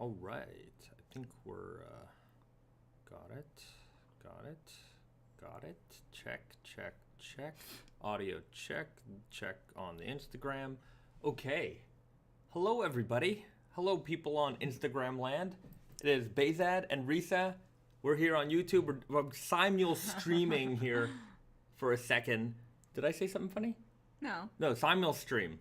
All right. I think we're got it. Check. Audio check on the Instagram. Okay. Hello everybody. Hello people on Instagram land. It is Bahzad and Risa. We're here on YouTube. We're simul streaming here for a second. Did I say something funny? No, simul stream.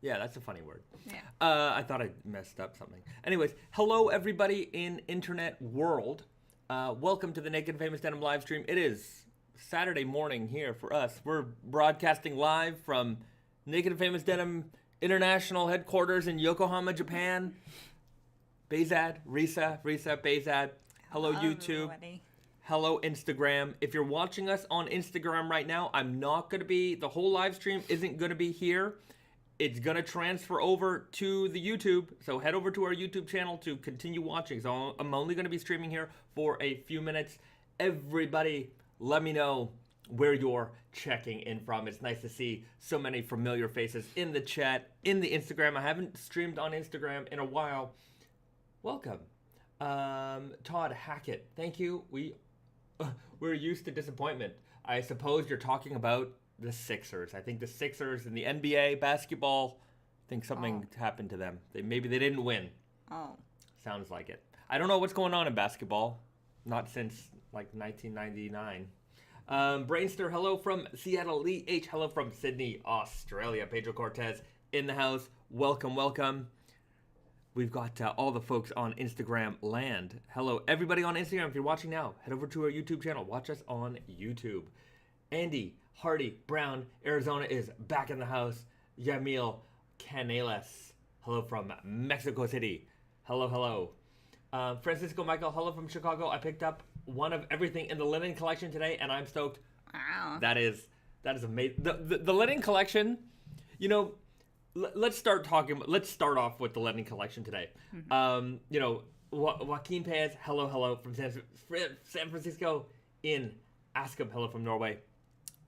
Yeah, that's a funny word. Yeah. I thought I messed up something. Anyways, hello everybody in internet world. Welcome to the Naked Famous Denim live stream. It is Saturday morning here for us. We're broadcasting live from Naked Famous Denim International headquarters in Yokohama, Japan. Bahzad, Risa, Bahzad. Hello YouTube. Everybody. Hello Instagram. If you're watching us on Instagram right now, the whole live stream isn't going to be here. It's going to transfer over to the YouTube. So head over to our YouTube channel to continue watching. So I'm only going to be streaming here for a few minutes. Everybody, let me know where you're checking in from. It's nice to see so many familiar faces in the chat, in the Instagram. I haven't streamed on Instagram in a while. Welcome. Todd Hackett, thank you. We're used to disappointment. I suppose you're talking about the Sixers. I think the Sixers in the NBA basketball, I think something happened to them. Maybe they didn't win. Oh. Sounds like it. I don't know what's going on in basketball. Not since like 1999. Brainster, hello from Seattle. Lee H, hello from Sydney, Australia. Pedro Cortez in the house. Welcome. We've got all the folks on Instagram land. Hello, everybody on Instagram. If you're watching now, head over to our YouTube channel. Watch us on YouTube. Andy Hardy Brown, Arizona is back in the house. Yamil Canales, hello from Mexico City. Hello. Francisco Michael, hello from Chicago. I picked up one of everything in the linen collection today, and I'm stoked. Wow. That is amazing. The linen collection, let's start off with the linen collection today. Mm-hmm. Joaquin Pez, hello from San Francisco in Askum, hello from Norway.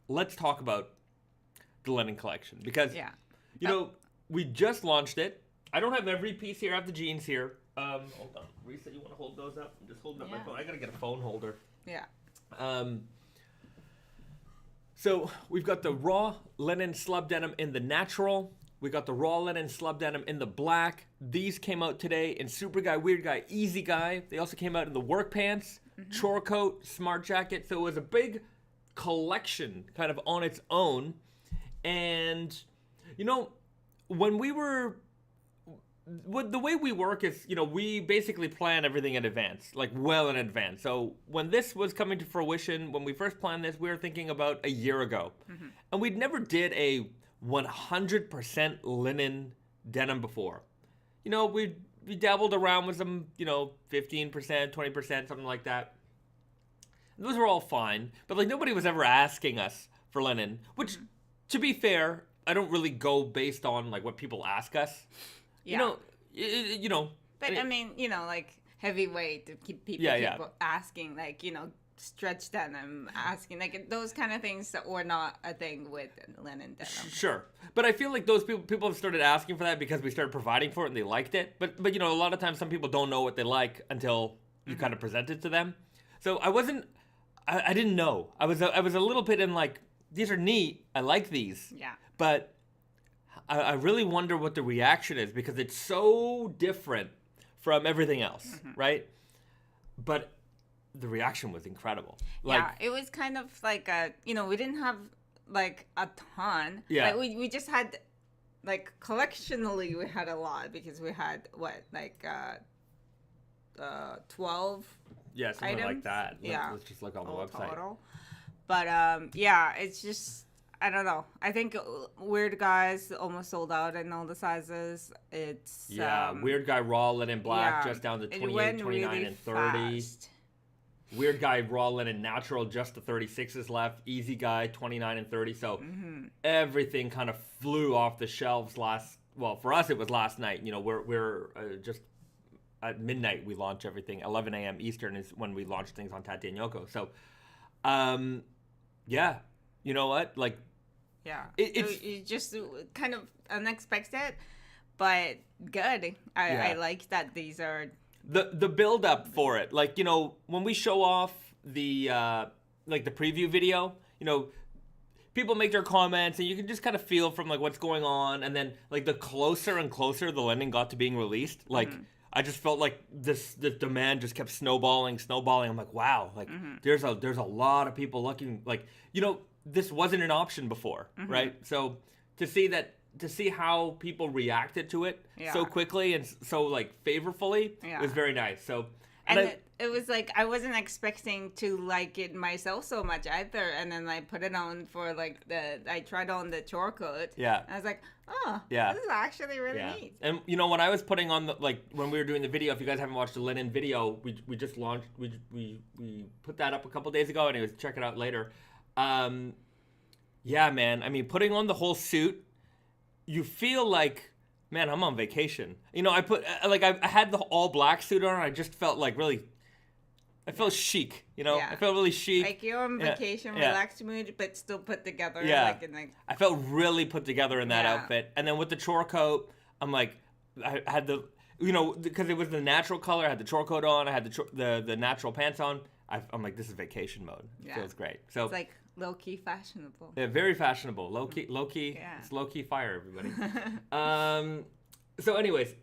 Let's talk about the linen collection because, we just launched it. I don't have every piece here. I have the jeans here. Hold on. Risa, you want to hold those up? I'm just holding up my phone. I got to get a phone holder. Yeah. So we've got the raw linen slub denim in the natural. We got the raw linen slub denim in the black. These came out today in Super Guy, Weird Guy, Easy Guy. They also came out in the work pants, chore coat, smart jacket. So it was a big collection kind of on its own. And, when the way we work is, we basically plan everything in advance, like well in advance. So when this was coming to fruition, when we first planned this, we were thinking about a year ago. Mm-hmm. And we'd never did a 100% linen denim before. We dabbled around with some, 15%, 20%, something like that. And those were all fine, but nobody was ever asking us for linen, which, to be fair, I don't really go based on what people ask us. Yeah. But I mean, heavyweight to keep people asking, stretch denim, asking, those kind of things that were not a thing with linen denim. Sure. But I feel like those people have started asking for that because we started providing for it and they liked it. But a lot of times some people don't know what they like until you kind of present it to them. So I didn't know. I was a little bit in these are neat. I like these. Yeah. But I really wonder what the reaction is because it's so different from everything else, right? But the reaction was incredible. It was kind of we didn't have a ton. Yeah. We just had collectionally we had a lot because we had 12 yeah, something items? like that. Let's just look on the website. Total. But it's just I don't know. I think Weird Guy's almost sold out in all the sizes. It's Weird Guy raw linen black just down to 28, 29, really and 30. Fast. Weird Guy raw linen natural just the 36s left. Easy Guy 29 and 30. So everything kind of flew off the shelves for us it was last night. We're just at midnight we launch everything. 11 a.m. Eastern is when we launch things on Tate and Yoko. So you know what? It's just kind of unexpected, but good. I like that these are the build up for it. Like, you know, when we show off the like the preview video, you know, people make their comments and you can just kind of feel from like what's going on, and then like the closer and closer the linen got to being released, like I just felt like the demand just kept snowballing. I'm like, wow, like there's a lot of people looking, like, you know, this wasn't an option before, right? So to see how people reacted to it so quickly and so like favorably was very nice. So it was like I wasn't expecting to like it myself so much either, and then I put it on for like I tried on the chore coat. Yeah. And I was like, oh, this is actually really neat. And you know, when I was putting on when we were doing the video, if you guys haven't watched the linen video, we just launched, we put that up a couple days ago. Anyways, check it out later. Yeah, man. I mean, putting on the whole suit, you feel like, man, I'm on vacation. You know, I had the all black suit on. And I just felt like really, I felt chic. You know, I felt really chic. Like you're on vacation, relaxed mood, but still put together. Yeah. I felt really put together in that outfit. And then with the chore coat, I'm like, I had the, you know, because it was the natural color. I had the chore coat on. I had the natural pants on. I'm like, this is vacation mode. It feels great. So it's like low-key fashionable. Yeah, very fashionable. Low-key. Yeah. It's low-key fire, everybody. So anyways,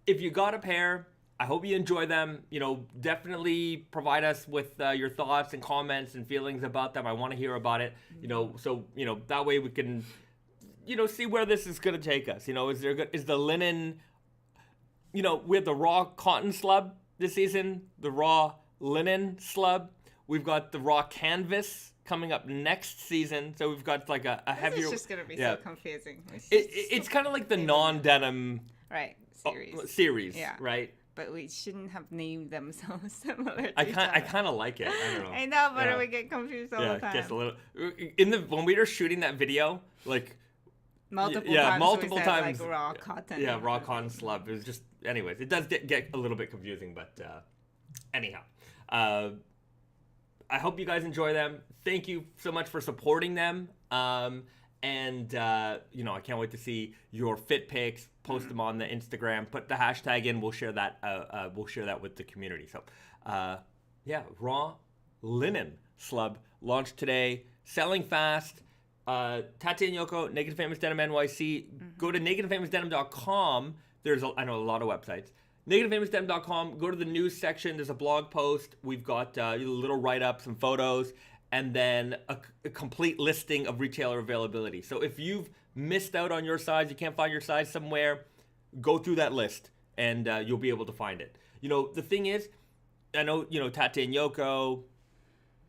if you got a pair, I hope you enjoy them. You know, definitely provide us with your thoughts and comments and feelings about them. I want to hear about it. You know, so, you know, that way we can, you know, see where this is going to take us. You know, is the linen, you know, we have the raw cotton slub this season, the raw linen slub. We've got the raw canvas coming up next season, so we've got like a heavier. It's just gonna be so confusing. It's kind of like the non-denim series, right? But we shouldn't have named them so similar. I kind of like it. I don't know. I know, but we get confused all the time. Just a little. When we were shooting that video, like multiple times, like raw cotton. Yeah, raw cotton slub. It was just, anyways, it does get a little bit confusing, but anyhow. I hope you guys enjoy them. Thank you so much for supporting them. And you know, I can't wait to see your fit pics. Post them on the Instagram. Put the hashtag in. We'll share that. We'll share that with the community. So, raw linen slub launched today, selling fast. Tati and Yoko, Naked Famous Denim NYC. Go to nakedfamousdenim.com. I know a lot of websites. NakedFamousDenim.com, go to the news section. There's a blog post. We've got a little write-up, some photos, and then a complete listing of retailer availability. So if you've missed out on your size, you can't find your size somewhere, go through that list, and you'll be able to find it. You know, the thing is, I know, you know, Tate and Yoko,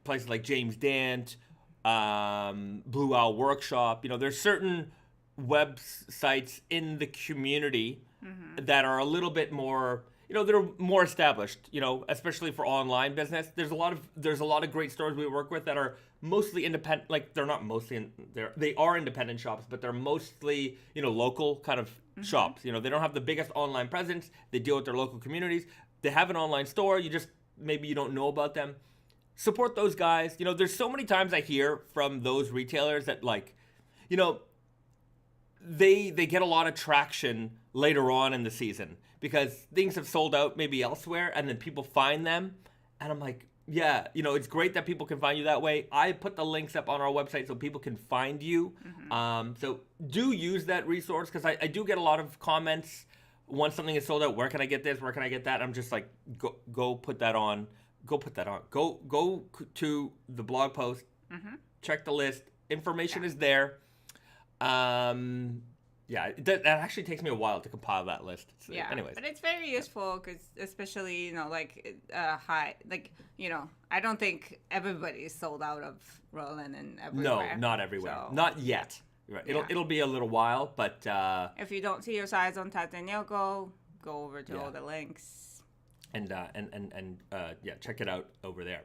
places like James Dant, Blue Owl Workshop, you know, there's certain websites in the community that are a little bit more, you know, they're more established, you know, especially for online business. There's a lot of great stores we work with that are mostly independent, like they're not mostly, they are independent shops, but they're mostly, you know, local kind of shops. You know, they don't have the biggest online presence. They deal with their local communities. They have an online store. Maybe you don't know about them. Support those guys. You know, there's so many times I hear from those retailers that, like, you know, they get a lot of traction later on in the season because things have sold out maybe elsewhere, and then people find them, and I'm like, yeah, you know, it's great that people can find you that way. I put the links up on our website so people can find you. So do use that resource, because I do get a lot of comments once something is sold out. Where can I get this? Where can I get that? I'm just like, go put that on. Go put that on. Go to the blog post. Check the list. Information is there. Yeah, that actually takes me a while to compile that list. So, anyways. But it's very useful because, especially, you know, like you know, I don't think everybody's sold out of raw linen everywhere. No, not everywhere. So, not yet. Right. It'll be a little while, but if you don't see your size on Tate and Yoko, go over to all the links. And check it out over there.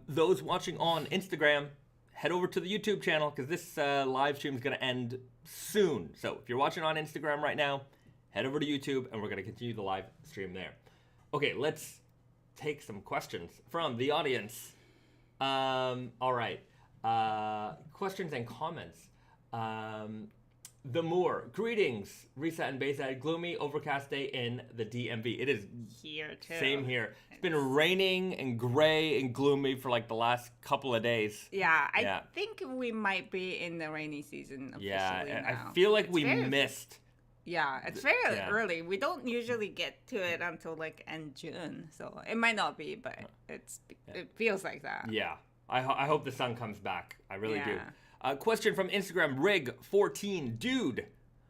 Those watching on Instagram, head over to the YouTube channel, because this live stream is going to end soon. So if you're watching on Instagram right now, head over to YouTube, and we're going to continue the live stream there. Okay, let's take some questions from the audience. All right. Questions and comments. The Moor. Greetings, Risa and Bahzad. Gloomy, overcast day in the DMV. It is here too. Same here. It's been raining and gray and gloomy for like the last couple of days. Yeah, I think we might be in the rainy season officially now. I feel like we missed. Yeah, it's very early. We don't usually get to it until like end June, so it might not be, but it feels like that. Yeah, I hope the sun comes back. I really do. Question from Instagram, Rig14. Dude,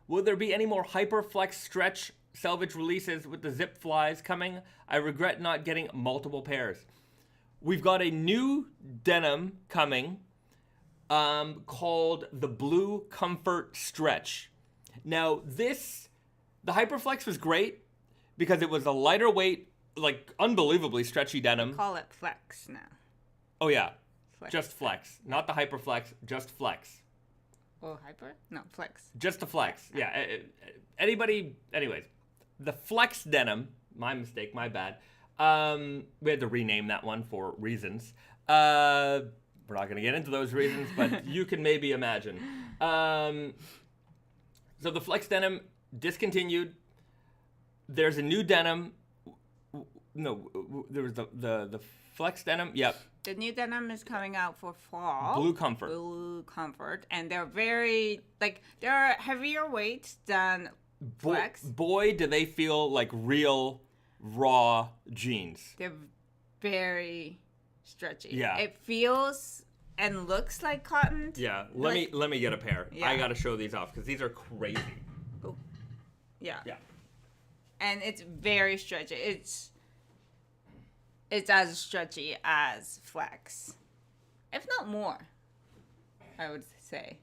will there be any more Hyperflex stretch Selvedge releases with the zip flies coming? I regret not getting multiple pairs. We've got a new denim coming called the Blue Comfort Stretch. Now, the Hyperflex was great because it was a lighter weight, like unbelievably stretchy denim. We call it Flex now. Oh, yeah. Just Flex. Not the Hyperflex, just Flex. Oh, Hyper? No, Flex. Just the Flex. Yeah. Anyways, the Flex denim, my mistake, my bad. We had to rename that one for reasons. We're not going to get into those reasons, but you can maybe imagine. So the Flex denim discontinued. There's a new denim. No, there was the Flex denim. Yep. The new denim is coming out for fall. Blue Comfort. Blue Comfort. And they're they're heavier weight than Flex. Boy, do they feel like real, raw jeans. They're very stretchy. Yeah. It feels and looks like cotton. Yeah. Let me get a pair. Yeah. I got to show these off because these are crazy. Oh. Yeah. Yeah. And it's very stretchy. It's as stretchy as Flex, if not more, I would say.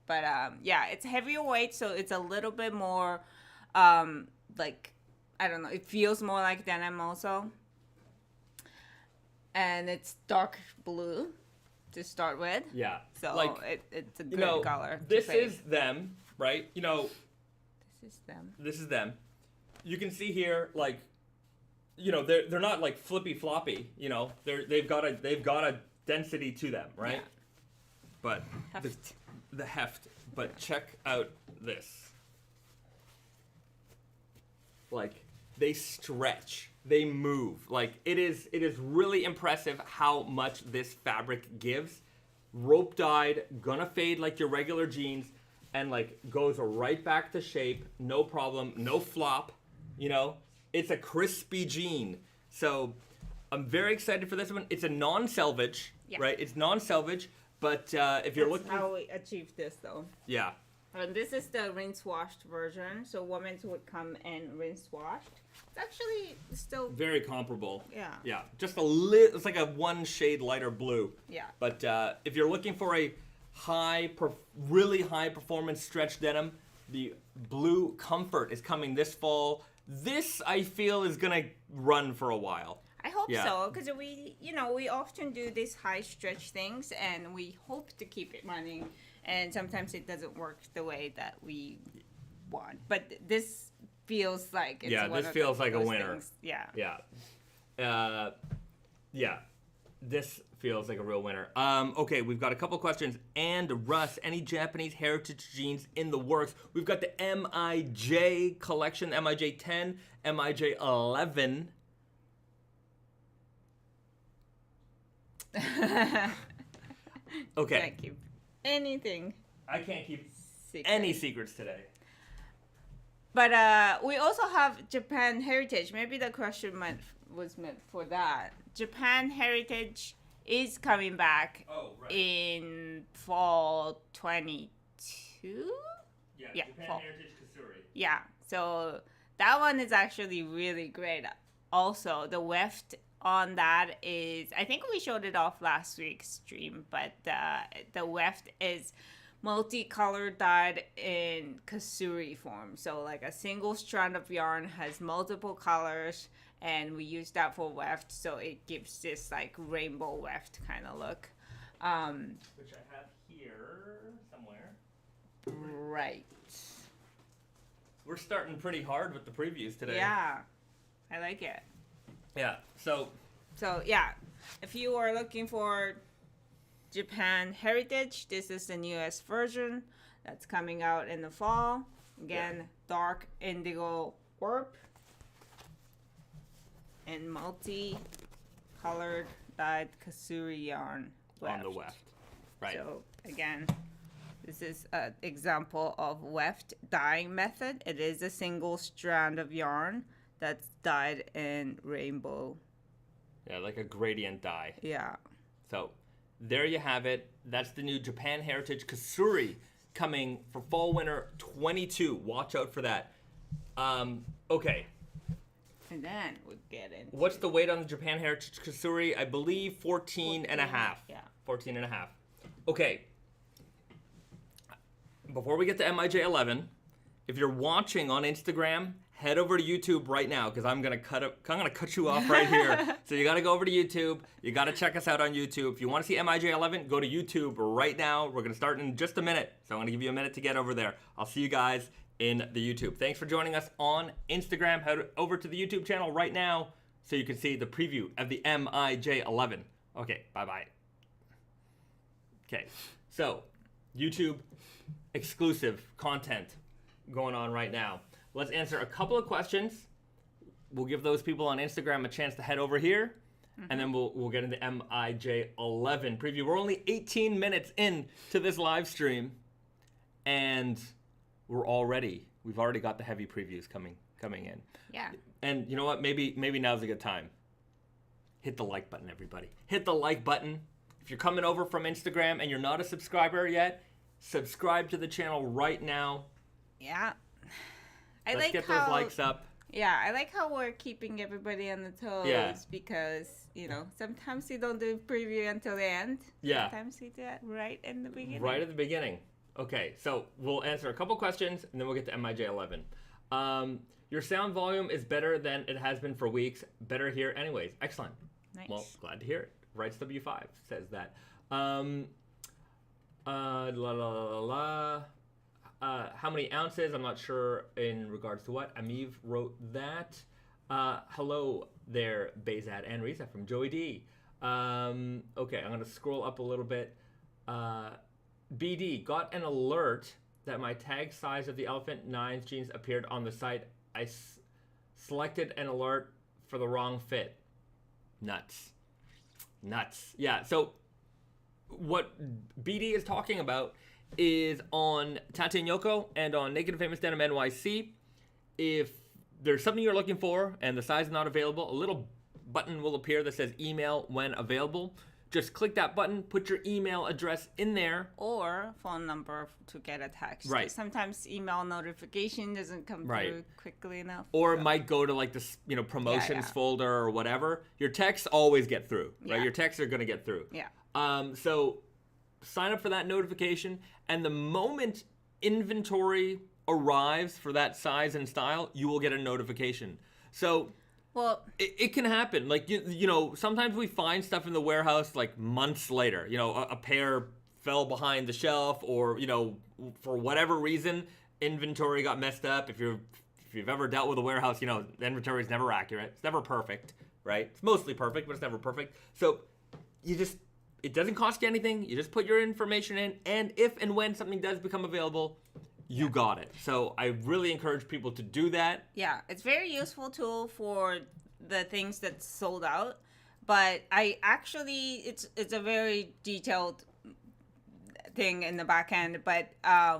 But it's heavier weight, so it's a little bit more, I don't know, it feels more like denim also. And it's dark blue to start with. Yeah. So it's a good color. This is them, right? This is them. You can see here, they're not like flippy floppy, they've got a density to them, right? Yeah. But the heft. But check out this. They stretch, they move. It is really impressive how much this fabric gives. Rope dyed, gonna fade like your regular jeans, and goes right back to shape, no problem, no flop, It's a crispy jean. So I'm very excited for this one. It's a non-selvage, right? It's non-selvage, but if you're looking... That's how we achieved this, though. Yeah. And this is the rinse-washed version, so women's would come in rinse-washed. It's actually still... very comparable. Yeah. Yeah. Just it's like a one shade lighter blue. Yeah. But if you're looking for a really high-performance stretch denim, the Blue Comfort is coming this fall. This, I feel, is going to run for a while. I hope so, because we often do these high stretch things, and we hope to keep it running, and sometimes it doesn't work the way that we want. But this feels like it's one this of feels like a those winner. Things. Yeah. Yeah. This feels like a real winner. Okay, we've got a couple questions. And Russ, any Japanese heritage jeans in the works? We've got the MIJ collection, MIJ 10, MIJ 11. Okay. Can't keep anything. I can't keep any secrets today. But we also have Japan Heritage. Maybe the question was meant for that. Japan Heritage is coming back in fall 22? Yeah, Japan fall. Heritage Kasuri. Yeah, so that one is actually really great. Also, the weft on that is, I think we showed it off last week's stream, but the weft is multicolored dyed in Kasuri form. So a single strand of yarn has multiple colors, and we use that for weft, so it gives this rainbow weft kind of look. Which I have here somewhere. Right. We're starting pretty hard with the previews today. Yeah, I like it. Yeah, so yeah, if you are looking for Japan Heritage, this is the newest version. that's coming out in the fall. Again, dark indigo warp and multi-colored dyed Kasuri yarn on the weft. Right. So again, this is an example of weft dyeing method. It is a single strand of yarn that's dyed in rainbow. Yeah, like a gradient dye. Yeah. So there you have it. That's the new Japan Heritage Kasuri coming for fall winter 22. Watch out for that. Okay. And then we get into What's the weight on the Japan Heritage Kasuri? I believe 14 and a half. Yeah. 14 and a half. Okay. Before we get to MIJ11, if you're watching on Instagram, head over to YouTube right now because I'm gonna cut you off right here. So you gotta go over to YouTube. You gotta check us out on YouTube. If you want to see MIJ11, go to YouTube right now. We're gonna start in just a minute, so I'm gonna give you a minute to get over there. I'll see you guys in the YouTube. Thanks for joining us on Instagram. Head over to the YouTube channel right now so you can see the preview of the MIJ11. Okay, bye-bye. Okay, so YouTube exclusive content going on right now. Let's answer a couple of questions. We'll give those people on Instagram a chance to head over here, and then we'll get into MIJ11 preview. We're only 18 minutes in to this live stream, and we've already got the heavy previews coming in. Yeah. And you know what? Maybe now's a good time. Hit the like button, everybody. Hit the like button. If you're coming over from Instagram and you're not a subscriber yet, subscribe to the channel right now. Yeah. Let's get those likes up. Yeah, I like how we're keeping everybody on the toes because, sometimes we don't do preview until the end. Yeah. Sometimes we do it right in the beginning. Right at the beginning. Okay, so we'll answer a couple questions and then we'll get to MIJ11. Your sound volume is better than it has been for weeks. Better here anyways. Excellent. Nice. Well, glad to hear it. Writes W5 says that. How many ounces? I'm not sure in regards to what. Amiv wrote that. Hello there, Bahzad and Risa from Joey D. Okay, I'm going to scroll up a little bit. BD, got an alert that my tag size of the Elephant 9s jeans appeared on the site. I selected an alert for the wrong fit. Nuts. Yeah, so what BD is talking about is on Tate and Yoko and on Naked Famous Denim NYC. If there's something you're looking for and the size is not available, a little button will appear that says email when available. Just click that button, put your email address in there. Or phone number to get a text. Right. Sometimes email notification doesn't come through quickly enough. Or it might go to like this, promotions folder or whatever. Your texts always get through, right? Yeah. Your texts are going to get through. Yeah. So sign up for that notification, and the moment inventory arrives for that size and style, you will get a notification. So well, it can happen. Like, sometimes we find stuff in the warehouse like months later. A pair fell behind the shelf, or, for whatever reason, inventory got messed up. If you've ever dealt with a warehouse, the inventory is never accurate. It's never perfect, right? It's mostly perfect, but it's never perfect. So it doesn't cost you anything. You just put your information in, and if and when something does become available, you got it. So I really encourage people to do that. Yeah, it's very useful tool for the things that sold out, but it's a very detailed thing in the back end. But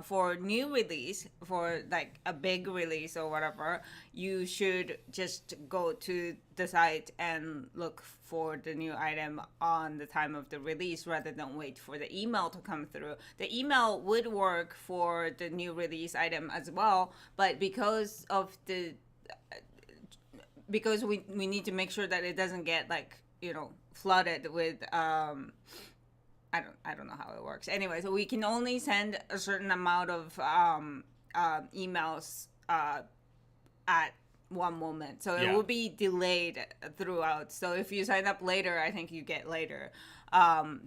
for new release, for like a big release or whatever, you should just go to the site and look for the new item on the time of the release rather than wait for the email to come through. The email would work for the new release item as well, but because we need to make sure that it doesn't get flooded with I don't know how it works. Anyway, so we can only send a certain amount of emails at one moment. So it will be delayed throughout. So if you sign up later, I think you get later.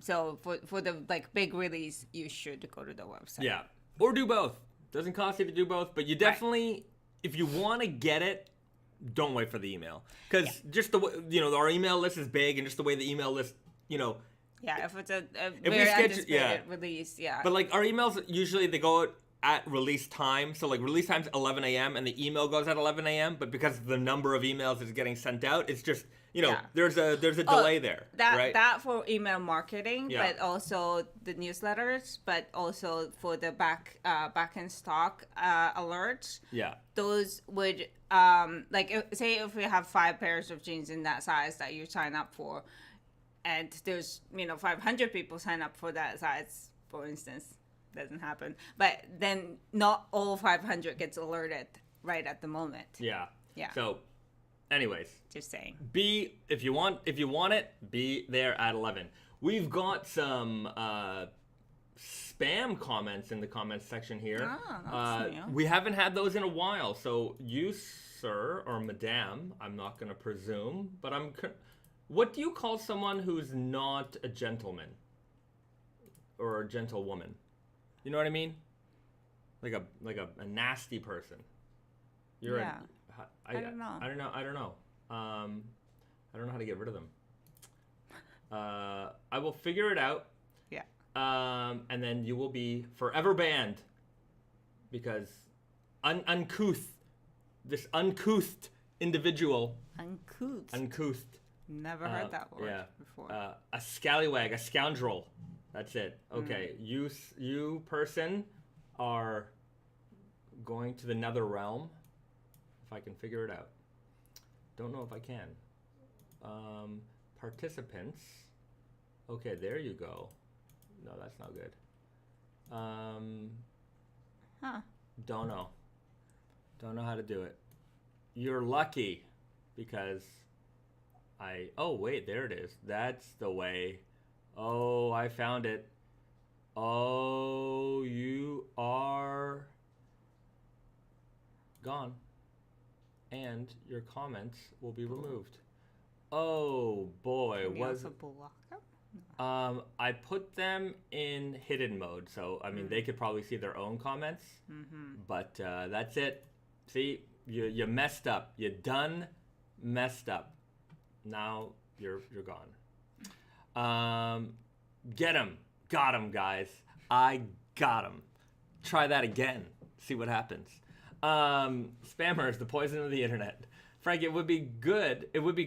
So for the big release, you should go to the website. Yeah. Or do both. Doesn't cost you to do both, but you definitely, if you want to get it, don't wait for the email. Because just the way, our email list is big, and just the way the email list, Yeah, if it's a very anticipated release, yeah. But our emails, usually they go out at release time. So like release time's 11 a.m. and the email goes at 11 a.m. But because the number of emails is getting sent out, it's just there's a delay there. Right? That for email marketing, Yeah. but also the newsletters, but also for the back in stock alerts. Yeah. Those would say if we have 5 pairs of jeans in that size that you sign up for, and there's 500 people sign up for that size, for instance. Doesn't happen, but then not all 500 gets alerted right at the moment. Yeah. Yeah. So anyways, Just saying. if you want it, be there at 11. We've got some spam comments in the comments section here. That's new. We haven't had those in a while, so you, sir or madame, I'm not going to presume, but what do you call someone who's not a gentleman or a gentlewoman? You know what I mean? Like a nasty person. Yeah. I don't know. I don't know. I don't know how to get rid of them. I will figure it out. Yeah. And then you will be forever banned because this uncouth individu. Uncouth. Never heard that word before. A scallywag, a scoundrel. That's it. Okay, you person are going to the nether realm. If I can figure it out. Don't know if I can. Participants. Okay, there you go. No, that's not good. Don't know. Don't know how to do it. You're lucky because oh, wait, there it is. That's the way. Oh, I found it. Oh, you are gone. And your comments will be removed. Oh boy, Can you also block them? I put them in hidden mode, so I mean they could probably see their own comments. But that's it. See, you messed up. You done messed up. Now you're gone. Get him. Got him, guys. I got him. Try that again. See what happens. Spammers, the poison of the internet. Frank, it would be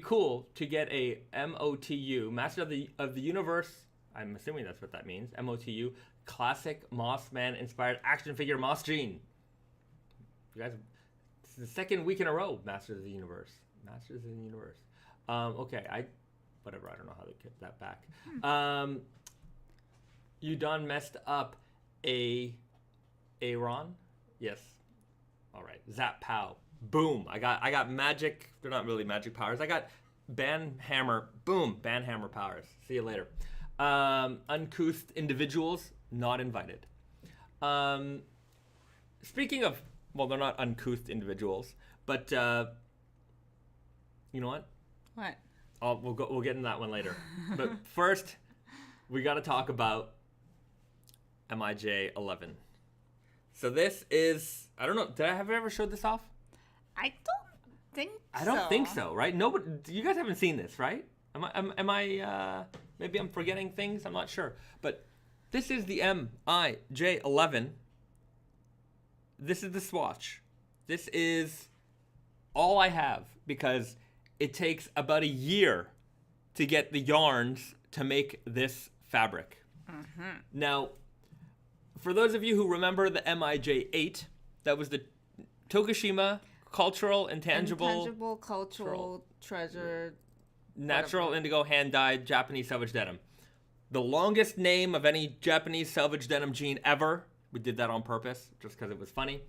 cool to get a MOTU, Master of the Universe. I'm assuming that's what that means. MOTU, classic Mossman inspired action figure Moss Jean. You guys, it's the second week in a row, Masters of the Universe. Okay, whatever, I don't know how to get that back. You done messed up Aaron? Yes. All right. Zap pow. Boom. I got magic. They're not really magic powers. I got ban hammer. Boom. Ban hammer powers. See you later. Uncouth individuals not invited. Speaking of, well, they're not uncouth individuals, but you know what? What? We'll get into that one later. But first, we got to talk about MIJ 11. So this is, I don't know, have I ever showed this off? I I don't think so, right? Nobody, you guys haven't seen this, right? Am I maybe I'm forgetting things? I'm not sure. But this is the MIJ 11. This is the swatch. This is all I have because it takes about a year to get the yarns to make this fabric. Now, for those of you who remember the MIJ 8, that was the Tokushima Cultural Intangible Cultural Treasure. Natural Indigo Hand-Dyed Japanese Selvedge Denim. The longest name of any Japanese Selvedge Denim jean ever. We did that on purpose, just because it was funny.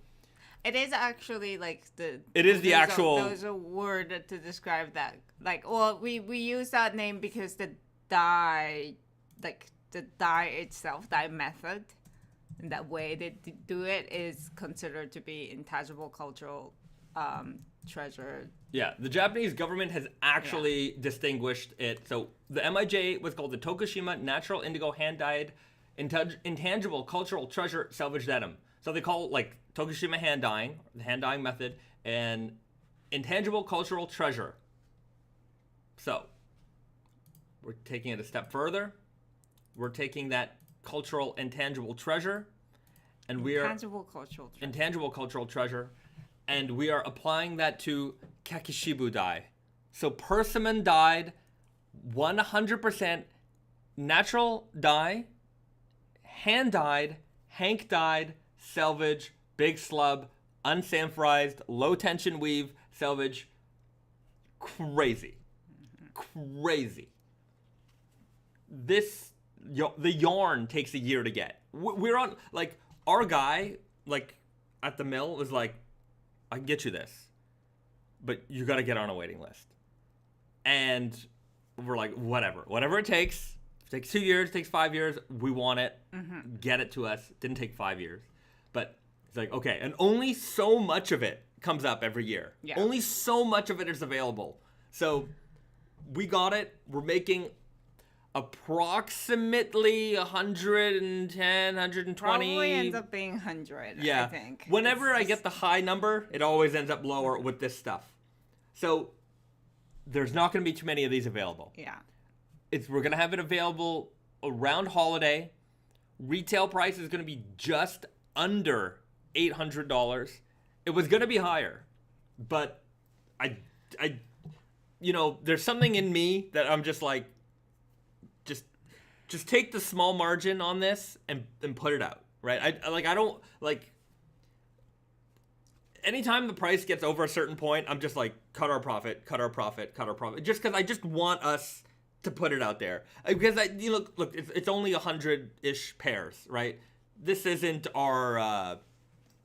It is actually like the... It is the actual... There's a word to describe that. Like, well, we use that name because the dye, like the dye itself, dye method, and that way they do it is considered to be intangible cultural treasure. Yeah, the Japanese government has actually distinguished it. So the MIJ was called the Tokushima Natural Indigo Hand-Dyed Intangible Cultural Treasure Selvedge Denim. So they call it like Tokushima hand dyeing, the hand dyeing method, and intangible cultural treasure. So we're taking it a step further. We're taking that cultural intangible treasure and we are intangible cultural treasure. And we are applying that to kakishibu dye. So persimmon dyed, 100% natural dye, hand dyed, Hank dyed, Selvedge, big slub, unsanforized, low tension weave, Selvedge. Crazy. Crazy. The yarn takes a year to get. We're on, like, our guy, like, at the mill was like, I can get you this, but you got to get on a waiting list. And we're like, whatever it takes. If it takes 2 years, it takes 5 years. We want it. Get it to us. Didn't take 5 years, but it's like, okay. And only so much of it comes up every year. Yeah. Only so much of it is available. So we got it. We're making approximately 110, 120. Probably ends up being 100, yeah. I think. Whenever I get the high number, it always ends up lower with this stuff. So there's not going to be too many of these available. Yeah. We're going to have it available around holiday. Retail price is going to be just under $800. It was going to be higher, but I there's something in me that I'm just like, just take the small margin on this and put it out, right? I don't like, anytime the price gets over a certain point, I'm just like, cut our profit, just because I just want us to put it out there. Because look, it's only 100-ish pairs, right? This isn't our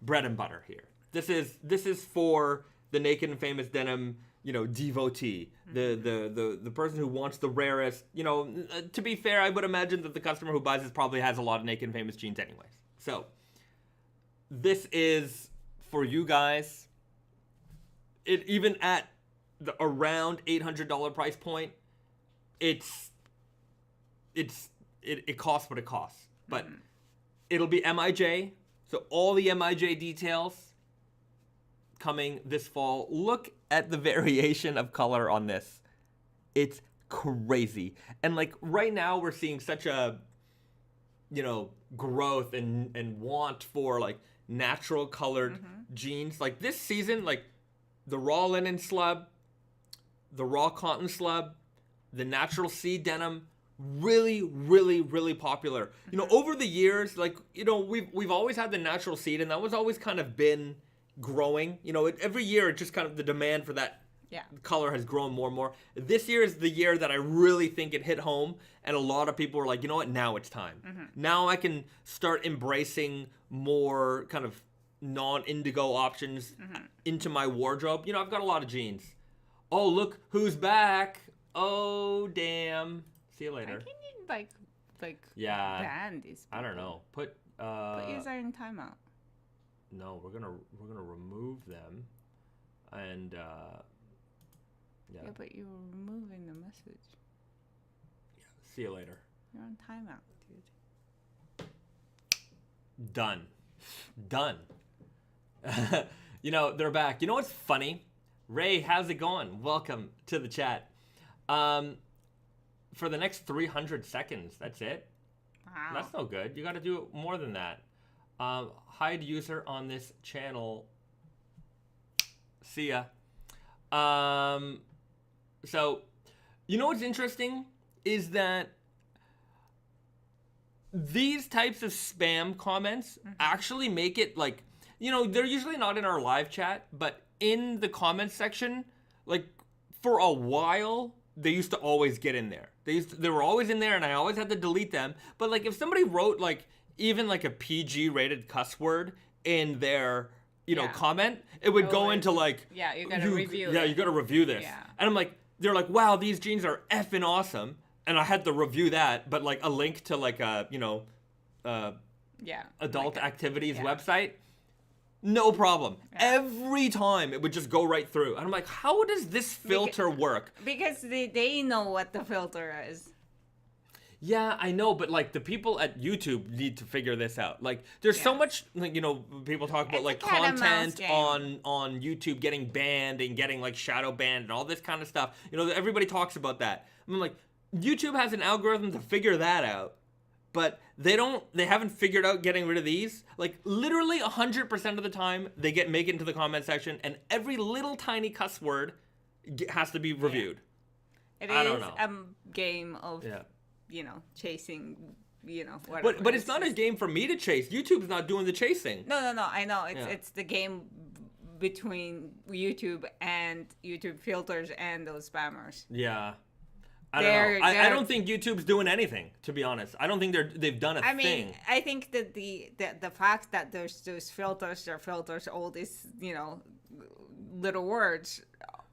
bread and butter here. This is for the Naked and Famous Denim, devotee, the person who wants the rarest. To be fair, I would imagine that the customer who buys this probably has a lot of Naked and Famous jeans anyways. So this is for you guys. It even at the around $800 price point, it costs what it costs. But it'll be MIJ. So all the MIJ details coming this fall. Look at the variation of color on this. It's crazy. And like right now we're seeing such a growth and want for like natural colored jeans. Like this season, like the raw linen slub, the raw cotton slub, the natural seed denim, really, really, really popular. Over the years, like, we've always had the natural seed, and that was always kind of been growing. Every year, it just kind of, the demand for that color has grown more and more. This year is the year that I really think it hit home, and a lot of people were like, you know what, now it's time. Now I can start embracing more kind of non-indigo options into my wardrobe. I've got a lot of jeans. Oh, look who's back. Oh, damn. See you later. I think you like ban these people. I don't know. Put user in timeout. No, we're gonna remove them, and Yeah, but you're removing the message. Yeah. See you later. You're on timeout, dude. Done. They're back. You know what's funny? Ray, how's it going? Welcome to the chat. For the next 300 seconds, that's it. Wow. That's no good. You got to do more than that. Hide user on this channel. See ya. So, what's interesting is that these types of spam comments actually make it like, they're usually not in our live chat, but in the comments section, like for a while, they used to always get in there. They were always in there, and I always had to delete them. But like if somebody wrote like even like a PG rated cuss word in their comment, it would go into like, you gotta review it. Yeah, you gotta review this. Yeah. And I'm like, they're like, wow, these jeans are effing awesome. And I had to review that, but like a link to like a adult activities website, no problem. Yeah. Every time it would just go right through. And I'm like, how does this filter work? Because they know what the filter is. Yeah, I know, but like the people at YouTube need to figure this out. Like there's so much, like, people talk about like content on YouTube getting banned and getting like shadow banned and all this kind of stuff. Everybody talks about that. I'm like, YouTube has an algorithm to figure that out. but they haven't figured out getting rid of these. Like literally 100% of the time they make it into the comment section, and every little tiny cuss word has to be reviewed. It I is don't know. a game of, chasing, whatever. But it's not a game for me to chase. YouTube's not doing the chasing. No, I know. It's the game between YouTube and YouTube filters and those spammers. Yeah. I don't know. I don't think YouTube's doing anything, to be honest. I don't think they've done a thing. I think that the fact that there's those filters, all these, little words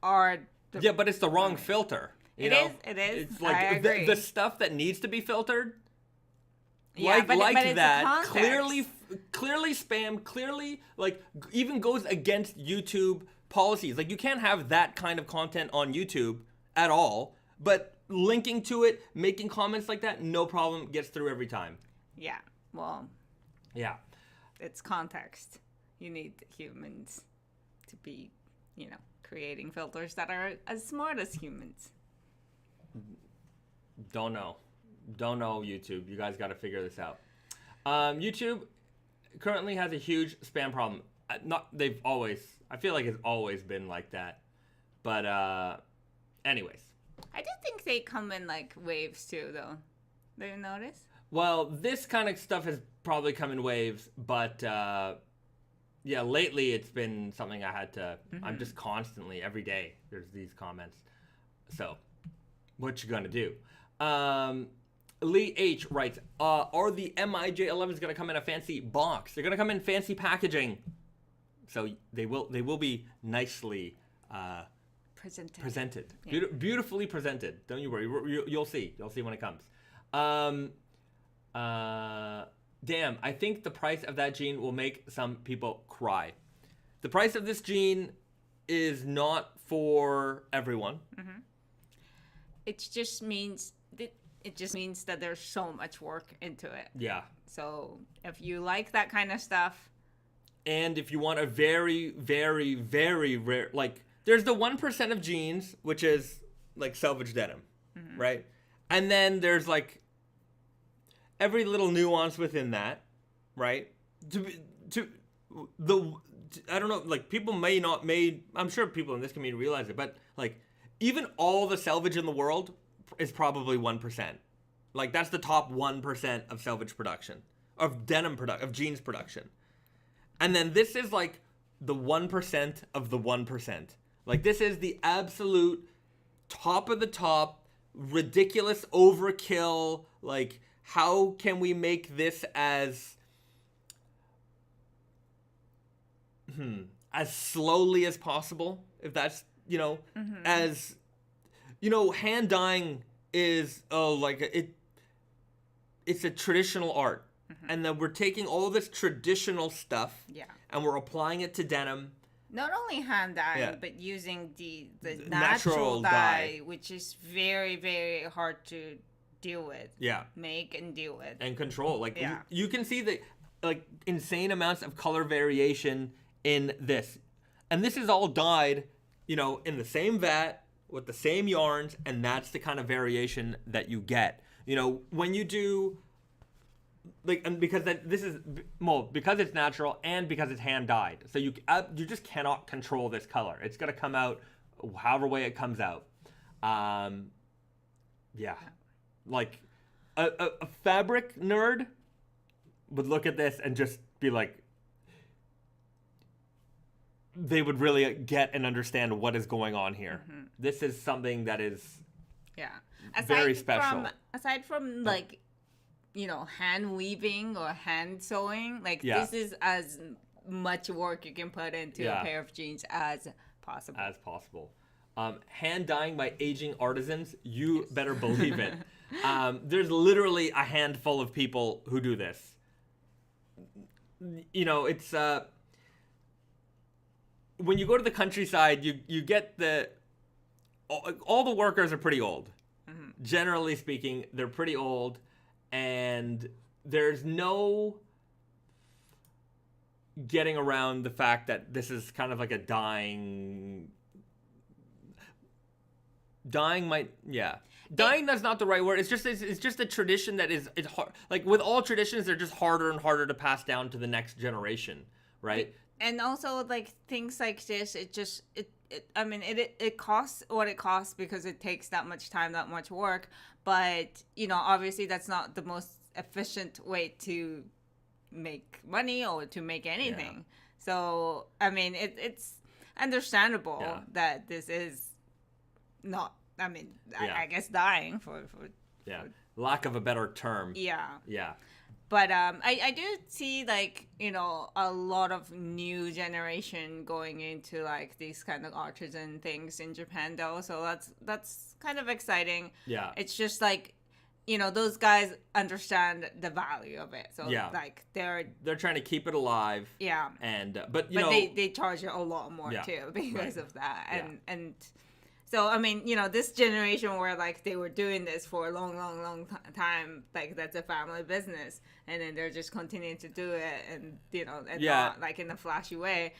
are... Yeah, but it's the wrong filter. It is. It's like I agree. The stuff that needs to be filtered, but it's that, clearly spam, clearly, even goes against YouTube policies. Like, you can't have that kind of content on YouTube at all, but linking to it, making comments like that, no problem, gets through every time. Yeah, well... Yeah. It's context. You need humans to be, creating filters that are as smart as humans. Don't know, YouTube. You guys got to figure this out. YouTube currently has a huge spam problem. I feel like it's always been like that. But anyways. I do think they come in waves too, though. Do you notice? Well, this kind of stuff has probably come in waves, but lately it's been something I had to... I'm just constantly, every day, there's these comments. So, what you gonna do? Lee H writes, are the MIJ11s gonna come in a fancy box? They're gonna come in fancy packaging. So they will be nicely presented. Yeah. Beautifully presented. Don't you worry. You'll see. You'll see when it comes. Damn, I think the price of that jean will make some people cry. The price of this jean is not for everyone. Mm-hmm. It just means that there's so much work into it. Yeah. So if you like that kind of stuff, and if you want a very, very, very rare, there's the 1% of jeans, which is Selvedge denim, right? And then there's every little nuance within that, right? I don't know, people I'm sure people in this community realize it, but even all the Selvedge in the world is probably 1%. That's the top 1% of Selvedge production, of denim production, of jeans production. And then this is the 1% of the 1%. This is the absolute top of the top, ridiculous overkill. How can we make this as slowly as possible? If that's, as, hand dyeing is, it's a traditional art. And then we're taking all this traditional stuff and we're applying it to denim. Not only hand dyeing, but using the natural dye, which is very, very hard to deal with. Yeah. Make and deal with. And control. You can see the insane amounts of color variation in this. And this is all dyed, in the same vat with the same yarns, and that's the kind of variation that you get. When you do and because because it's natural and because it's hand dyed, so you just cannot control this color. It's gonna come out however way it comes out. Yeah, a fabric nerd would look at this and just be they would really get and understand what is going on here. This is something that is very special. Aside from hand weaving or hand sewing, this is as much work you can put into a pair of jeans as possible. Hand dyeing by aging artisans, you better believe it. There's literally a handful of people who do this. It's when you go to the countryside, you get all the workers are pretty old. Generally speaking, they're pretty old. And there's no getting around the fact that this is kind of a dying... Dying might, yeah. Dying that's not the right word. It's just a tradition that it's hard. Like with all traditions, they're just harder and harder to pass down to the next generation, right? And also like things like this, it costs what it costs because it takes that much time, that much work. But obviously that's not the most efficient way to make money or to make anything. Yeah. So it's understandable that this is not. I guess dying for lack of a better term. Yeah. But I do see like a lot of new generation going into like these kind of artisan things in Japan though, so that's kind of exciting. Yeah. It's just like those guys understand the value of it, so like they're trying to keep it alive. Yeah. And but they charge a lot more too because of that, and. So, this generation where, like, they were doing this for a long, long, long time, like, that's a family business, and then they're just continuing to do it, and, not, like, in a flashy way.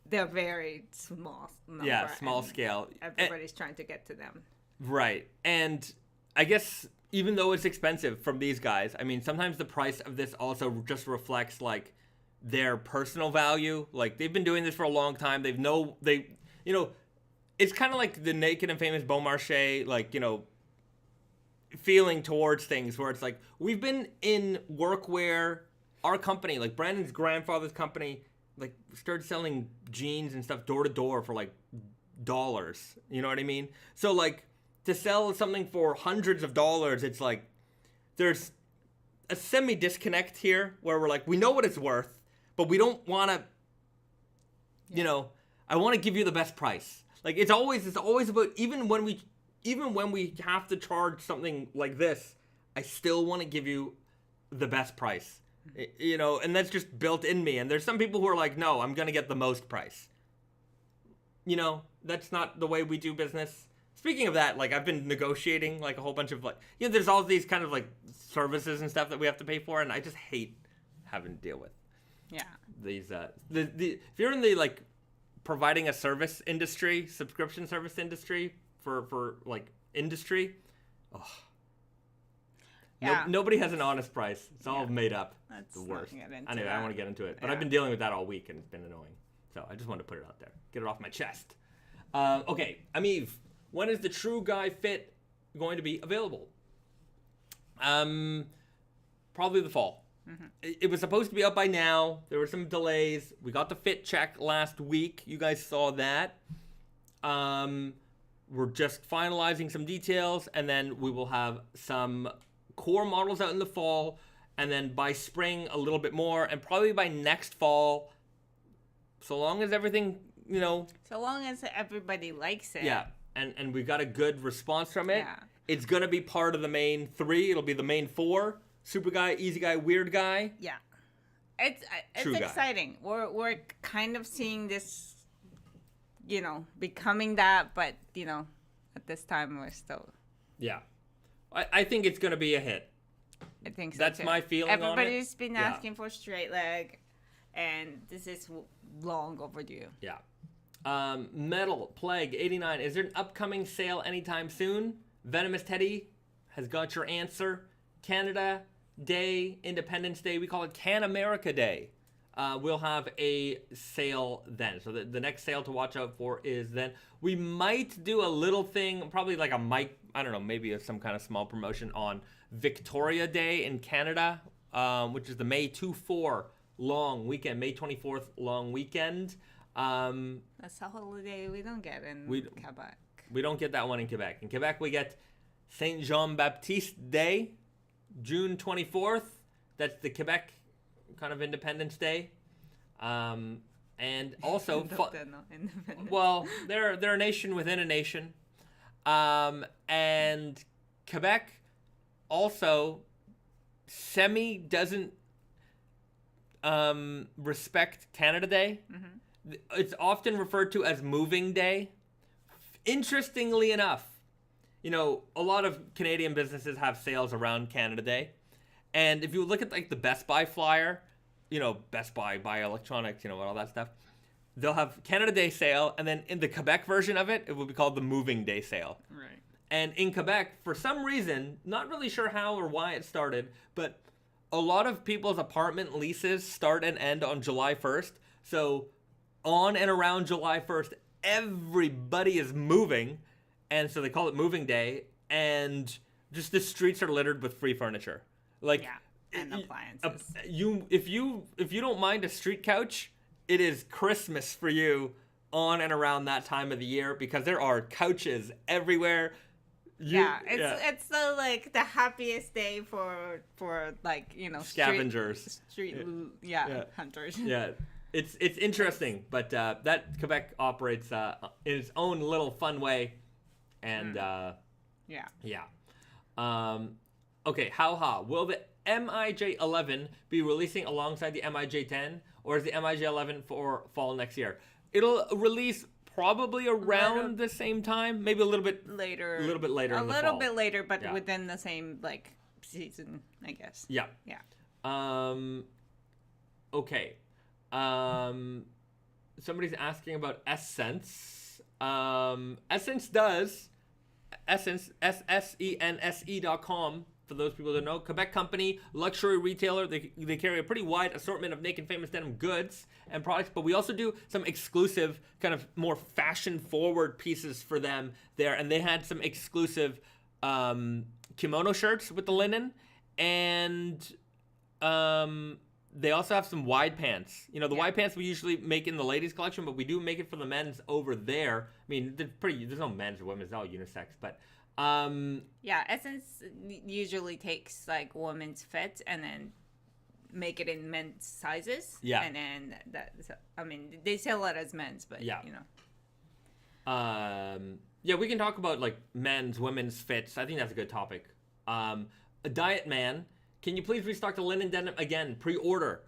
They're very small number. Yeah, small scale. Everybody's trying to get to them. Right. And I guess even though it's expensive from these guys, sometimes the price of this also just reflects, like, their personal value. Like, they've been doing this for a long time. It's kind of like the Naked and Famous Bon Marché, like, feeling towards things where it's like, we've been in workwear, our company, like Brandon's grandfather's company, like started selling jeans and stuff door to door for like dollars. You know what I mean? So like to sell something for hundreds of dollars, it's like there's a semi disconnect here where we're like, we know what it's worth, but we don't want to, I want to give you the best price. Like it's always about, even when we have to charge something like this, I still want to give you the best price, and that's just built in me. And there's some people who are like, no, I'm going to get the most price. That's not the way we do business. Speaking of that, like I've been negotiating like a whole bunch of like, there's all these kind of like services and stuff that we have to pay for. And I just hate having to deal with these, if you're in the like, providing a service industry, subscription service industry for like industry, nobody has an honest price. It's all made up. That's the worst. Anyway, I don't want to get into it, but I've been dealing with that all week and it's been annoying. So I just wanted to put it out there, get it off my chest. Okay, Amiv, when is the True Guy Fit going to be available? Probably the fall. Mm-hmm. It was supposed to be up by now. There were some delays. We got the fit check last week. You guys saw that. We're just finalizing some details, and then we will have some core models out in the fall, and then by spring a little bit more, and probably by next fall, so long as everything, so long as everybody likes it. Yeah, and we got a good response from it. Yeah. It's going to be part of the main 3. It'll be the main 4. Super guy, easy guy, weird guy. Yeah, it's exciting. We're kind of seeing this, becoming that, but at this time we're still. Yeah, I think it's gonna be a hit. I think so. That's too. My feeling. Everybody's been asking for straight leg, and this is long overdue. Yeah. Metal Plague 89. Is there an upcoming sale anytime soon? Venomous Teddy has got your answer. Canada Day, Independence Day, we call it Can America Day. We'll have a sale then. So the next sale to watch out for is then. We might do a little thing, probably like a mic, I don't know, maybe some kind of small promotion on Victoria Day in Canada, which is the May 2-4 long weekend, May 24th long weekend. That's a holiday we don't get in Quebec. We don't get that one in Quebec. In Quebec, we get Saint Jean Baptiste Day, June 24th. That's the Quebec kind of Independence Day. And also, well, they're a nation within a nation. And Quebec also doesn't respect Canada Day. Mm-hmm. It's often referred to as Moving Day. Interestingly enough, a lot of Canadian businesses have sales around Canada Day. And if you look at like the Best Buy flyer, Best Buy electronics, all that stuff. they'll have Canada Day sale, and then in the Quebec version of it, it will be called the Moving Day sale. Right. And in Quebec, for some reason, not really sure how or why it started, but a lot of people's apartment leases start and end on July 1st. So on and around July 1st, everybody is moving, and so they call it Moving Day, and just the streets are littered with free furniture. Like, and appliances. If you don't mind a street couch, it is Christmas for you on and around that time of the year, because there are couches everywhere. It's the like the happiest day for like, you know, scavengers, street hunters. Yeah, it's interesting, but that Quebec operates in its own little fun way, and okay, how will the MIJ11 be releasing alongside the MIJ10, or is the MIJ11 for fall next year? It'll release probably around the same time, maybe a little bit later. A little bit later. But within the same like season, I guess. Yeah. Okay. Somebody's asking about Essence. Essence SSENSE.com. For those people that know, Quebec company, luxury retailer. They carry a pretty wide assortment of Naked Famous Denim goods and products, but we also do some exclusive, kind of more fashion-forward pieces for them there. And they had some exclusive kimono shirts with the linen, and they also have some wide pants. You know, the wide pants we usually make in the ladies' collection, but we do make it for the men's over there. I mean, there's no men's or women's, it's all unisex, but... Essence usually takes like women's fit and then make it in men's sizes. Yeah. And then they sell it as men's, but you know. We can talk about like men's, women's fits. I think that's a good topic. A Diet Man, can you please restock the linen denim again? Pre-order.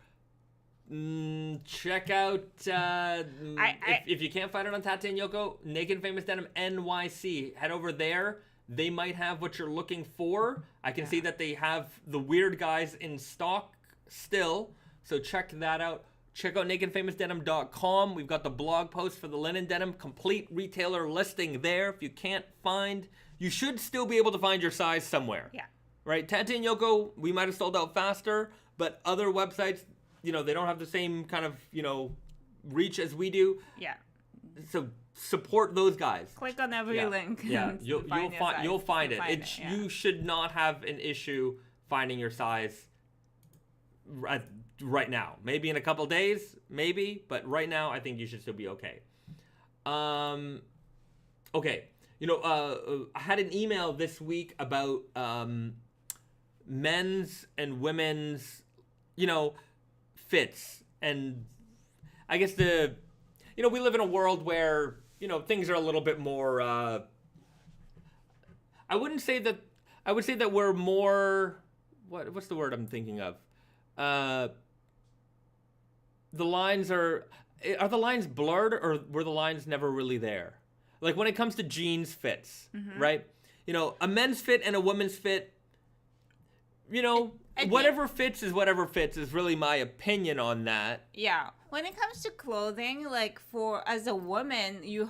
Check out if you can't find it on Tata and Yoko, Naked Famous Denim NYC. Head over there. They might have what you're looking for. I can see that they have the weird guys in stock still, so check that out. Check out nakedfamousdenim.com. We've got the blog post for the linen denim, complete retailer listing there. If you can't find, you should still be able to find your size somewhere. Yeah. Right? Tata and Yoko, we might have sold out faster, but other websites, you know, they don't have the same kind of, you know, reach as we do. Yeah. So support those guys. Click on every link. Yeah, you'll find it. You should not have an issue finding your size right now. Maybe in a couple days, but right now I think you should still be okay. Okay, you know, I had an email this week about men's and women's, you know, fits, and I guess you know, we live in a world where, you know, things are a little bit more, I would say that we're more, what's the word I'm thinking of? The lines are the lines blurred, or were the lines never really there? Like when it comes to jeans fits, right? You know, a men's fit and a woman's fit, you know, whatever fits is really my opinion on that. Yeah. When it comes to clothing, like as a woman, you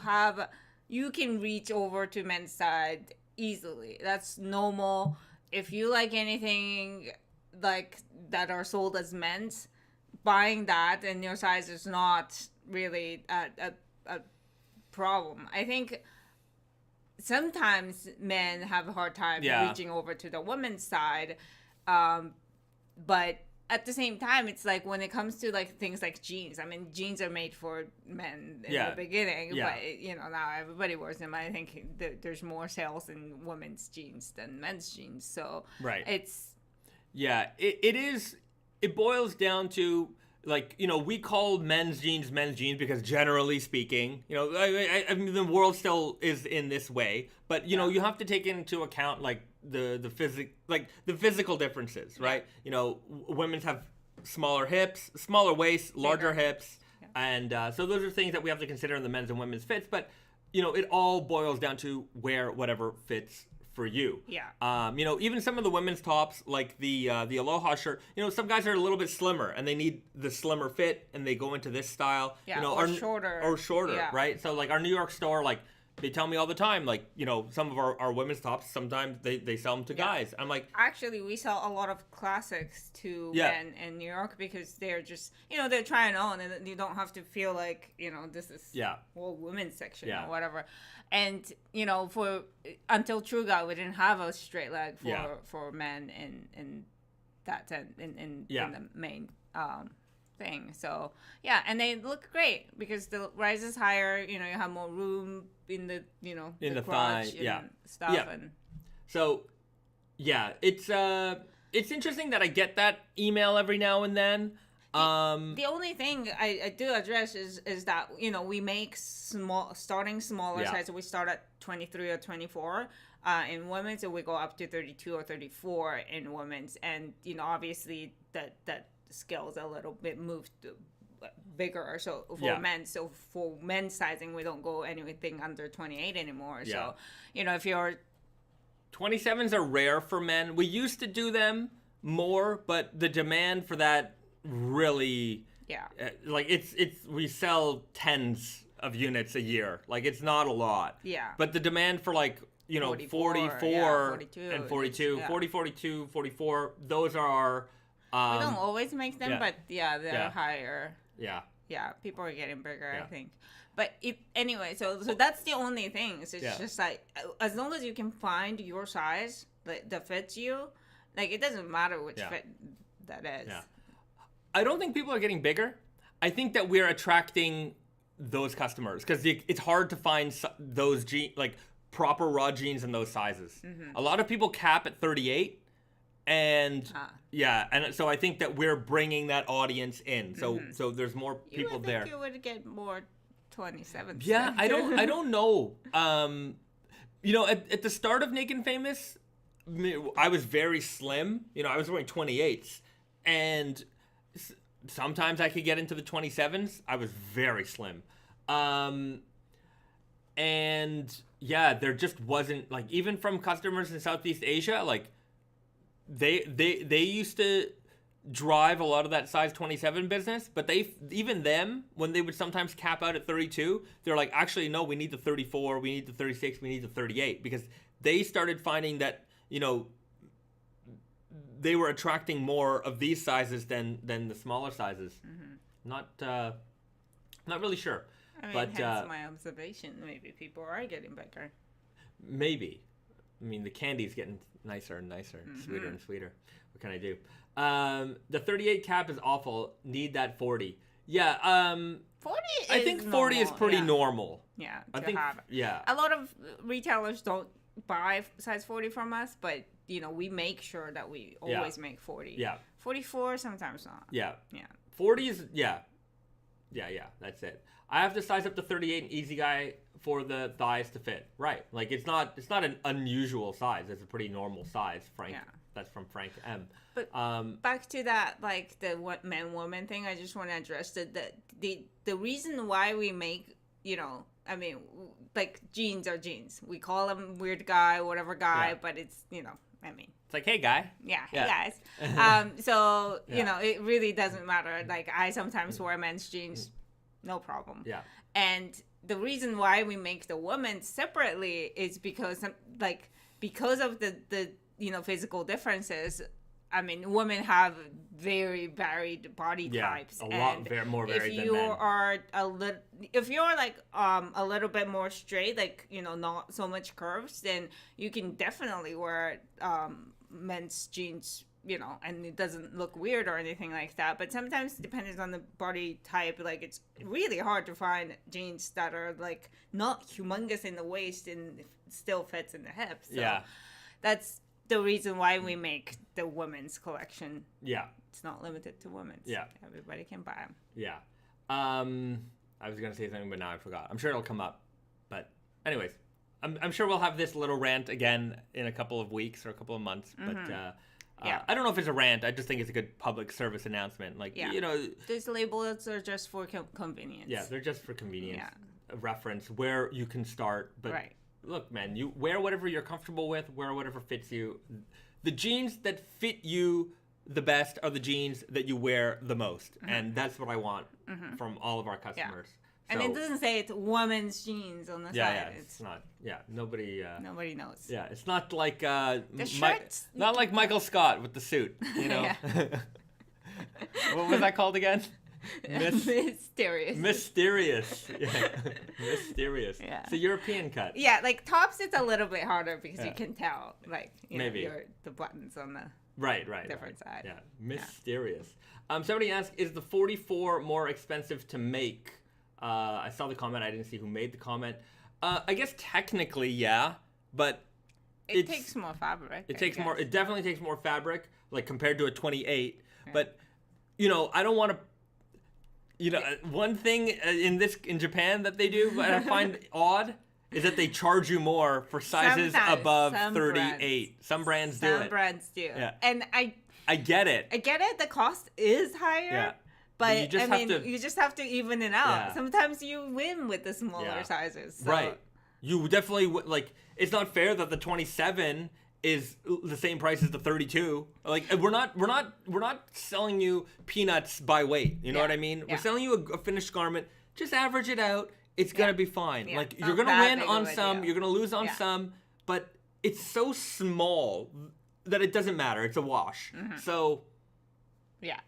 can reach over to men's side easily. That's normal. If you like anything like that are sold as men's, buying that and your size is not really a problem. I think sometimes men have a hard time reaching over to the women's side, but at the same time, it's like when it comes to like things like jeans. I mean, jeans are made for men in the beginning, but you know, now everybody wears them. I think there's more sales in women's jeans than men's jeans. So it's it is. It boils down to, like, you know, we call men's jeans because generally speaking, you know, I mean, the world still is in this way, but you know, you have to take into account like the physical differences, right? You know, women's have smaller hips, smaller waists, larger hips, and so those are things that we have to consider in the men's and women's fits. But you know, it all boils down to wear whatever fits for you. Yeah. Even some of the women's tops, like the Aloha shirt, some guys are a little bit slimmer and they need the slimmer fit and they go into this style. Yeah, or shorter. Or shorter, yeah. right? So like our New York store, like they tell me all the time, like, some of our women's tops, sometimes they sell them to guys. I'm like... Actually, we sell a lot of classics to Yeah. men in New York because they're just, they're trying on and you don't have to feel like, this is women's section or whatever. And, until True God, we didn't have a straight leg for men in that in the main thing. So and they look great because the rise is higher. You have more room in the in the crotch thigh, and stuff. And so it's interesting that I get that email every now and then. The only thing I do address is that we make starting smaller size. So we start at 23 or 24 in women's, so we go up to 32 or 34 in women's, and obviously that scale's a little bit moved bigger. So for men, so for men's sizing, we don't go anything under 28 anymore. So if you're 27s are rare for men. We used to do them more, but the demand for that really like it's we sell tens of units a year. Like it's not a lot. Yeah. But the demand for like 44 42, and 42, yeah. 40, 42, 44, those are our we don't always make them, but they're higher. Yeah. Yeah, people are getting bigger, I think. But anyway, so that's the only thing. So it's just like, as long as you can find your size that fits you, like it doesn't matter which fit that is. Yeah. I don't think people are getting bigger. I think that we're attracting those customers because it's hard to find those proper raw jeans in those sizes. Mm-hmm. A lot of people cap at 38. And and so I think that we're bringing that audience in. So so there's more people there. You would get more 27. Yeah, I don't know. At the start of Naked Famous, I was very slim. I was wearing 28s, and sometimes I could get into the 27s. I was very slim, and there just wasn't even from customers in Southeast Asia They used to drive a lot of that size 27 business, but when they would sometimes cap out at 32, they're like, actually, no, we need the 34, we need the 36, we need the 38, because they started finding that, they were attracting more of these sizes than the smaller sizes. Mm-hmm. Not really sure. Hence my observation. Maybe people are getting bigger. Maybe. The candy's getting nicer and nicer, sweeter and sweeter. What can I do? The 38 cap is awful. Need that 40. Yeah. 40 I think 40 is pretty normal. Yeah. I think. Yeah. A lot of retailers don't buy size 40 from us, but we make sure that we always make 40. Yeah. 44 sometimes not. Yeah. Yeah. 40 is Yeah. That's it. I have to size up to 38 in Easy Guy for the thighs to fit. Right. It's not an unusual size. It's a pretty normal size, Frank. Yeah. That's from Frank M. But back to that, the man woman thing, I just want to address that the reason why we make, jeans are jeans. We call them weird guy, whatever guy, but it's, it's like, hey guy. Yeah, hey guys. So, it really doesn't matter. I sometimes wear men's jeans, no problem. Yeah. And the reason why we make the women separately is because of the physical differences. Women have very varied body types. A lot more varied than men. If you're a little bit more straight, not so much curves, then you can definitely wear men's jeans, and it doesn't look weird or anything like that. But sometimes, depending on the body type, it's really hard to find jeans that are not humongous in the waist and still fits in the hips. So that's the reason why we make the women's collection. Yeah. It's not limited to women's. Yeah. Everybody can buy them. Yeah. I was going to say something, but now I forgot. I'm sure it'll come up. But anyways, I'm sure we'll have this little rant again in a couple of weeks or a couple of months. But I don't know if it's a rant. I just think it's a good public service announcement. These labels are just for convenience. Yeah, they're just for convenience. Yeah. A reference where you can start, but look, man, you wear whatever you're comfortable with, wear whatever fits you. The jeans that fit you the best are the jeans that you wear the most. And that's what I want from all of our customers. And it doesn't say it's women's jeans on the side. Yeah, it's not. Yeah, nobody knows. Yeah, it's not like the shirts. not like Michael Scott with the suit, you know. What was that called again? Mysterious. Mysterious. Yeah. Mysterious. Yeah. It's a European cut. Yeah, like tops it's a little bit harder because you can tell like Maybe. the buttons on the right different side. Yeah. Mysterious. Somebody asked, is the 44 more expensive to make? I saw the comment. I didn't see who made the comment. I guess technically, yeah, but it takes more fabric. It definitely takes more fabric, like compared to a 28. Yeah. But you know, I don't want to. You know, one thing in Japan that they do, but I find odd, is that they charge you more for sizes above 38. Some brands do it. Some brands do. Yeah. And I get it. The cost is higher. Yeah. But you just have to even it out. Yeah. Sometimes you win with the smaller sizes. So. Right. You definitely like. It's not fair that the 27 is the same price as the 32. Like we're not selling you peanuts by weight. You know what I mean? We're selling you a finished garment. Just average it out. It's gonna be fine. Yeah. Like you're gonna win on some. You're gonna lose on some. But it's so small that it doesn't matter. It's a wash. So. Yeah.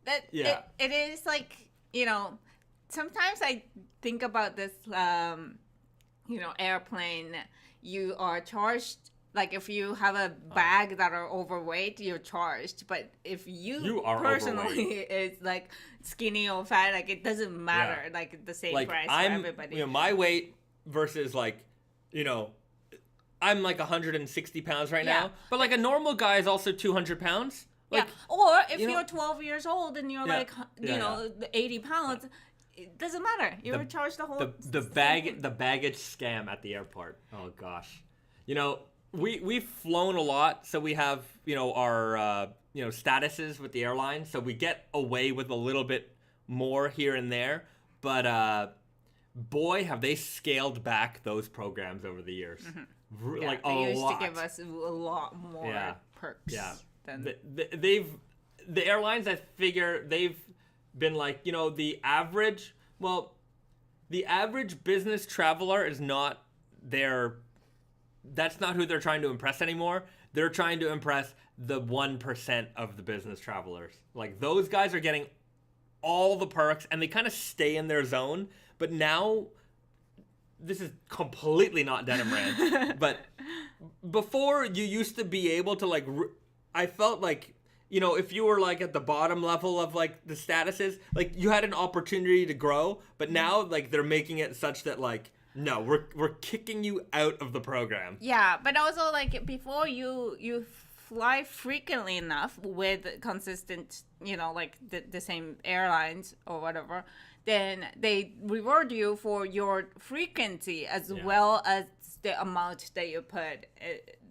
It is like, you know, sometimes I think about this, you know, airplane, you are charged, like if you have a bag that are overweight, you're charged. But if you are personally is like skinny or fat, like it doesn't matter, like the same price for everybody. You know, my weight versus like, you know, I'm like 160 pounds right now, but like a normal guy is also 200 pounds. Like, or if you're 12 years old and you're like, you know, 80 pounds, it doesn't matter. You're charged the whole... The baggage scam at the airport. Oh, gosh. You know, we've flown a lot, so we have, you know, our, you know, statuses with the airline, so we get away with a little bit more here and there, but boy, have they scaled back those programs over the years. Like, a lot. They used to give us a lot more perks. Yeah. The airlines, I figure they've been like, you know, the average business traveler is not that's not who they're trying to impress anymore. They're trying to impress the 1% of the business travelers. Like those guys are getting all the perks and they kind of stay in their zone. But now this is completely not Denim Rant, but before you used to be able to like, I felt like, you know, if you were like at the bottom level of like the statuses, like you had an opportunity to grow, but now like they're making it such that like, no, we're kicking you out of the program. Yeah, but also like before you fly frequently enough with consistent, you know, like the same airlines or whatever, then they reward you for your frequency as well as the amount that you put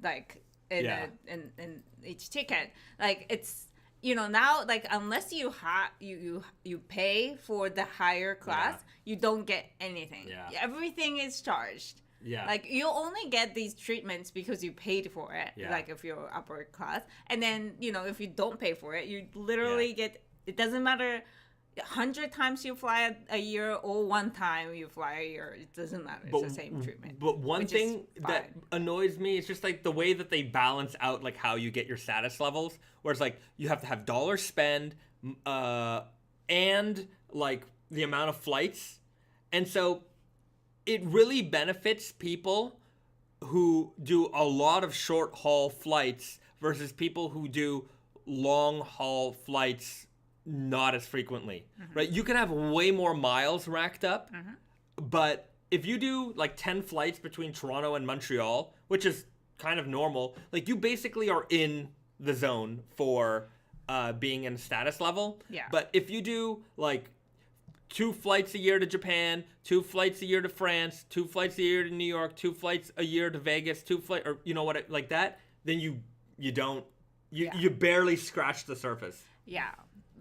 like in each ticket. Like it's, you know, now like unless you you pay for the higher class, you don't get anything. Everything is charged. Like you only get these treatments because you paid for it. Like if you're upper class, and then, you know, if you don't pay for it, you literally get, it doesn't matter 100 times you fly a year or one time you fly a year, it doesn't matter. It's the same treatment. But one thing that annoys me is just like the way that they balance out like how you get your status levels, where it's like you have to have dollar spend and like the amount of flights, and so it really benefits people who do a lot of short haul flights versus people who do long haul flights not as frequently, right? You can have way more miles racked up, but if you do like 10 flights between Toronto and Montreal, which is kind of normal, like you basically are in the zone for being in status level. But if you do like 2 flights a year to Japan, 2 flights a year to France, 2 flights a year to New York, 2 flights a year to Vegas, 2 flights, or you know what, like that, then you barely scratch the surface.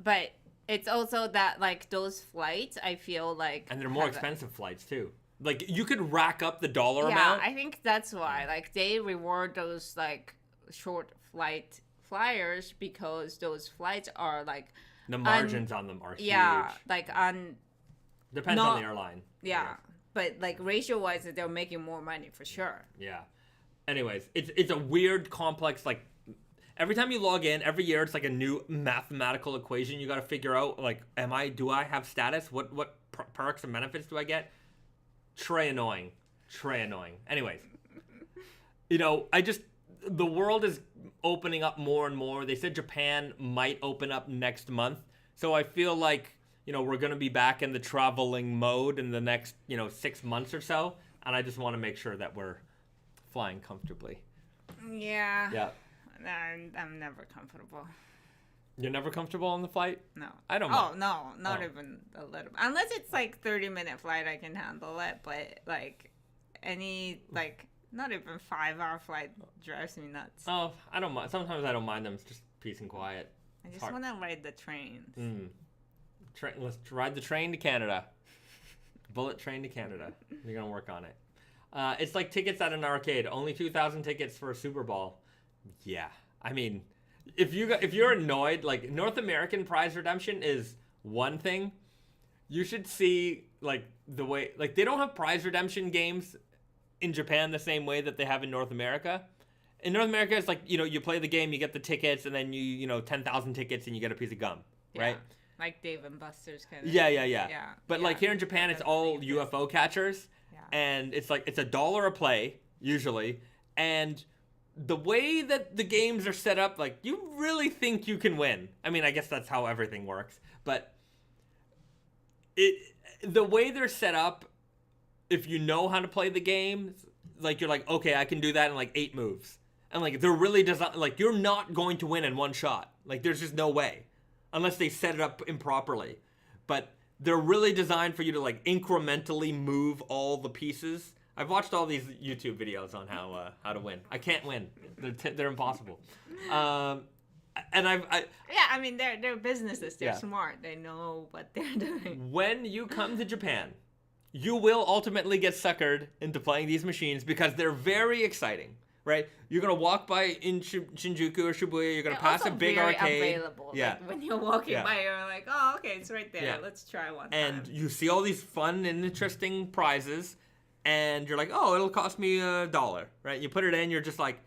But it's also that like those flights, I feel like, and they're more expensive flights too. Like, you could rack up the dollar Yeah, amount. I think that's why. Like, they reward those, like, short flight flyers because those flights are, like... The margins on them are huge. Yeah, like, on... Depends on the airline. Yeah, but, like, ratio-wise, they're making more money for sure. Yeah. Anyways, it's a weird, complex, like... Every time you log in, every year, it's like a new mathematical equation you got to figure out. Like, do I have status? What perks and benefits do I get? Trey annoying. Anyways, the world is opening up more and more. They said Japan might open up next month. So I feel like, we're going to be back in the traveling mode in the next, 6 months or so. And I just want to make sure that we're flying comfortably. Yeah. Yeah. I'm never comfortable. You're never comfortable on the flight? No. I don't mind. Oh, no. Not even a little. Unless it's like 30-minute flight, I can handle it. But like any, like, not even 5-hour flight drives me nuts. Oh, I don't mind. Sometimes I don't mind them. It's just peace and quiet. I just want to ride the trains. Let's ride the train to Canada. Bullet train to Canada. We're going to work on it. It's like tickets at an arcade. Only 2,000 tickets for a Super Bowl. Yeah, I mean, if you're annoyed, like, North American prize redemption is one thing. You should see, like, the way, like, they don't have prize redemption games in Japan the same way that they have in North America. In North America, it's like, you play the game, you get the tickets, and then you 10,000 tickets and you get a piece of gum, right? Like Dave and Buster's kind of. Yeah. But like here in Japan, it's all UFO catchers, and it's like it's $1 a play usually, and the way that the games are set up, like, you really think you can win. I mean, I guess that's how everything works. But the way they're set up, if you know how to play the game, like, you're like, okay, I can do that in, like, 8 moves. And, like, they're really designed, like, you're not going to win in one shot. Like, there's just no way. Unless they set it up improperly. But they're really designed for you to, like, incrementally move all the pieces. I've watched all these YouTube videos on how to win. I can't win. They're impossible. And I mean, they're businesses. They're smart. They know what they're doing. When you come to Japan, you will ultimately get suckered into playing these machines because they're very exciting, right? You're gonna walk by in Shinjuku or Shibuya. You're gonna pass a big arcade. Available. Yeah. Like, when you're walking by, you're like, oh, okay, it's right there. Yeah. Let's try one. And you see all these fun and interesting prizes. And you're like, oh, it'll cost me $1, right? You put it in, you're just like,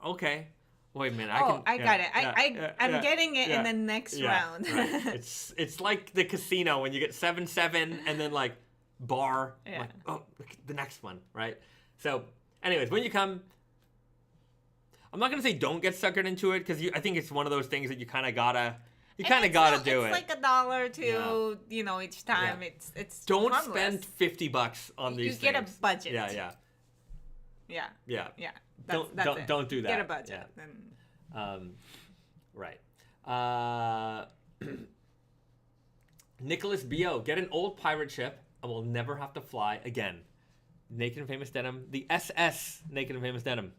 okay, wait a minute, I got it. I'm getting it in the next round. Right. It's like the casino when you get 7-7 and then like bar, like, oh, the next one, right? So, anyways, when you come, I'm not gonna say don't get suckered into it because I think it's one of those things that you kind of gotta. You kind of gotta do it. It's like $1 to each time. Yeah. It's don't harmless. spend $50 on these things. You get a budget. Yeah. That's Don't do that. Get a budget. Yeah. Right. Nicholas B.O. Get an old pirate ship and we'll never have to fly again. Naked and Famous Denim. The SS Naked and Famous Denim.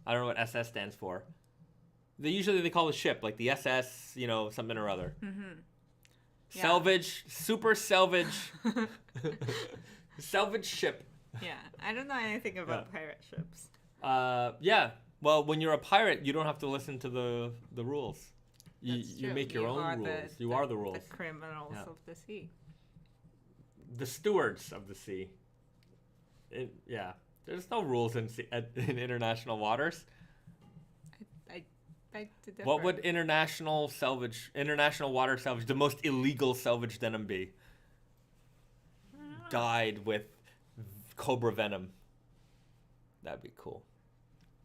I don't know what SS stands for. They call the ship, like the SS, something or other. Mm-hmm. Yeah. Selvedge, super Selvedge. Selvedge ship. Yeah, I don't know anything about pirate ships. Yeah. Well, when you're a pirate, you don't have to listen to the rules. You make your own rules. You are the rules. The criminals of the sea. The stewards of the sea. There's no rules in international waters. What would international water salvage, the most illegal salvage denim be? Dyed with cobra venom. That'd be cool.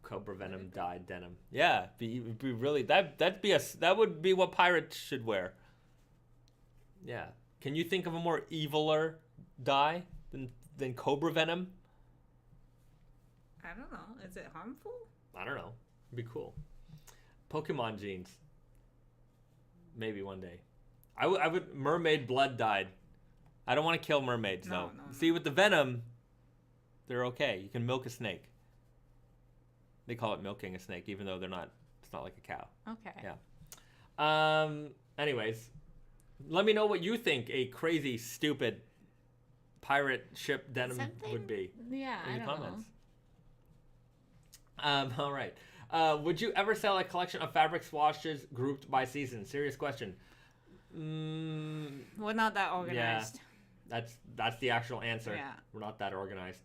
Cobra venom dyed denim. Yeah, be really that would be what pirates should wear. Yeah. Can you think of a more eviler dye than cobra venom? I don't know. Is it harmful? I don't know. It'd be cool. Pokemon jeans. Maybe one day. I would mermaid blood dyed. I don't want to kill mermaids though. No. See, with the venom, they're okay. You can milk a snake. They call it milking a snake, even though it's not like a cow. Okay. Yeah. Anyways, let me know what you think a crazy, stupid pirate ship denim Something- would be. Yeah, In I the don't comments. All right. Would you ever sell a collection of fabric swatches grouped by season? Serious question. We're not that organized. That's the actual answer. Yeah. We're not that organized.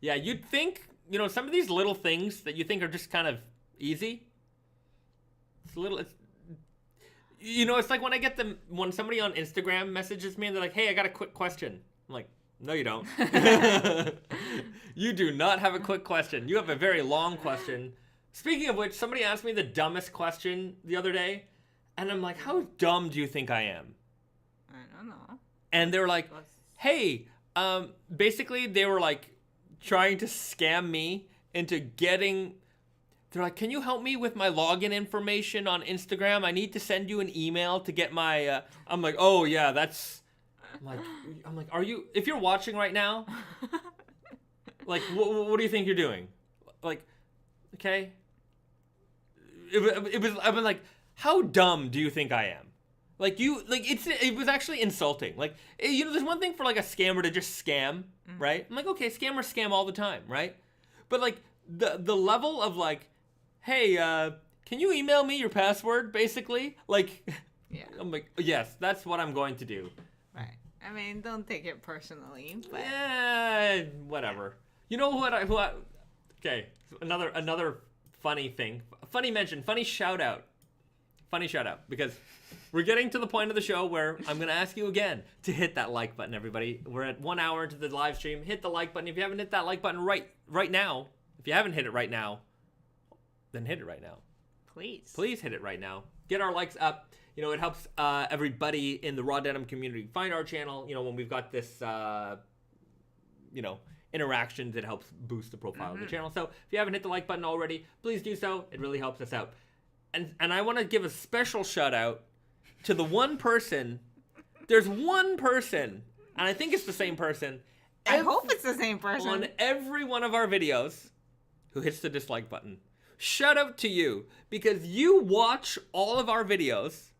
Yeah, you'd think, some of these little things that you think are just kind of easy. It's like when somebody on Instagram messages me and they're like, "Hey, I got a quick question." I'm like, "No, you don't. You do not have a quick question. You have a very long question." Speaking of which, somebody asked me the dumbest question the other day, and I'm like, "How dumb do you think I am?" I don't know. And they were like, "Hey," basically they were like trying to scam me into getting. They're like, "Can you help me with my login information on Instagram? I need to send you an email to get my." I'm like, "Oh yeah, that's." I'm like, "Are you? If you're watching right now, like, what do you think you're doing? Like, okay." It was. I've been like, "How dumb do you think I am?" Like it was actually insulting. Like, there's one thing for like a scammer to just scam, right? I'm like, okay, scammers scam all the time, right? But like the level of like, "Hey, can you email me your password?" Basically, like, Yeah. I'm like, yes, that's what I'm going to do. Right. I mean, don't take it personally, but Yeah, whatever. You know what? Okay, another funny thing, funny mention, funny shout out, because we're getting to the point of the show where I'm gonna ask you again to hit that like button, everybody. We're at 1 hour into the live stream. Hit the like button if you haven't hit that like button right now. If you haven't hit it right now, then hit it right now. Please hit it right now. Get our likes up. It helps everybody in the raw denim community find our channel. When we've got this, interactions, it helps boost the profile of the channel. So if you haven't hit the like button already, please do so. It really helps us out. And I want to give a special shout out to the one person. There's one person, and I think it's the same person. I hope it's the same person. On every one of our videos who hits the dislike button. Shout out to you, because you watch all of our videos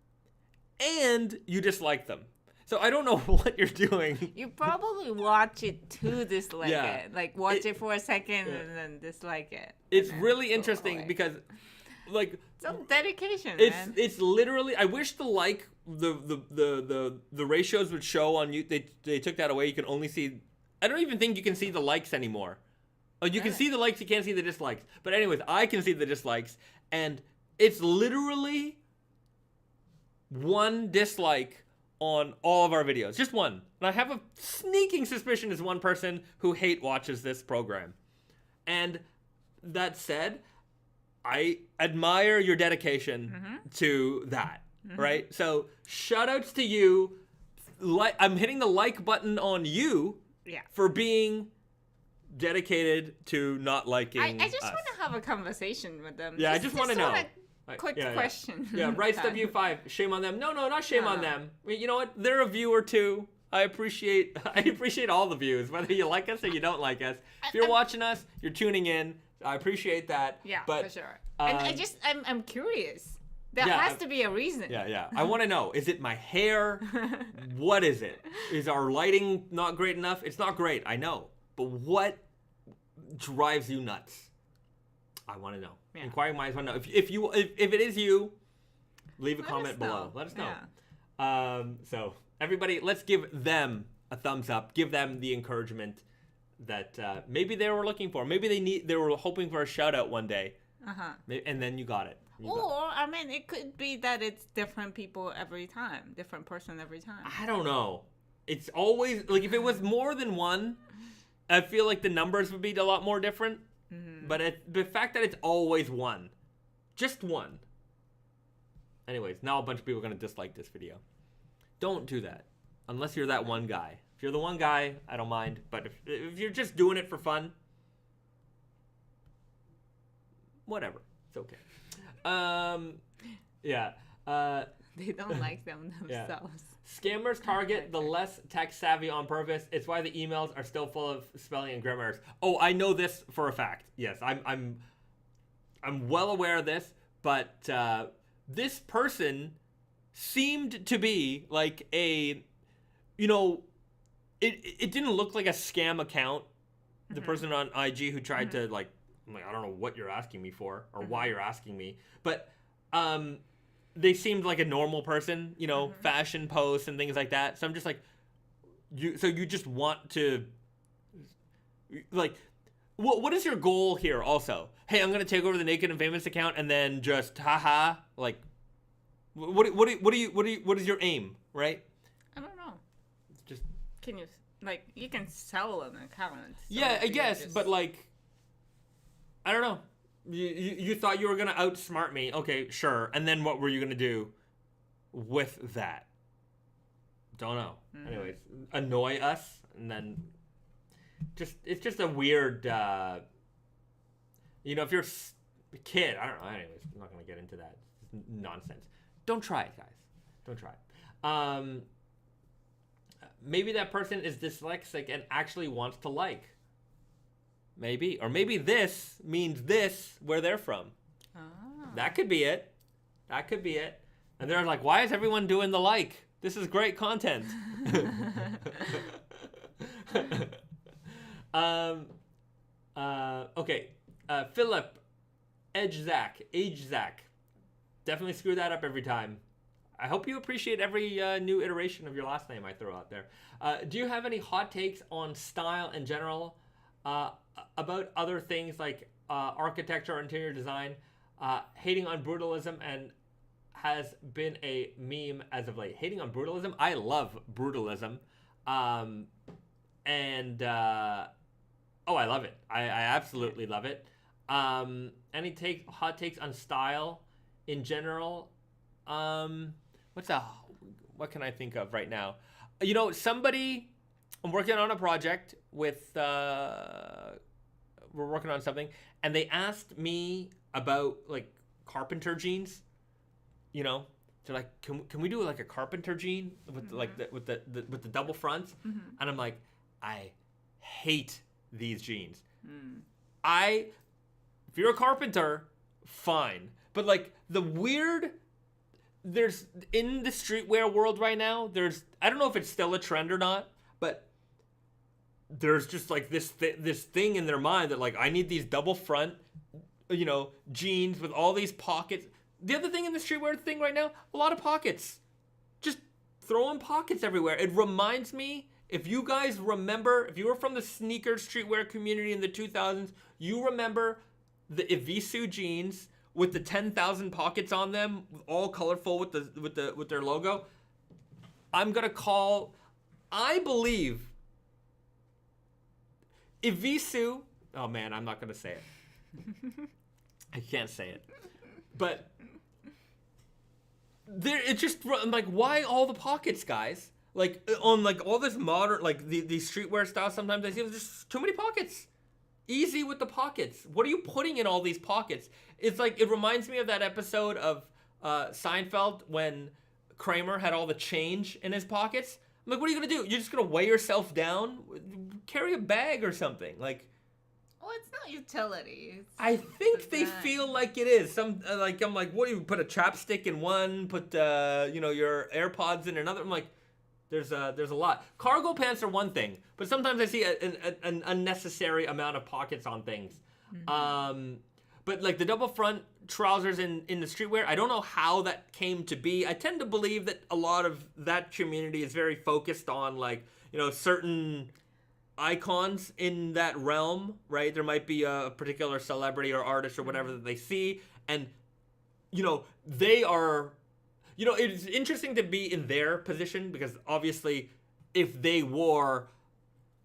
and you dislike them. So I don't know what you're doing. You probably watch it to dislike Yeah. it. Like, watch it for a second and then dislike it. It's and then really go interesting away. because, like, Some dedication, man. it's literally. I wish the ratios would show on you. They took that away. You can only see. I don't even think you can see the likes anymore. Oh, you can see the likes. You can't see the dislikes. But anyways, I can see the dislikes, and it's literally one dislike on all of our videos. Just one. And I have a sneaking suspicion it's one person who hate watches this program. And that said, I admire your dedication to that, right? So shout outs to you. I'm hitting the like button on you for being dedicated to not liking I just us. want to have a conversation with them. Yeah, I just want to know. Quick question. Yeah, Rice W5, shame on them. No, not shame on them. I mean, you know what? They're a viewer too. I appreciate all the views, whether you like us or you don't like us. If you're watching us, you're tuning in. I appreciate that. Yeah, but, for sure. And I'm curious. There Yeah, has to be a reason. Yeah. I want to know. Is it my hair? What is it? Is our lighting not great enough? It's not great, I know. But what drives you nuts? I want to know. Yeah. Inquiring minds want to know. If it is you, leave a comment below. Let us know. Yeah. So everybody, let's give them a thumbs up. Give them the encouragement that maybe they were looking for. Maybe they were hoping for a shout out one day. And then you got it. I mean, it could be that it's different people every time, different person every time. I don't know. It's always like if it was more than one, I feel like the numbers would be a lot more different. But the fact that it's always one, just one. Anyways, now a bunch of people are gonna dislike this video. Don't do that, unless you're that one guy. If you're the one guy, I don't mind. But if you're just doing it for fun, whatever, it's okay. They don't like them themselves. Scammers target the less tech savvy on purpose. It's why the emails are still full of spelling and grammar errors. Oh, I know this for a fact. Yes, I'm well aware of this. But this person seemed to be like a you know, it didn't look like a scam account. The person on IG who tried to like, I'm like, I don't know what you're asking me for or why you're asking me, but they seemed like a normal person, you know, fashion posts and things like that. So I'm just like, you just want to, like, what is your goal here? Also, hey, I'm gonna take over the Naked and Famous account and then just haha, like, what is your aim, right? I don't know. Just Can you like you can sell an account? So yeah, I you guess, just- but like, I don't know. You thought you were gonna outsmart me, okay, sure. And then what were you gonna do with that? Don't know. Anyways, annoy us, and then it's just a weird. You know, if you're a kid, I don't know. Anyways, I'm not gonna get into that nonsense. Don't try it, guys. Don't try it. Maybe that person is dyslexic and actually wants to like. Maybe. Or maybe this means this where they're from. Ah. That could be it. That could be it. And they're like, why is everyone doing the like? This is great content. Okay. Philip, Age Zach. Definitely screw that up every time. I hope you appreciate every new iteration of your last name I throw out there. Do you have any hot takes on style in general? About other things like architecture or interior design? Hating on brutalism and has been a meme as of late. Hating on brutalism? I love brutalism. I love it. I absolutely love it. Any hot takes on style in general? What can I think of right now? You know, I'm working on a project with, we're working on something, and they asked me about, like, carpenter jeans, you know? They're like, can we do, like, a carpenter jean with, with the double fronts? And I'm like, I hate these jeans. If you're a carpenter, fine. But, like, there's in the streetwear world right now, I don't know if it's still a trend or not, but there's just like this thing in their mind that like, I need these double front, you know, jeans with all these pockets. The other thing in the streetwear thing right now, a lot of pockets. Just throwing pockets everywhere. It reminds me, if you guys remember, if you were from the sneaker streetwear community in the 2000s, you remember the Evisu jeans with the 10,000 pockets on them, all colorful with their logo. I believe Evisu. Oh man, I'm not gonna say it. I can't say it. But it's just like, why all the pockets, guys? Like on like all this modern, like the streetwear style. Sometimes I see there's just too many pockets. Easy with the pockets. What are you putting in all these pockets? It's like, it reminds me of that episode of Seinfeld when Kramer had all the change in his pockets. I'm like, what are you gonna do? You're just gonna weigh yourself down? Carry a bag or something. Like, well, it's not utility. I think they feel like it is. I'm like, what do you put a chapstick in one? Put your AirPods in another. I'm like, there's a lot. Cargo pants are one thing, but sometimes I see an unnecessary amount of pockets on things. But like the double front trousers in the streetwear, I don't know how that came to be. I tend to believe that a lot of that community is very focused on like, you know, certain icons in that realm, right? There might be a particular celebrity or artist or whatever that they see, and you know, they are, you know, it's interesting to be in their position because obviously if they wore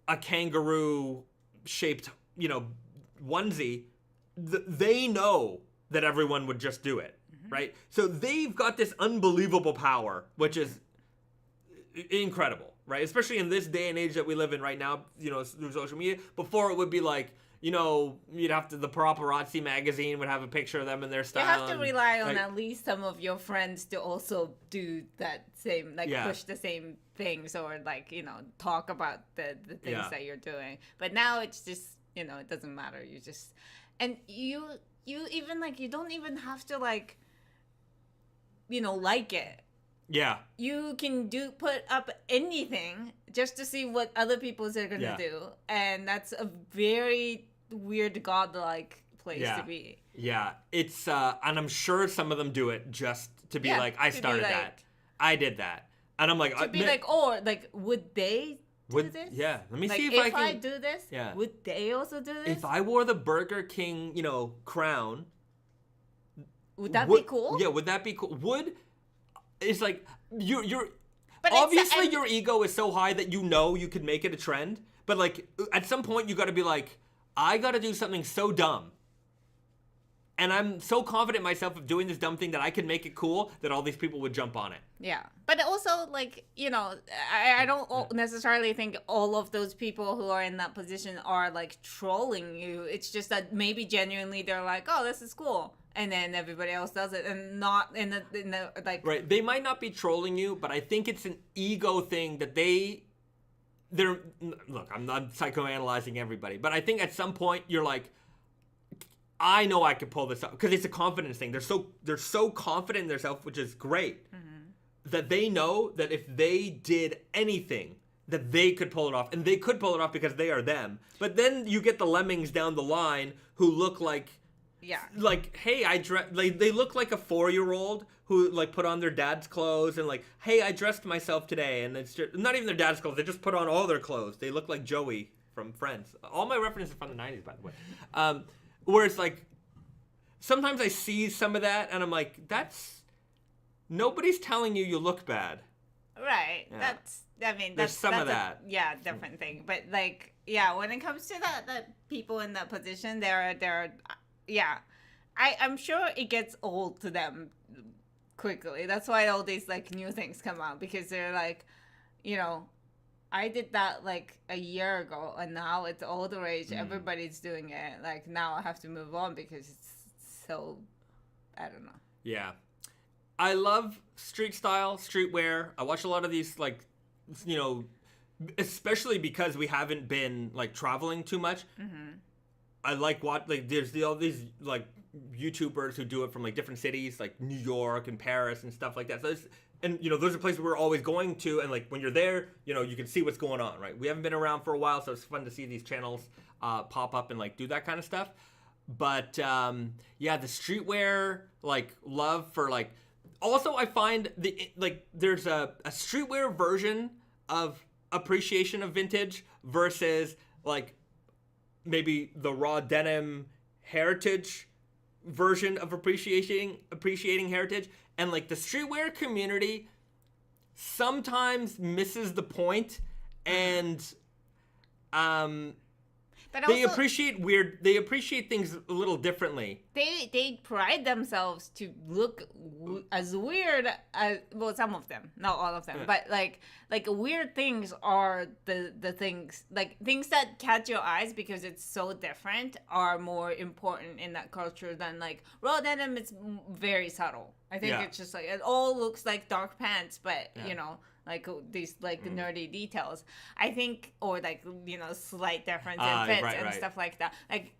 a kangaroo shaped, you know, onesie, they know that everyone would just do it, right? So they've got this unbelievable power, which is incredible, right? Especially in this day and age that we live in right now, you know, through social media. Before it would be like, you know, the paparazzi magazine would have a picture of them in their style. You have to rely on like, at least some of your friends to also do that same, like push the same things or like, you know, talk about the things that you're doing. But now it's just, you know, it doesn't matter. You just, and you even like, you don't even have to like, you know, like it. Yeah. You can put up anything just to see what other people are gonna do, and that's a very weird godlike place to be. Yeah, it's and I'm sure some of them do it just to be like, I started that, I did that, and I'm like, to be like, or like, would they do this? Yeah, let me like, see if I do this, would they also do this? If I wore the Burger King, crown, would that be cool? Yeah, would that be cool? It's like you're but obviously your ego is so high that you could make it a trend, but like at some point you got to be like, I got to do something so dumb, and I'm so confident in myself of doing this dumb thing that I can make it cool that all these people would jump on it. Yeah, but also like I don't necessarily think all of those people who are in that position are like trolling you. It's just that maybe genuinely they're like, oh, this is cool. And then everybody else does it, and not in the like. Right, they might not be trolling you, but I think it's an ego thing that they're. Look, I'm not psychoanalyzing everybody, but I think at some point you're like, I know I can pull this up because it's a confidence thing. They're so confident in themselves, which is great, that they know that if they did anything, that they could pull it off, and they could pull it off because they are them. But then you get the lemmings down the line who look like. Yeah. Like, hey, they look like a 4-year-old who like put on their dad's clothes and like, hey, I dressed myself today, and it's just not even their dad's clothes. They just put on all their clothes. They look like Joey from Friends. All my references are from the 90s, by the way. Where it's like, sometimes I see some of that and I'm like, nobody's telling you look bad. Right. Yeah. That's some of that. Different thing. But like, yeah, when it comes to that people in that position, they're I'm sure it gets old to them quickly. That's why all these like new things come out, because they're like, I did that like a year ago, and now it's all the rage. Everybody's doing it. Like, now I have to move on because it's so, I don't know. Yeah. I love street style, streetwear. I watch a lot of these, like, especially because we haven't been like traveling too much. I like there's all these like YouTubers who do it from like different cities, like New York and Paris and stuff like that. So those are places we're always going to, and like when you're there, you can see what's going on, right? We haven't been around for a while, so it's fun to see these channels pop up and like do that kind of stuff. But the streetwear, like, love for like. Also, I find there's a streetwear version of appreciation of vintage versus like maybe the raw denim heritage version of appreciating heritage, and like the streetwear community sometimes misses the point, and but they also, appreciate things a little differently. They pride themselves to look as weird as, well, some of them, not all of them, but like weird things are the things, like things that catch your eyes because it's so different are more important in that culture than like raw denim. It's very subtle. I think it's just like it all looks like dark pants, but like these like nerdy details, I think, or like slight difference in fits and stuff like that. Like,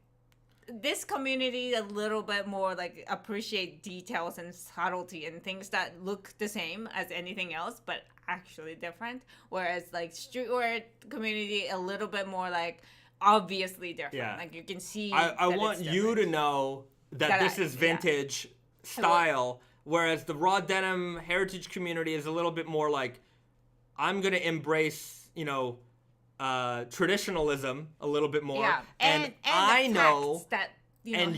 this community a little bit more like appreciate details and subtlety and things that look the same as anything else but actually different, whereas like streetwear community a little bit more like obviously different. Like, you can see. I want you to know that this is vintage style, whereas the raw denim heritage community is a little bit more like, I'm gonna embrace traditionalism a little bit more, and I know that and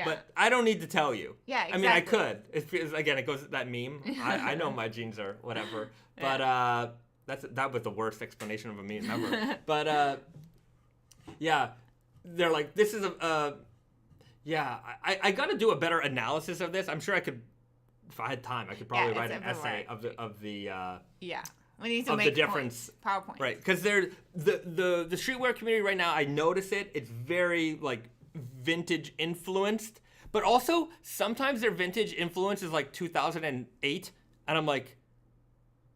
but I don't need to tell you. Yeah, exactly. I mean, I could. It goes that meme. I know my jeans are whatever, but that was the worst explanation of a meme ever. But they're like, this is I got to do a better analysis of this. I'm sure I could. If I had time, I could probably write an essay of the we need to of make the difference, PowerPoint, right? Because the streetwear community right now, I notice it. It's very like vintage influenced, but also sometimes their vintage influence is like 2008, and I'm like,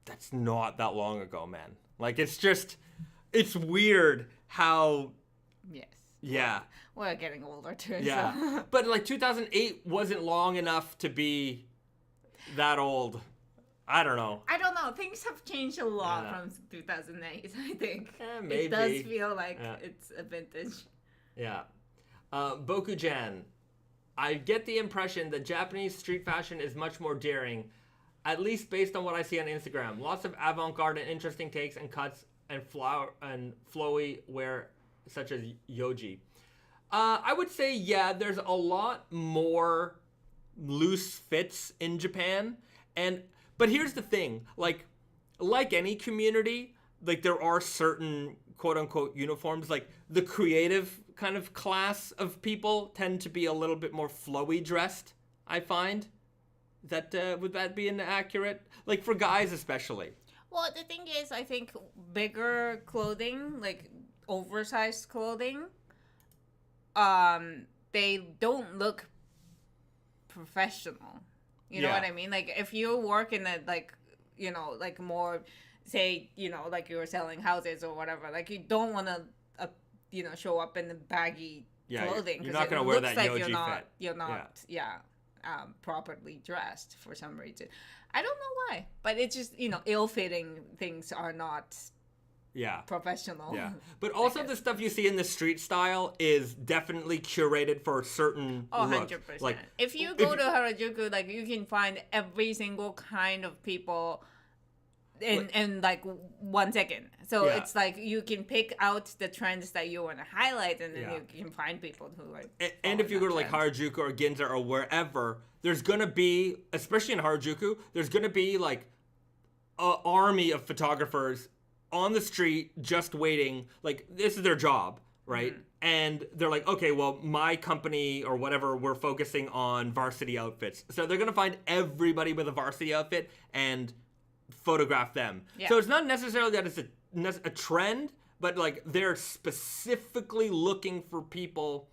that's not that long ago, man. Like, it's weird how. Yes. Yeah. We're getting older too. Yeah. So. But like 2008 wasn't long enough to be that old. I don't know. I don't know. Things have changed a lot Yeah. from 2008, I think. Maybe. It does feel like Yeah. it's a vintage. Yeah. Bokujan. I get the impression that Japanese street fashion is much more daring, at least based on what I see on Instagram. Lots of avant-garde and interesting takes and cuts and flowy wear, such as yoji. I would say, yeah, there's a lot more loose fits in Japan. But here's the thing, like any community, like there are certain quote unquote uniforms, like the creative kind of class of people tend to be a little bit more flowy dressed, I find. Would that be inaccurate? Like for guys especially. Well, the thing is, I think bigger clothing, like oversized clothing, they don't look professional. You know Yeah. what I mean? Like if you work in a like more, say, like you were selling houses or whatever, like you don't want to, show up in the baggy Yeah, clothing. you're 'Cause not gonna it wear looks that like yoji fit. You're not, properly dressed for some reason. I don't know why, but it's just ill-fitting things are not Yeah. professional. Yeah. But also guess. the stuff you see in the street style is definitely curated for certain Oh, looks. 100%. Like If you go to Harajuku, like you can find every single kind of people in like 1 second. So Yeah. it's like you can pick out the trends that you want to highlight, and then Yeah. you can find people who like. And if you go to like Harajuku or Ginza or wherever, there's gonna be, especially in Harajuku, there's gonna be like an army of photographers on the street just waiting. Like this is their job, right? And they're like, okay, well, my company or whatever, we're focusing on varsity outfits. So they're gonna find everybody with a varsity outfit and photograph them. Yeah. So it's not necessarily that it's a trend, but like they're specifically looking for people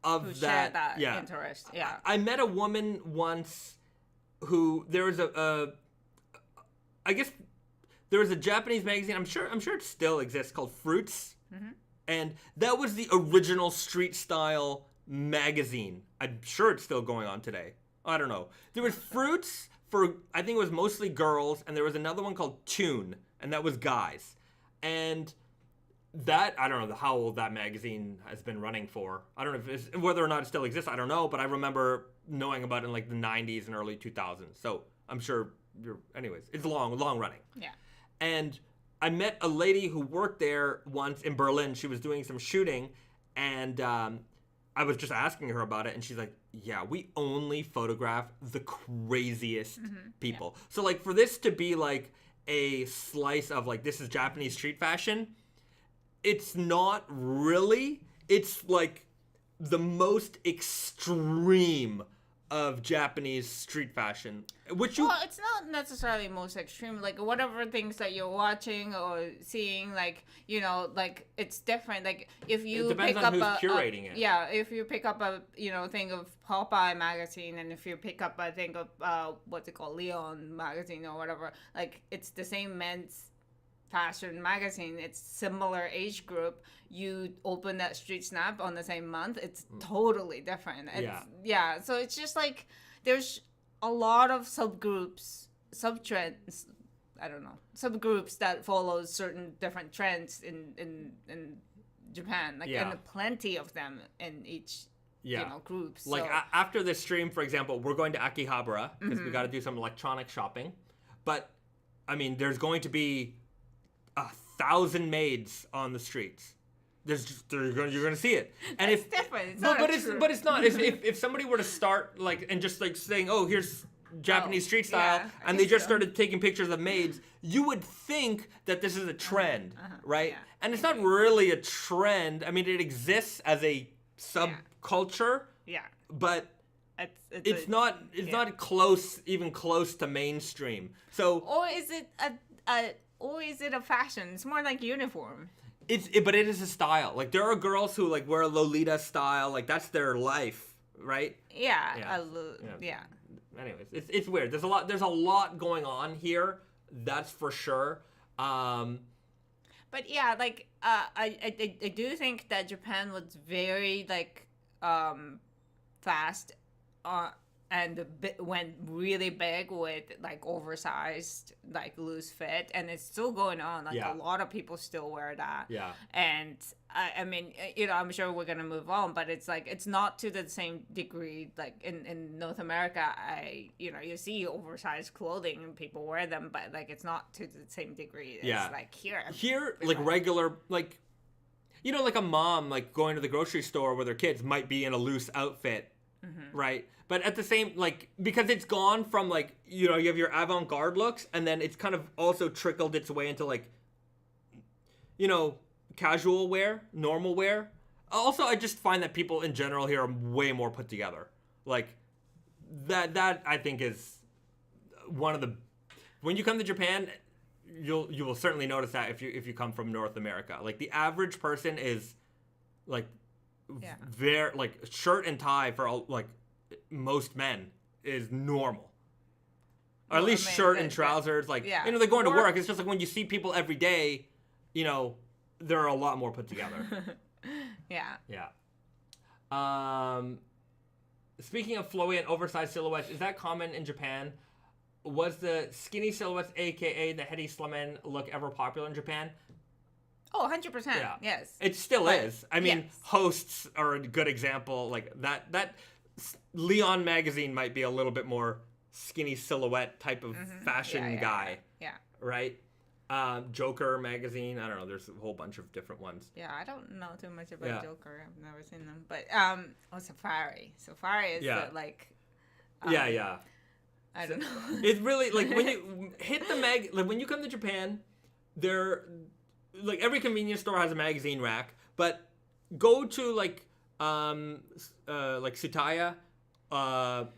of who share that yeah. interest. Yeah. I met a woman once who there was I guess there was a Japanese magazine. I'm sure it still exists, called Fruits, and that was the original street style magazine. I'm sure it's still going on today. I don't know. There was Fruits for, I think it was mostly girls, and there was another one called Tune, and that was guys. And that, I don't know how old that magazine has been running for. I don't know if whether or not it still exists. I don't know, but I remember knowing about it in like the 90s and early 2000s. So I'm sure anyways, it's long running. Yeah. And I met a lady who worked there once in Berlin. She was doing some shooting, and I was just asking her about it, and she's like, yeah, we only photograph the craziest people. Yeah. So like for this to be like a slice of like, this is Japanese street fashion, it's not really. It's like the most extreme of Japanese street fashion, which well, it's not necessarily most extreme. Like whatever things that you're watching or seeing, like like it's different. Like if you it depends pick on up who's curating it. Yeah, if you pick up a thing of Popeye magazine, and if you pick up a thing of what's it called, Leon magazine or whatever, like it's the same men's fashion magazine. It's similar age group. You open that street snap on the same month, it's totally different. Yeah. So it's just like there's a lot of subgroups, subtrends. I don't know, subgroups that follow certain different trends in Japan. Like and plenty of them in each group. So. Like after this stream, for example, we're going to Akihabara because we got to do some electronic shopping. But I mean, there's going to be 1,000 maids on the streets. You're going to see it, and it's different. It's not but it's not. If somebody were to start like and just like saying, oh, here's Japanese street style, and they just started taking pictures of maids, you would think that this is a trend, right? Yeah. And it's not really a trend. I mean, it exists as a subculture, but it's not even close to mainstream. So or is it a fashion? It's more like uniform. But it is a style. Like there are girls who like wear a Lolita style, like that's their life, right? Yeah. Anyways, it's weird. There's a lot going on here. That's for sure. But yeah, like I do think that Japan was very like fast and went really big with like oversized, like loose fit, and it's still going on. Like a lot of people still wear that. Yeah. And I mean, I'm sure we're gonna move on, but it's like it's not to the same degree. Like in North America, you see oversized clothing and people wear them, but like it's not to the same degree as like here. Here, like regular, like like a mom like going to the grocery store with her kids might be in a loose outfit, right? But at the same, like, because it's gone from, like, you have your avant-garde looks, and then it's kind of also trickled its way into, like, casual wear, normal wear. Also, I just find that people in general here are way more put together. Like, that I think is one of the... When you come to Japan, you will certainly notice that if you come from North America. Like, the average person is, like, very, like, shirt and tie for, like... most men is normal, or at least shirt and trousers. Like they're going to work. It's just like when you see people every day, they're a lot more put together. Yeah. Speaking of flowy and oversized silhouettes, is that common in Japan? Was the skinny silhouettes, aka the heady slimmen look, ever popular in Japan? Oh, 100%. Yeah. Yes. It still is. I mean, Hosts are a good example. Like that Leon magazine might be a little bit more skinny silhouette type of fashion guy. Yeah. Right? Joker magazine. I don't know. There's a whole bunch of different ones. Yeah, I don't know too much about Joker. I've never seen them. But, Safari. Safari is like... I don't know. It's really, like, when you hit the like, when you come to Japan, like, every convenience store has a magazine rack, but go to, like Tsutaya.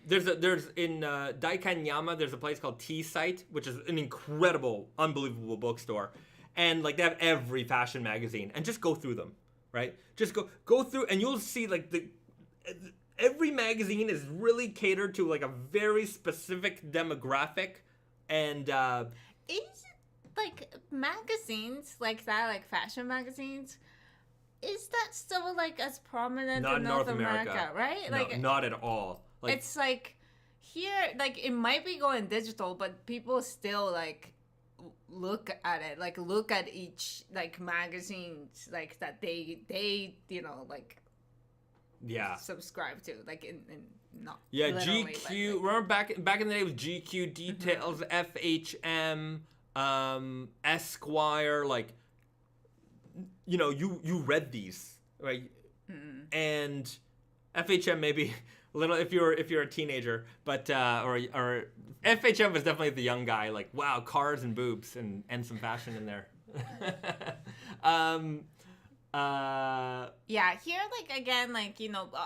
There's in Daikanyama, there's a place called Tea Site, which is an incredible, unbelievable bookstore, and like they have every fashion magazine, and just go through them, right? Just go through, and you'll see like every magazine is really catered to like a very specific demographic, and is like magazines like that, like fashion magazines. Is that still, like, as prominent in North America, right? No, like, not at all. Like, it's, like, here, like, it might be going digital, but people still, like, look at it. Like, look at each, like, magazines, like, that they like... subscribe to. Like, in not GQ. Like, remember back in the day with GQ, Details, FHM, Esquire, like... you read these, right? And FHM maybe a little if you're a teenager, but or FHM was definitely the young guy, like, wow, cars and boobs and some fashion in there. Here, like, again, like,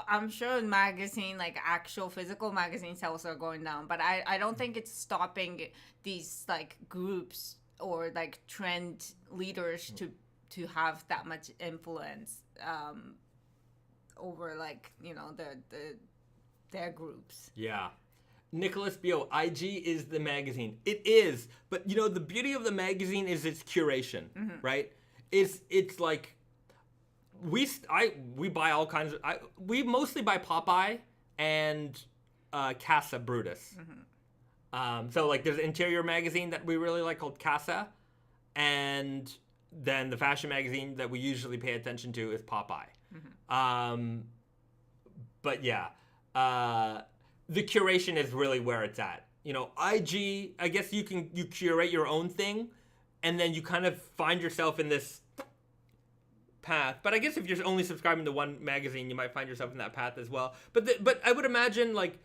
I'm sure magazine, like, actual physical magazine sales are going down, but I don't think it's stopping these, like, groups or, like, trend leaders to have that much influence over, like, their groups. Yeah. Nicholas B.O., IG is the magazine. It is. But, the beauty of the magazine is its curation, right? It's like, we buy all kinds of... we mostly buy Popeye and Casa Brutus. So, like, there's an interior magazine that we really like called Casa, and... then the fashion magazine that we usually pay attention to is Popeye. But yeah, the curation is really where it's at. IG, I guess you curate your own thing, and then you kind of find yourself in this path. But I guess if you're only subscribing to one magazine, you might find yourself in that path as well. But I would imagine, like,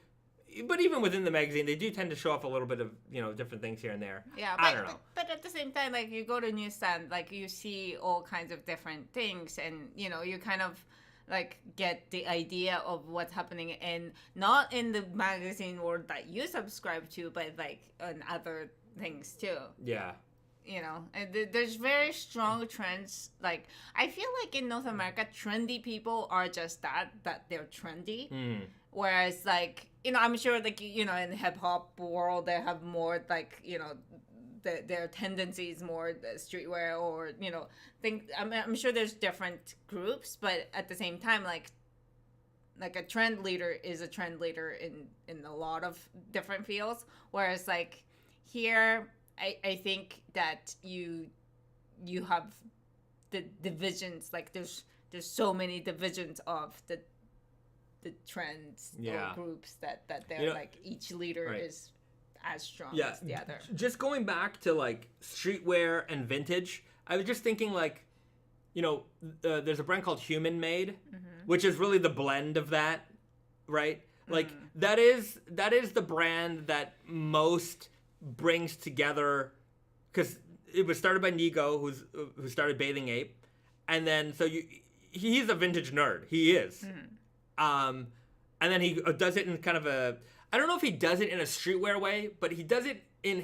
but even within the magazine, they do tend to show off a little bit of, different things here and there. Yeah, I don't know. But at the same time, like, you go to newsstand, like, you see all kinds of different things, and, you kind of, like, get the idea of what's happening not in the magazine world that you subscribe to, but, like, in other things, too. Yeah. And there's very strong trends. Like, I feel like in North America, trendy people are just that they're trendy. Whereas, like, I'm sure, like, in the hip-hop world, they have more, like, their tendencies more streetwear or, I'm sure there's different groups, but at the same time, like, like a trend leader is a trend leader in a lot of different fields, whereas like here I think that you have the divisions, like there's so many divisions of the trends or groups that they're like each leader is as strong as the other. Just going back to like streetwear and vintage, I was just thinking like, you know, there's a brand called Human Made, which is really the blend of that, right? Like that is the brand that most brings together, because it was started by Nigo, who started Bathing Ape, and then he's a vintage nerd. He is. And then he does it in kind of I don't know if he does it in a streetwear way, but he does it in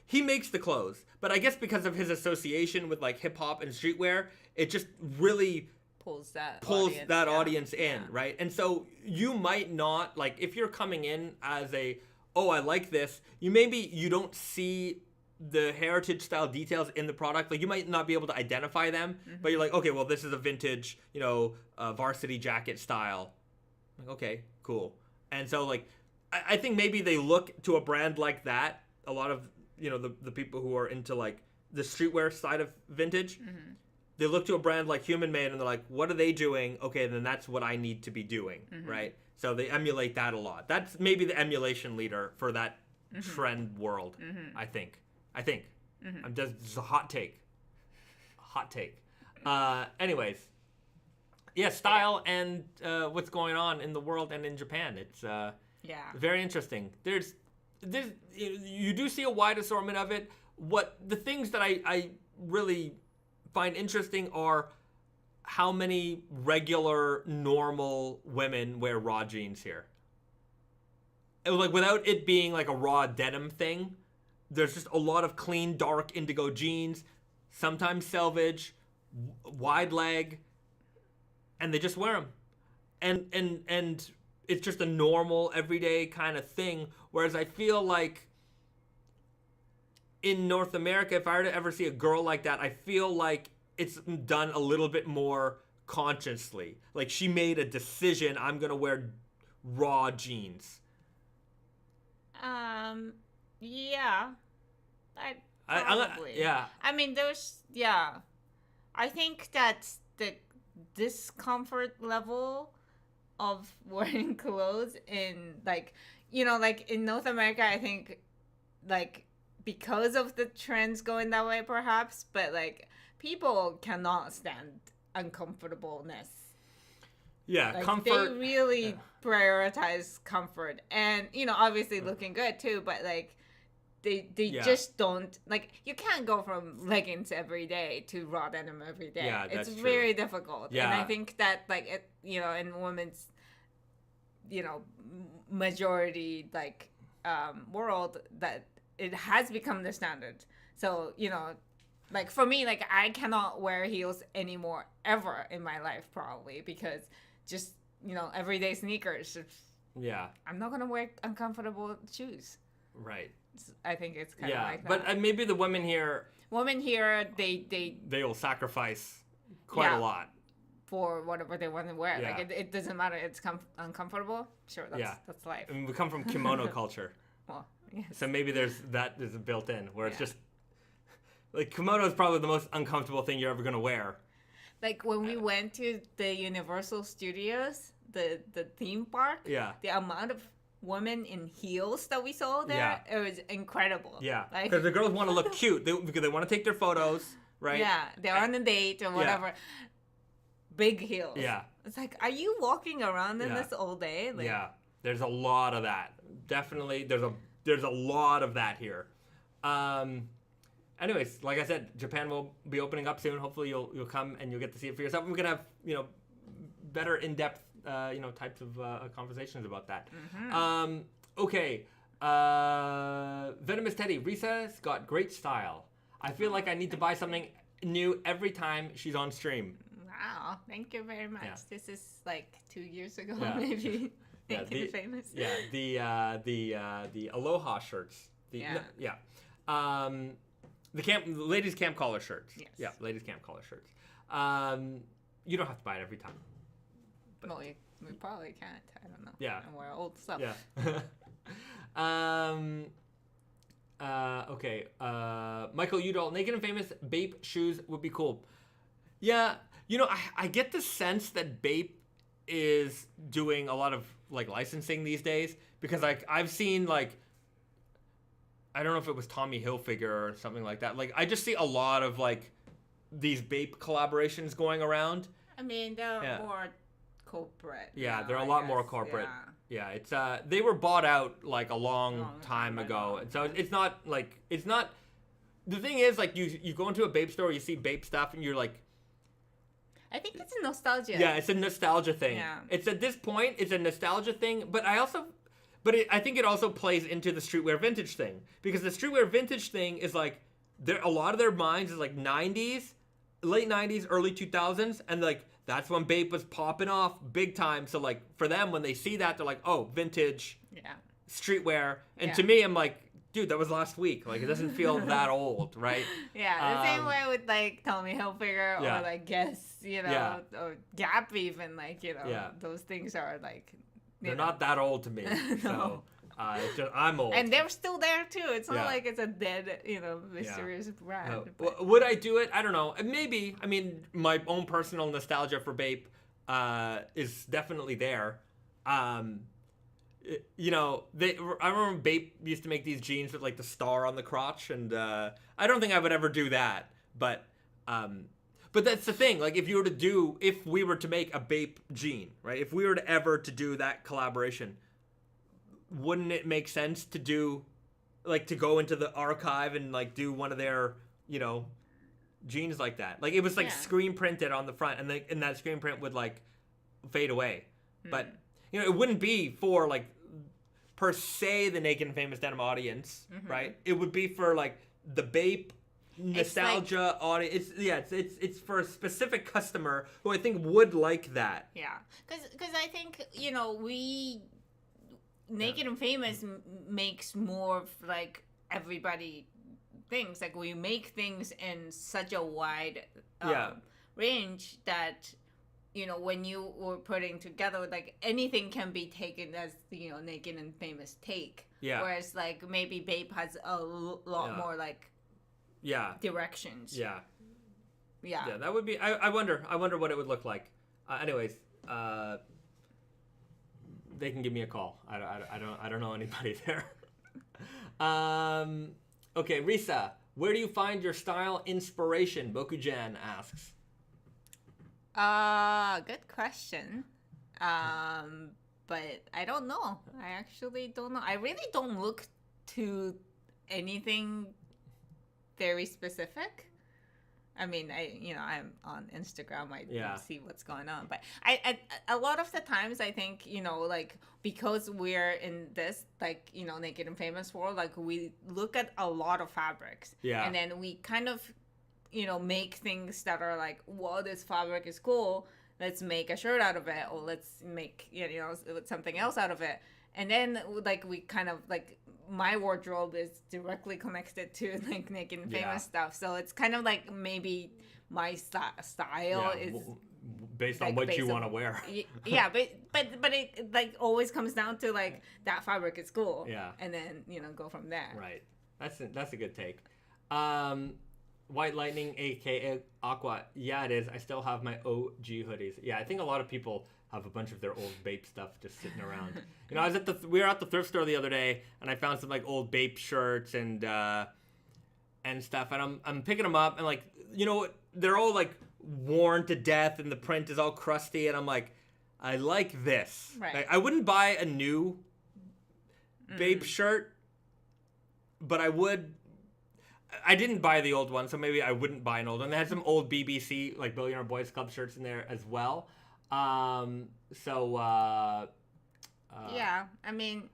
he makes the clothes. But I guess because of his association with like hip hop and streetwear, it just really pulls that audience in, right? And so you might not, like, if you're coming in as I like this, you don't see the heritage style details in the product. Like, you might not be able to identify them, but you're like, okay, well, this is a vintage, varsity jacket style. Like, okay, cool. And so, like, I think maybe they look to a brand like that. A lot of, the people who are into, like, the streetwear side of vintage, they look to a brand like Human Made and they're like, what are they doing? Okay, then that's what I need to be doing, right? So they emulate that a lot. That's maybe the emulation leader for that trend world, I think. I'm just a hot take. Anyways, style and what's going on in the world and in Japan. It's very interesting. There's you do see a wide assortment of it. What the things that I really find interesting are how many regular, normal women wear raw jeans here. It was like, without it being like a raw denim thing, there's just a lot of clean, dark indigo jeans, sometimes Selvedge, wide leg, and they just wear them. And it's just a normal, everyday kind of thing. Whereas I feel like in North America, if I were to ever see a girl like that, I feel like it's done a little bit more consciously. Like, she made a decision, I'm going to wear raw jeans. Yeah. Probably. Yeah. I mean, I think that the discomfort level of wearing clothes in, like, like in North America, I think, like, because of the trends going that way, perhaps, but, like, people cannot stand uncomfortableness. Yeah, like, comfort. They really prioritize comfort and, obviously looking good too, but, like, they just don't, like, you can't go from leggings every day to raw denim every day. Yeah, that's it's true. very difficult. Yeah. And I think that, like, it, in women's, majority, like, world, that it has become the standard. So, like, for me, like, I cannot wear heels anymore ever in my life, probably, because just, everyday sneakers. Yeah. I'm not going to wear uncomfortable shoes. Right. I think it's kind of like that. But maybe the women here, they will sacrifice quite a lot for whatever they want to wear. Yeah. Like, it doesn't matter. It's uncomfortable. Sure, that's life. I mean, we come from kimono culture. Well, yes. So maybe there's built in, where it's just, like, kimono is probably the most uncomfortable thing you're ever going to wear. Like, when we went to the Universal Studios, the theme park, the amount of women in heels that we saw there, it was incredible. Yeah, like, because the girls want to look cute, because they want to take their photos, right? Yeah, they're on a date or whatever. Yeah. Big heels. Yeah. It's like, are you walking around in this all day? Like, yeah, there's a lot of that. Definitely, there's a lot of that here. Anyways, like I said, Japan will be opening up soon. Hopefully, you'll come and you'll get to see it for yourself. We're gonna have better in-depth types of conversations about that. Okay, Venomous Teddy, Risa's got great style. I feel like I need to buy something new every time she's on stream. Wow, thank you very much. Yeah. This is like 2 years ago, maybe. Naked Famous. Yeah, the Aloha shirts. The ladies camp collar shirts. Yes. Yeah, ladies camp collar shirts. You don't have to buy it every time. Well, we probably can't. I don't know. Yeah. And we're old stuff. Yeah. Okay. Michael Udall, Naked and Famous Bape shoes would be cool. Yeah. You know, I get the sense that Bape is doing a lot of like licensing these days because like I've seen like I don't know if it was Tommy Hilfiger or something like that. Like I just see a lot of like these Bape collaborations going around. I mean, they're more corporate. Yeah, now, they're a I lot guess. more corporate. Yeah. Yeah, it's they were bought out like a long time time ago, ago. and so it's not like it's not. The thing is, like you go into a Bape store, you see Bape stuff, and you're like, I think it's a nostalgia. yeah, it's a nostalgia thing. Yeah. It's at this point, it's a nostalgia thing, but I think it also plays into the streetwear vintage thing because the streetwear vintage thing is like a lot of their minds is like 90s, late 90s, early 2000s, and like that's when Bape was popping off big time. So like for them, when they see that, they're like, oh, vintage, streetwear, and to me, I'm like, dude, that was last week. Like it doesn't feel that old, right? Yeah, the same way with like Tommy Hilfiger Yeah. or like Guess, you know, Yeah. or Gap even, like, you know, Yeah. those things are like, They're not that old to me. So it's just, I'm old. and they're still there too. It's not Yeah. like it's a dead, you know, mysterious brand. but- Would I do it? I don't know. Maybe. I mean, my own personal nostalgia for Bape is definitely there. You know, I remember Bape used to make these jeans with like the star on the crotch, and I don't think I would ever do that. But that's the thing. Like, if we were to make a Bape jean, right? If we were to ever to do that collaboration, wouldn't it make sense to do, like, to go into the archive and like do one of their, you know, jeans like that? Like, it was like screen printed on the front, and that screen print would like fade away. But you know, it wouldn't be for like per se the Naked and Famous Denim audience, right? It would be for like the Bape nostalgia audience. It's for a specific customer who I think would like that. Yeah, because I think, you know, Naked and Famous makes more of like everybody things. Like we make things in such a wide range that, you know, when you were putting together, like anything can be taken as, you know, Naked and Famous take. Yeah. Whereas like maybe Bape has a lot more like directions. Yeah. Yeah. Yeah, that would be. I wonder what it would look like. Anyways, they can give me a call. I don't know anybody there. Okay, Risa, where do you find your style inspiration? Bokujan asks. Good question. But I don't know. I actually don't know. I really don't look to anything very specific. I mean, I'm on Instagram. I see what's going on. But I a lot of the times I think, you know, like because we're in this, like, you know, Naked and Famous world, like we look at a lot of fabrics. Yeah. And then we kind of, you know, make things that are like, well, this fabric is cool. Let's make a shirt out of it, or let's make, you know, something else out of it. And then, like, we kind of, like, my wardrobe is directly connected to, like, Naked and Famous stuff. So it's kind of like maybe my style is based like, on what you want to wear. Yeah, but it, like, always comes down to, like, that fabric is cool. Yeah. And then, you know, go from there. Right. That's a good take. White Lightning, aka Aqua. Yeah, it is. I still have my OG hoodies. Yeah, I think a lot of people have a bunch of their old Bape stuff just sitting around. You know, we were at the thrift store the other day, and I found some like old Bape shirts and stuff, and I'm picking them up, and like, you know, they're all like worn to death, and the print is all crusty, and I'm like, I like this. Right. Like, I wouldn't buy a new Bape shirt, but I would. I didn't buy the old one, so maybe I wouldn't buy an old one. They had some old BBC, like Billionaire Boys Club shirts in there as well. Yeah, I mean...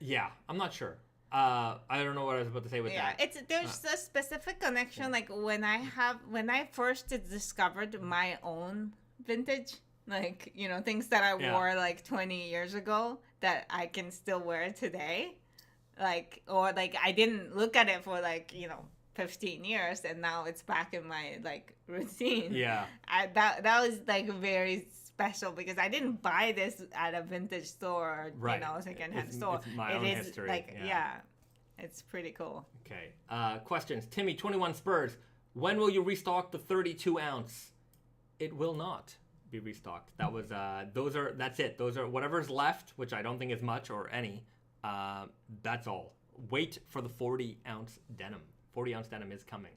Yeah, I'm not sure. I don't know what I was about to say with that. Yeah, there's a specific connection, like when I first discovered my own vintage, like, you know, things that I wore like 20 years ago that I can still wear today. Like, or like I didn't look at it for like, you know, 15 years, and now it's back in my like routine. Yeah. That was like very special because I didn't buy this at a vintage store or Right. Secondhand store. It's my own history. Like yeah, it's pretty cool. Okay. Questions. Timmy, 21 Spurs. When will you restock the 32 ounce? It will not be restocked. That was that's it. Those are whatever's left, which I don't think is much or any. That's all. Wait for the 40 ounce denim. 40 ounce denim is coming.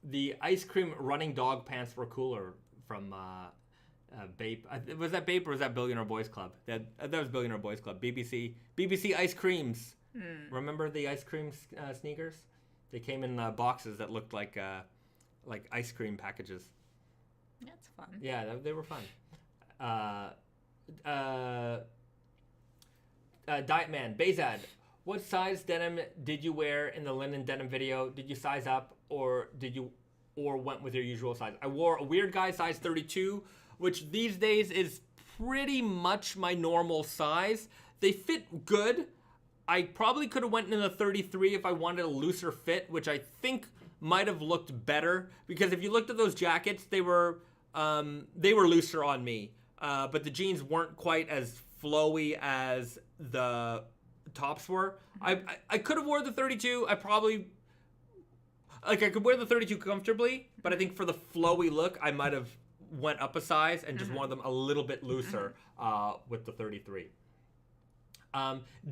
The ice cream running dog pants were cooler from Bape. Was that Bape or was that Billionaire Boys Club? That was Billionaire Boys Club. BBC ice creams. Remember the ice cream sneakers? They came in boxes that looked like ice cream packages. That's fun. Yeah, they were fun. Diet Man, Bahzad, what size denim did you wear in the linen denim video? Did you size up or went with your usual size? I wore a weird guy size 32, which these days is pretty much my normal size. They fit good. I probably could have went in the 33 if I wanted a looser fit, which I think might have looked better because if you looked at those jackets, they were looser on me, but the jeans weren't quite as flowy as the tops were. I could have wore the 32. I could wear the 32 comfortably, but I think for the flowy look, I might have went up a size and just worn them a little bit looser with the 33.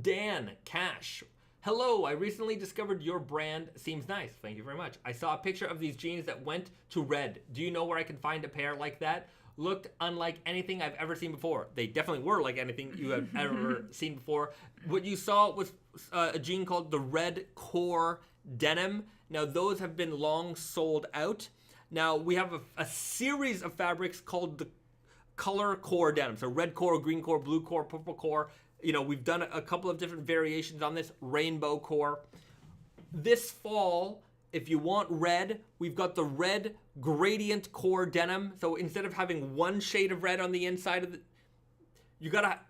Dan Cash. Hello, I recently discovered your brand. Seems nice. Thank you very much. I saw a picture of these jeans that went to red. Do you know where I can find a pair like that? Looked unlike anything I've ever seen before. They definitely were like anything you have ever seen before. What you saw was a jean called the Red Core Denim. Now, those have been long sold out. Now, we have a series of fabrics called the Color Core Denim. So red core, green core, blue core, purple core. You know, we've done a couple of different variations on this. Rainbow core. This fall, if you want red, we've got the red gradient core denim. So instead of having one shade of red on the inside of you gotta,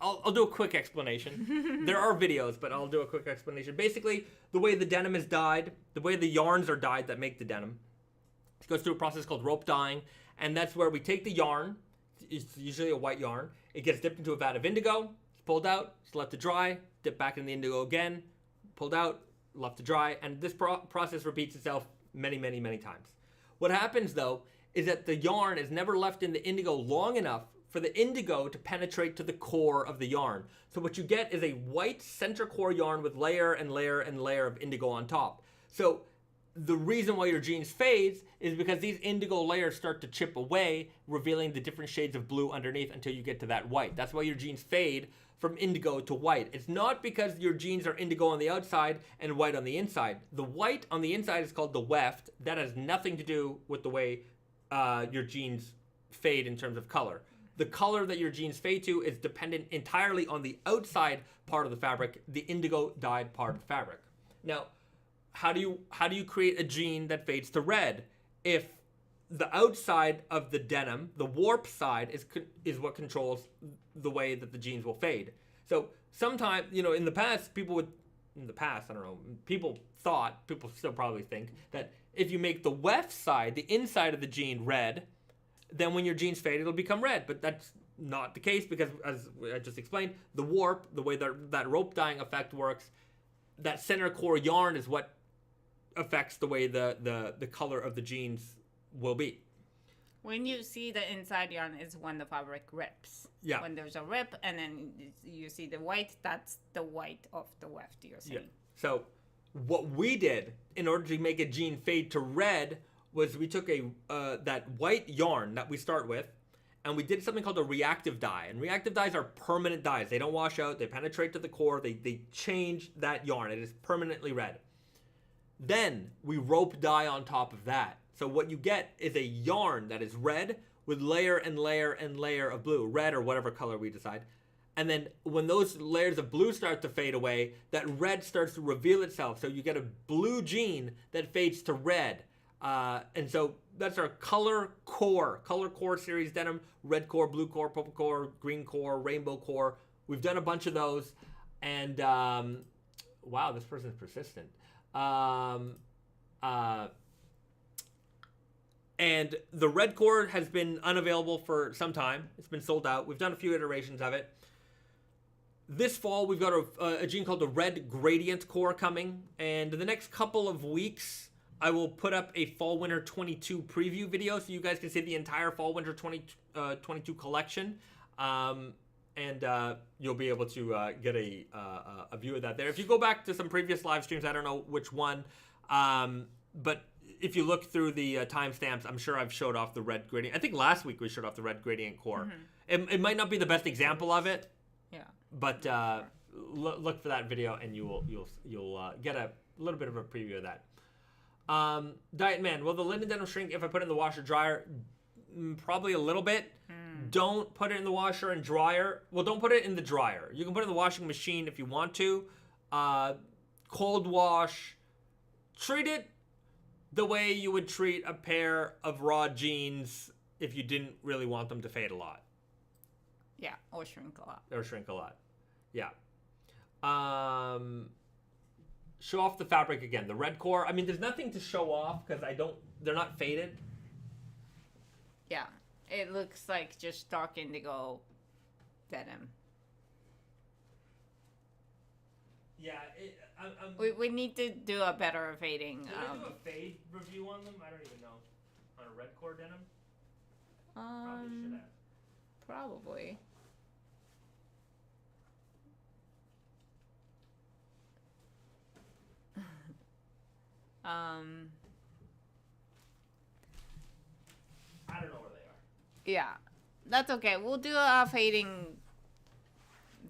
I'll do a quick explanation. There are videos, but I'll do a quick explanation. Basically, the way the denim is dyed, the way the yarns are dyed that make the denim, it goes through a process called rope dyeing, and that's where we take the yarn, it's usually a white yarn, it gets dipped into a vat of indigo, it's pulled out, it's left to dry, dip back in the indigo again, pulled out, left to dry, and this process repeats itself many, many, many times. What happens though is that the yarn is never left in the indigo long enough for the indigo to penetrate to the core of the yarn. So what you get is a white center core yarn with layer and layer and layer of indigo on top. So the reason why your jeans fades is because these indigo layers start to chip away, revealing the different shades of blue underneath until you get to that white. That's why your jeans fade from indigo to white. It's not because your jeans are indigo on the outside and white on the inside. The white on the inside is called the weft. That has nothing to do with the way your jeans fade in terms of color. The color that your jeans fade to is dependent entirely on the outside part of the fabric, the indigo dyed part of the fabric. Now, how do you create a jean that fades to red if the outside of the denim, the warp side, is what controls the way that the jeans will fade? So sometimes, in the past, people thought, people still probably think, that if you make the weft side, the inside of the jean, red, then when your jeans fade, it'll become red. But that's not the case because, as I just explained, the warp, the way that rope dyeing effect works, that center core yarn is what affects the way the color of the jeans will be. When you see the inside yarn is when the fabric rips. Yeah. When there's a rip and then you see the white, that's the white of the weft you're saying. Yeah. So what we did in order to make a jean fade to red was we took that white yarn that we start with and we did something called a reactive dye. And reactive dyes are permanent dyes. They don't wash out. They penetrate to the core. They change that yarn. It is permanently red. Then we rope dye on top of that. So what you get is a yarn that is red with layer and layer and layer of blue, red or whatever color we decide. And then when those layers of blue start to fade away, that red starts to reveal itself. So you get a blue jean that fades to red. And so that's our color core series denim: red core, blue core, purple core, green core, rainbow core. We've done a bunch of those. And wow, this person's persistent. And the red core has been unavailable for some time. It's been sold out. We've done a few iterations of it. This fall, we've got a jean called the Red Gradient Core coming. And in the next couple of weeks, I will put up a Fall-Winter 22 preview video so you guys can see the entire Fall-Winter 22 collection. And you'll be able to get a view of that there. If you go back to some previous live streams, I don't know which one, but if you look through the timestamps, I'm sure I've showed off the Red Gradient. I think last week we showed off the Red Gradient Core. It might not be the best example of it. Yeah. But look for that video, and you'll get a little bit of a preview of that. Diet Man, will the linen denim shrink if I put it in the washer dryer? Probably a little bit. Don't put it in the washer and dryer. Well, don't put it in the dryer. You can put it in the washing machine if you want to. Cold wash. Treat it the way you would treat a pair of raw jeans if you didn't really want them to fade a lot. Yeah, or shrink a lot. Or shrink a lot. Yeah. Show off the fabric again. The red core. I mean, there's nothing to show off because they're not faded. Yeah. It looks like just dark indigo denim. Yeah. We need to do a better fading. Did I do a fade review on them? I don't even know. On a red core denim? Probably should have. Probably. I don't know where they are. Yeah, that's okay. We'll do our fading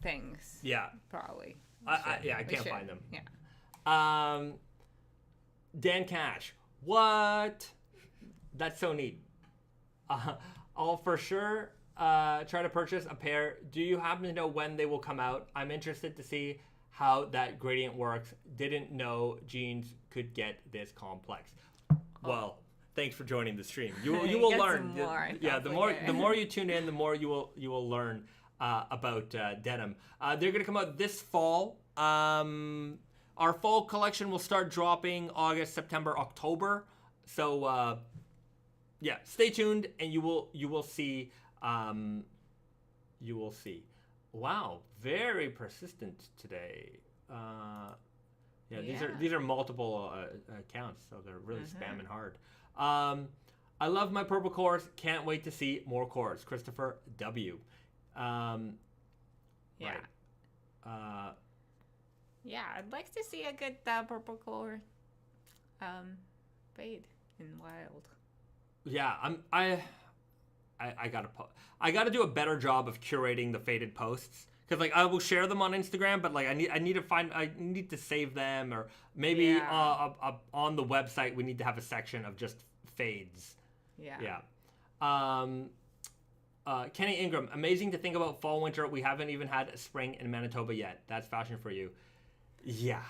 things. Yeah. Probably. I can't find them. Yeah. Dan Cash. What? That's so neat. I'll for sure try to purchase a pair. Do you happen to know when they will come out? I'm interested to see how that gradient works. Didn't know jeans could get this complex. Well, thanks for joining the stream. You will learn. Yeah, the more you tune in, the more you will learn about denim. They're gonna come out this fall. Our fall collection will start dropping August, September, October. So yeah, stay tuned, and you will see. You will see. Wow, very persistent today. Yeah, these are multiple accounts, so they're really spamming hard. I love my purple cores. Can't wait to see more cores. Christopher W. Yeah. Right. Yeah, I'd like to see a good purple core fade in wild. Yeah, I gotta do a better job of curating the faded posts, because like I will share them on Instagram, but like I need to save them, or maybe on the website we need to have a section of just fades. Yeah. Kenny Ingram, amazing to think about fall winter. We haven't even had a spring in Manitoba yet. That's fashion for you. Yeah.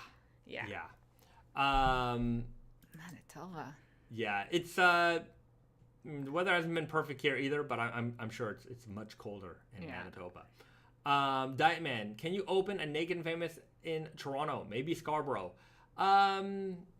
Manitoba. Yeah, it's the weather hasn't been perfect here either, but I'm sure it's much colder in Manitoba. Diet Man, can you open a Naked and Famous in Toronto? Maybe Scarborough.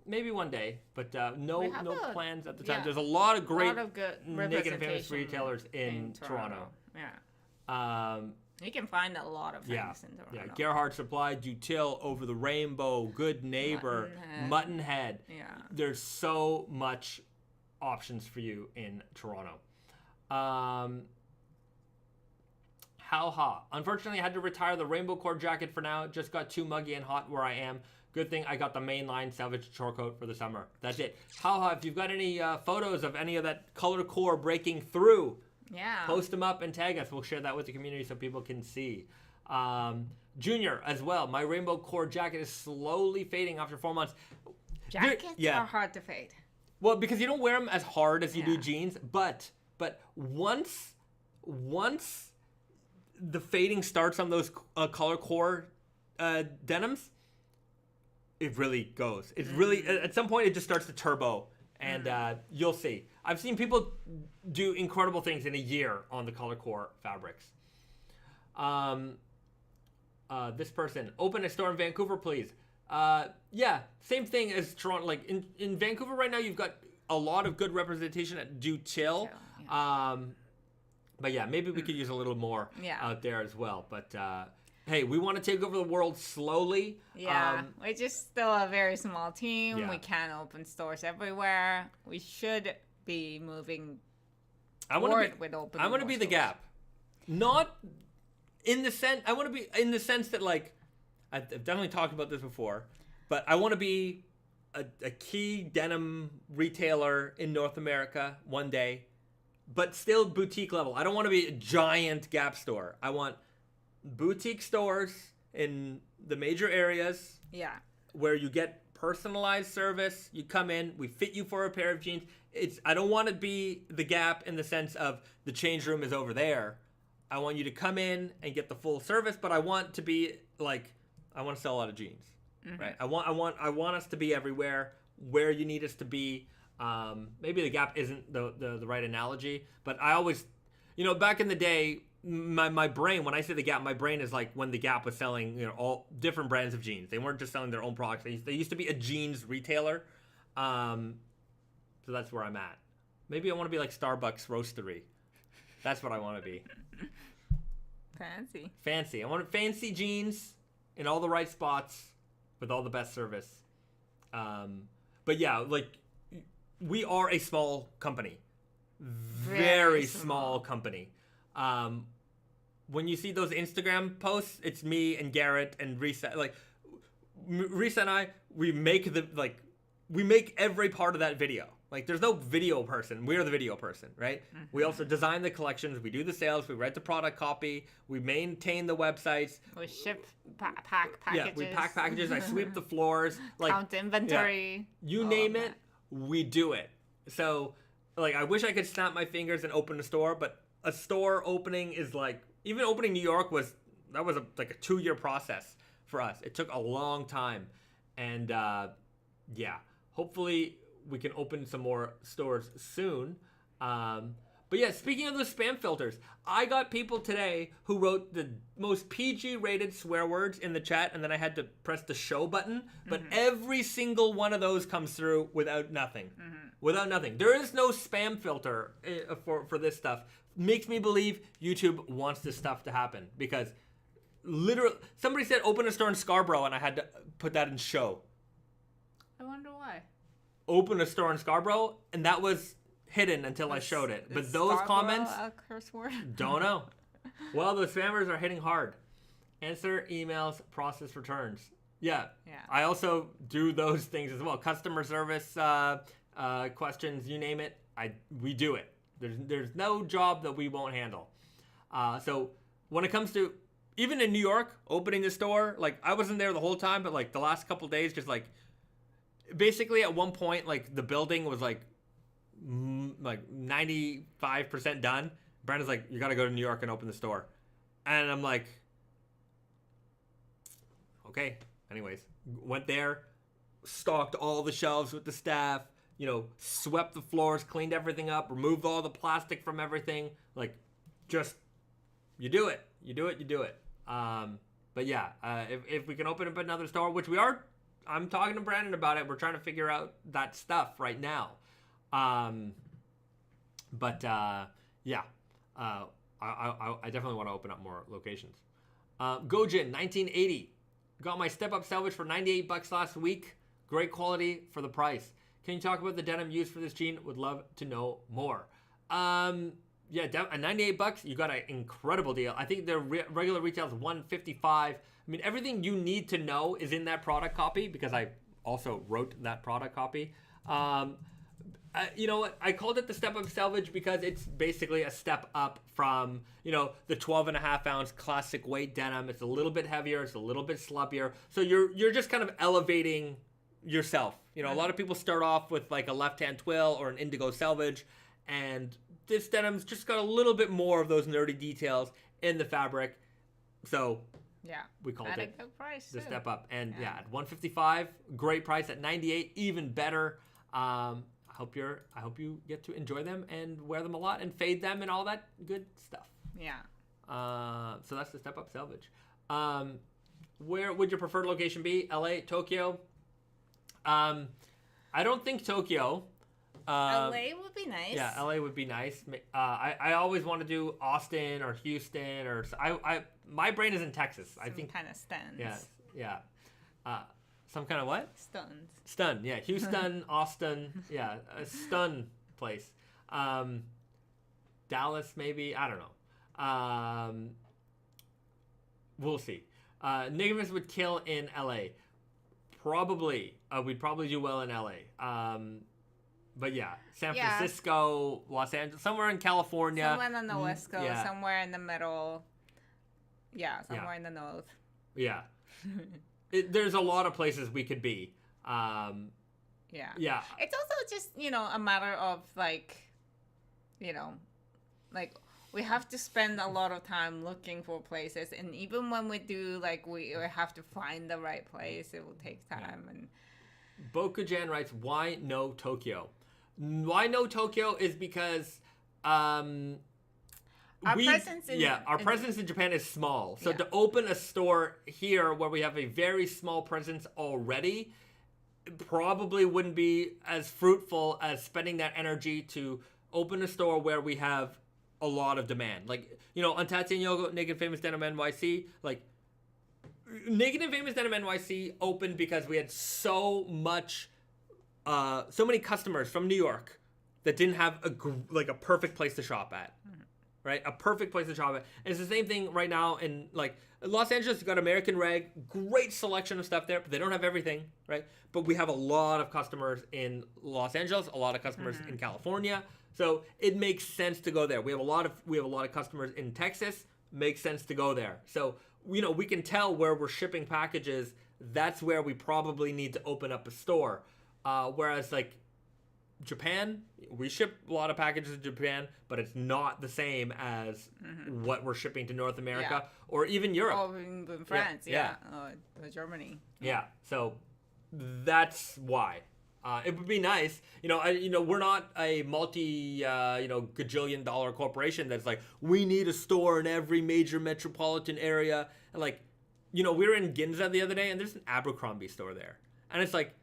Maybe one day, but no plans at the time. There's a lot of great Naked and Famous retailers in Toronto. Yeah. You can find a lot of things in Toronto. Yeah, Gerhard Supply, Dutil, Over the Rainbow, Good Neighbor, Muttonhead. Yeah. There's so much options for you in Toronto. Unfortunately, I had to retire the rainbow core jacket for now. Just got too muggy and hot where I am. Good thing I got the mainline Selvedge short coat for the summer. That's it. If you've got any photos of any of that color core breaking through, post them up and tag us. We'll share that with the community so people can see. Junior as well. My rainbow core jacket is slowly fading after 4 months. Jackets are hard to fade. Well, because you don't wear them as hard as you do jeans, but once the fading starts on those color core denims, it really goes. It's really at some point it just starts to turbo, and you'll see. I've seen people do incredible things in a year on the color core fabrics. This person, open a store in Vancouver, please. Yeah, same thing as Toronto. Like in Vancouver right now, you've got a lot of good representation at Do Chill. Yeah. But yeah, maybe we could use a little more Yeah. out there as well. But hey, we want to take over the world slowly. Yeah, we're just still a very small team. Yeah. We can't open stores everywhere. We should be moving I want forward with opening. I want to more be the stores. Gap, not in the sense. I want to be in the sense that like I've definitely talked about this before, but I want to be a key denim retailer in North America one day, but still boutique level. I don't want to be a giant Gap store. I want boutique stores in the major areas Yeah. where you get personalized service. You come in, we fit you for a pair of jeans. I don't want to be the Gap in the sense of the change room is over there. I want you to come in and get the full service, but I want to be like I want to sell a lot of jeans. Right? I want us to be everywhere where you need us to be. Maybe the Gap isn't the right analogy, but I always, back in the day, my brain, when I say the Gap, my brain is like when the Gap was selling, all different brands of jeans. They weren't just selling their own products. They used to be a jeans retailer. So that's where I'm at. Maybe I want to be like Starbucks Roastery. That's what I want to be. Fancy. I want fancy jeans in all the right spots with all the best service. But yeah, like we are a small company. Very small company. When you see those Instagram posts, it's me and Garrett and Risa. Like Risa and I, we make every part of that video. Like there's no video person. We're the video person, right? Mm-hmm. We also design the collections. We do the sales. We write the product copy. We maintain the websites. We ship pack packages. Yeah, we pack packages. I sweep the floors. Like count inventory. Yeah, you name it, we do it. So, like, I wish I could snap my fingers and open a store, but a store opening is like, even opening New York was a 2-year process for us. It took a long time, and yeah, hopefully we can open some more stores soon. But yeah, speaking of the spam filters, I got people today who wrote the most PG rated swear words in the chat, and then I had to press the show button. But every single one of those comes through without nothing. Without nothing. There is no spam filter for this stuff. Makes me believe YouTube wants this stuff to happen, because literally somebody said open a store in Scarborough, and I had to put that in show. I wonder why. Open a store in Scarborough, and that was hidden until I showed it. But those comments, a curse word? Don't know. Well, the spammers are hitting hard. Answer emails, process returns. Yeah. I also do those things as well. Customer service questions, you name it, we do it. There's no job that we won't handle. So when it comes to, even in New York, opening the store, like I wasn't there the whole time, but like the last couple days, just like basically at one point, like the building was like 95% done. Brandon's like, you got to go to New York and open the store. And I'm like, okay. Anyways, went there, stocked all the shelves with the staff, swept the floors, cleaned everything up, removed all the plastic from everything. Like, just, you do it. But yeah, if we can open up another store, which we are, I'm talking to Brandon about it. We're trying to figure out that stuff right now. Yeah, I definitely want to open up more locations. Gojin 1980 got my step up Selvedge for $98 last week. Great quality for the price. Can you talk about the denim used for this jean? Would love to know more. Yeah, at $98, you got an incredible deal. I think their regular retail is $155. I mean, everything you need to know is in that product copy, because I also wrote that product copy. You know what? I called it the Step Up Selvedge because it's basically a step up from, the 12.5 ounce classic weight denim. It's a little bit heavier. It's a little bit sloppier. So you're just kind of elevating yourself. A lot of people start off with like a left-hand twill or an indigo Selvedge, and this denim's just got a little bit more of those nerdy details in the fabric. So yeah, we called it price the too. Step Up. And yeah, at $155, great price. At $98, even better. I hope you get to enjoy them and wear them a lot and fade them and all that good stuff. Yeah. So that's the Step Up Selvedge. Where would your preferred location be? LA, Tokyo? I don't think Tokyo. LA would be nice. Yeah, LA would be nice. I always want to do Austin or Houston or my brain is in Texas. I think kind of stuns. Yeah. Some kind of what? Stuns. Stun. Yeah, Houston, Austin. Yeah, a stun place. Dallas maybe. I don't know. We'll see. Naked Famous would kill in LA. Probably. We'd probably do well in LA. But yeah, San Francisco, Los Angeles, somewhere in California. Somewhere on the West Coast, somewhere in the middle. Yeah, somewhere in the north. Yeah. There's a lot of places we could be. Yeah. It's also just, a matter of like we have to spend a lot of time looking for places, and even when we do, like, we have to find the right place. It will take time. And Bokujan writes, why no Tokyo? Why no Tokyo is because our presence in Japan is small. So to open a store here where we have a very small presence already probably wouldn't be as fruitful as spending that energy to open a store where we have a lot of demand. Like, on Tatsuya Yogo, Naked Famous Denim NYC, like, Naked and Famous Denim NYC opened because we had so many customers from New York that didn't have a perfect place to shop at, right? A perfect place to shop at. And it's the same thing right now in like Los Angeles. You got American Rag, great selection of stuff there, but they don't have everything, right? But we have a lot of customers in Los Angeles, a lot of customers in California, so it makes sense to go there. We have a lot of customers in Texas. Makes sense to go there. So we can tell where we're shipping packages. That's where we probably need to open up a store. Whereas like Japan, we ship a lot of packages to Japan, but it's not the same as what we're shipping to North America or even Europe. Or even France, or Germany. Yeah, so that's why. It would be nice, we're not a gajillion-dollar corporation that's like, we need a store in every major metropolitan area. And like, we were in Ginza the other day, and there's an Abercrombie store there. And it's like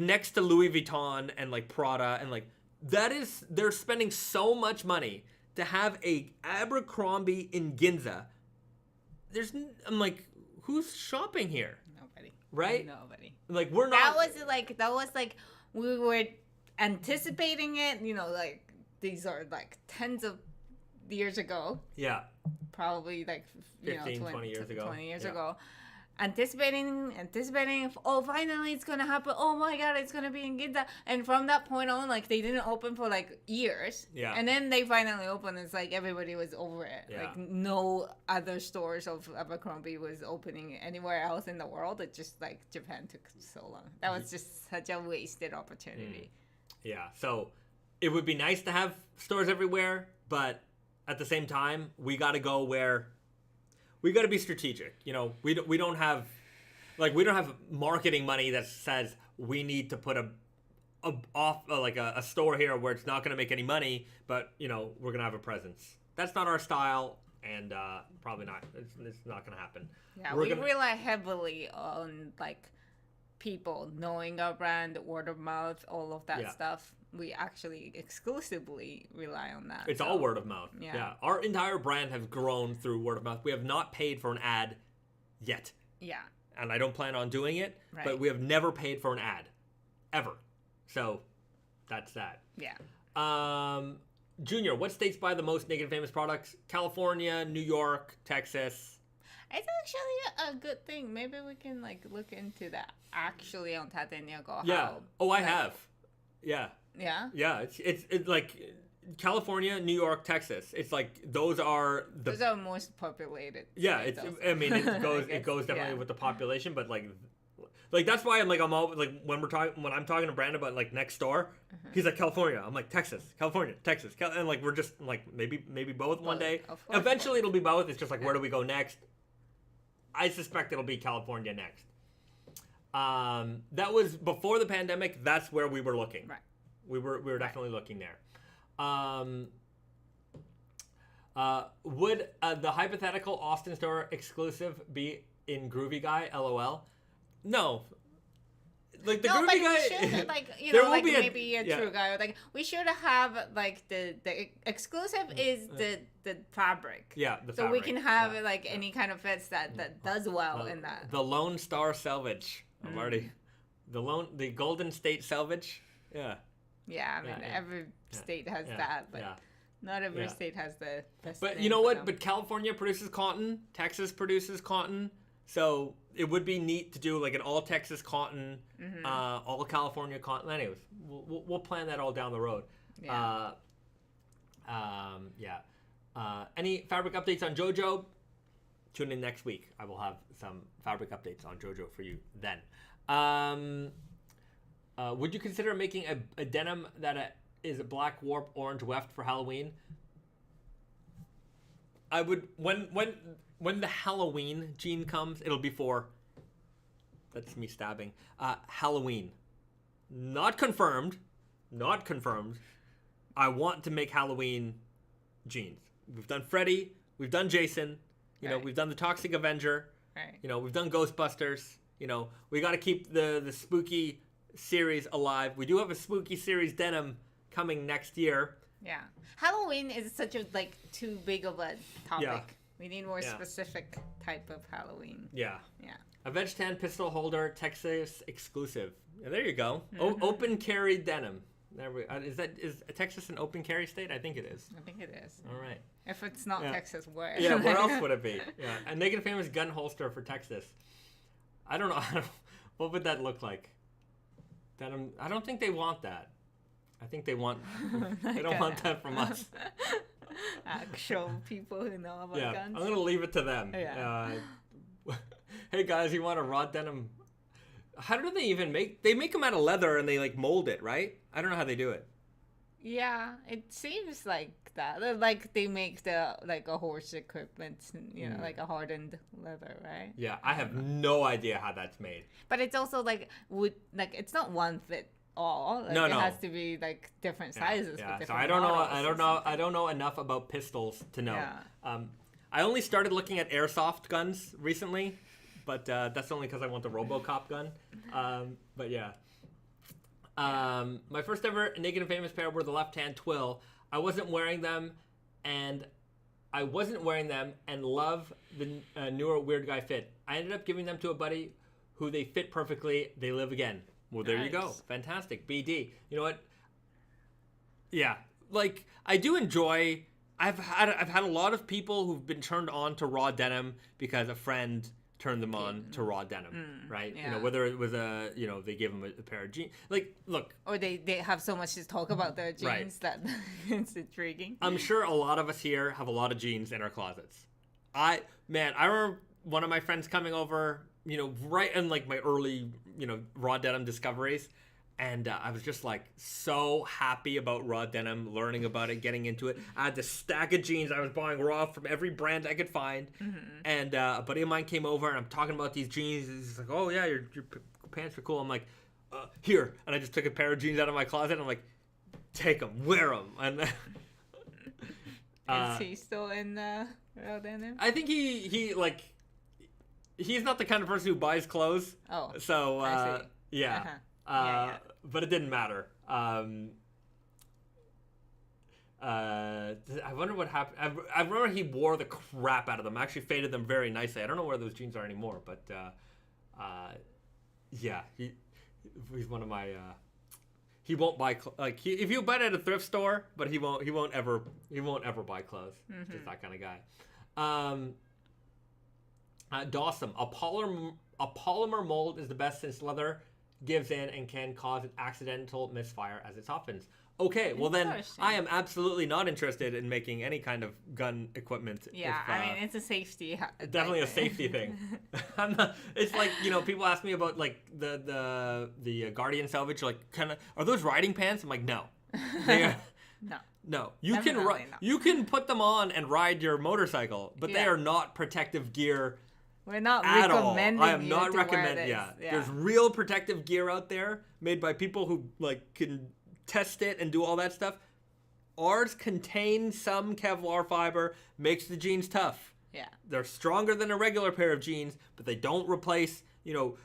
next to Louis Vuitton and like Prada, and like, they're spending so much money to have a Abercrombie in Ginza. I'm like, who's shopping here? Right? Nobody. Like, we're not. That was like we were anticipating it. Like, these are like tens of years ago. Yeah. Probably like 20 years ago. 20 years ago. Anticipating. Oh, finally it's gonna happen. Oh my God, it's gonna be in Ginza. And from that point on, like, they didn't open for like years. Yeah. And then they finally opened. It's like everybody was over it. Yeah. Like, no other stores of Abercrombie was opening anywhere else in the world. It just like Japan took so long. That was just such a wasted opportunity. Yeah. So it would be nice to have stores everywhere, but at the same time, we got to go where. We got to be strategic. We don't have marketing money that says we need to put a store here where it's not going to make any money, but we're going to have a presence. That's not our style, and probably not. It's not going to happen. Yeah, we rely heavily on like people knowing our brand, word of mouth, all of that stuff. We actually exclusively rely on that. It's all word of mouth. Yeah. Our entire brand has grown through word of mouth. We have not paid for an ad yet. Yeah. And I don't plan on doing it, but we have never paid for an ad. Ever. So, that's that. Yeah. Junior, what states buy the most Naked Famous products? California, New York, Texas. It's actually a good thing. Maybe we can like look into that actually on Tatenyago. Yeah. I have. Yeah. Yeah. Yeah. It's like California, New York, Texas. It's like those are most populated. Yeah. It goes definitely with the population, but like that's why I'm all like when I'm talking to Brandon about like next door, he's like California. I'm like Texas, California, Texas, and like we're just like maybe both one day. Eventually it'll be both. It's just like where do we go next? I suspect it'll be California next. That was before the pandemic. That's where we were looking. Right. We were definitely looking there. Would the hypothetical Austin store exclusive be in Groovy Guy, LOL. No. Like the no, Groovy but Guy, we should, like, you there know, will like be a- maybe a yeah. true guy. Like we should have like the exclusive is the fabric. Yeah, the So we fabric. can have Yeah, like yeah. any kind of fits that does well in that. The Lone Star Selvedge. I'm already the Golden State Selvedge. Yeah. Yeah, I mean yeah. every state has Yeah. that, but Yeah. not every Yeah. state has the best. But thing you know for what? them. But California produces cotton. Texas produces cotton. So it would be neat to do like an all Texas cotton, all California cotton. Anyways, we'll plan that all down the road. Yeah. Any fabric updates on JoJo? Tune in next week. I will have some fabric updates on JoJo for you then. Would you consider making a denim that is a black warp orange weft for Halloween? I would when the Halloween gene comes, it'll be for. That's me stabbing. Halloween, not confirmed. Not confirmed. I want to make Halloween jeans. We've done Freddy. We've done Jason. You know, Right. we've done the Toxic Avenger. Right. You know, we've done Ghostbusters. You know, we got to keep the spooky series alive. We do have a spooky series denim coming next year. Yeah. Halloween is such a like too big of a topic. Yeah. We need more Yeah. specific type of Halloween. Yeah. Yeah. A Veg Tan pistol holder, Texas exclusive. Yeah, there you go. Open carry denim. There we, is Texas an open carry state? I think it is. I think it is. All right. If it's not Yeah. Texas, where? Yeah, where else would it be? Yeah, a Naked Famous gun holster for Texas. I don't know. What would that look like? Denim. I don't think they want that. I think they want. They don't want that from us. Actual people who know about Yeah, guns. I'm gonna leave it to them. Yeah. Hey guys, you want a raw denim? How do they even make? They make them out of leather and they like mold it, right? I don't know how they do it. Yeah, it seems like that. Like they make the like a horse equipment, you know, like a hardened leather, right? Yeah, I have no idea how that's made. But it's also like it's not one fit all. Like, No, it no. has to be like different sizes. Yeah, with so different I don't know. models I or don't know. something. I don't know enough about pistols to know. Yeah. I only started looking at airsoft guns recently, but that's only because I want the RoboCop gun. But yeah. My first ever Naked and Famous pair were the left-hand twill. I wasn't wearing them, and love the newer Weird Guy fit. I ended up giving them to a buddy who they fit perfectly. They live again. Well, there you go. Nice. Fantastic. BD. You know what? Yeah. Like, I do enjoy... I've had a lot of people who've been turned on to raw denim because a friend turned them on to raw denim, right? You know, yeah. whether it was they gave them a pair of jeans. Like, look, Or they have so much to talk about their jeans Right. that it's intriguing. I'm sure a lot of us here have a lot of jeans in our closets. I remember one of my friends coming over, you know, right in like my early, you know, raw denim discoveries. And I was just like so happy about raw denim, learning about it, getting into it. I had this stack of jeans I was buying raw from every brand I could find. And a buddy of mine came over and I'm talking about these jeans. He's like, "Oh yeah, your pants are cool." I'm like, "Here," and I just took a pair of jeans out of my closet. And I'm like, "Take them, wear them." And Is he still in real denim? I think he's not the kind of person who buys clothes. Oh, So I see. yeah. Uh-huh. Yeah. But it didn't matter. I wonder what happened. I remember he wore the crap out of them. I actually faded them very nicely. I don't know where those jeans are anymore, but yeah, he's one of my. He won't buy if you buy it at a thrift store, but he won't ever buy clothes. He's just that kind of guy. Dawson, a polymer mold is the best since leather gives in and can cause an accidental misfire as it softens. Okay, well then Interesting. I am absolutely not interested in making any kind of gun equipment. Yeah, if, I mean it's a safety. definitely a safety thing. I'm not, it's like, you know, people ask me about like the Guardian Selvedge, like are those riding pants? I'm like, no, they are. No. No, you Definitely not. you can put them on and ride your motorcycle, but they Yeah. are not protective gear We're not at all. recommending I am you not to wear recommending. this. Yeah, there's real protective gear out there made by people who like can test it and do all that stuff. Ours contains some Kevlar fiber, makes the jeans tough. Yeah. They're stronger than a regular pair of jeans, but they don't replace,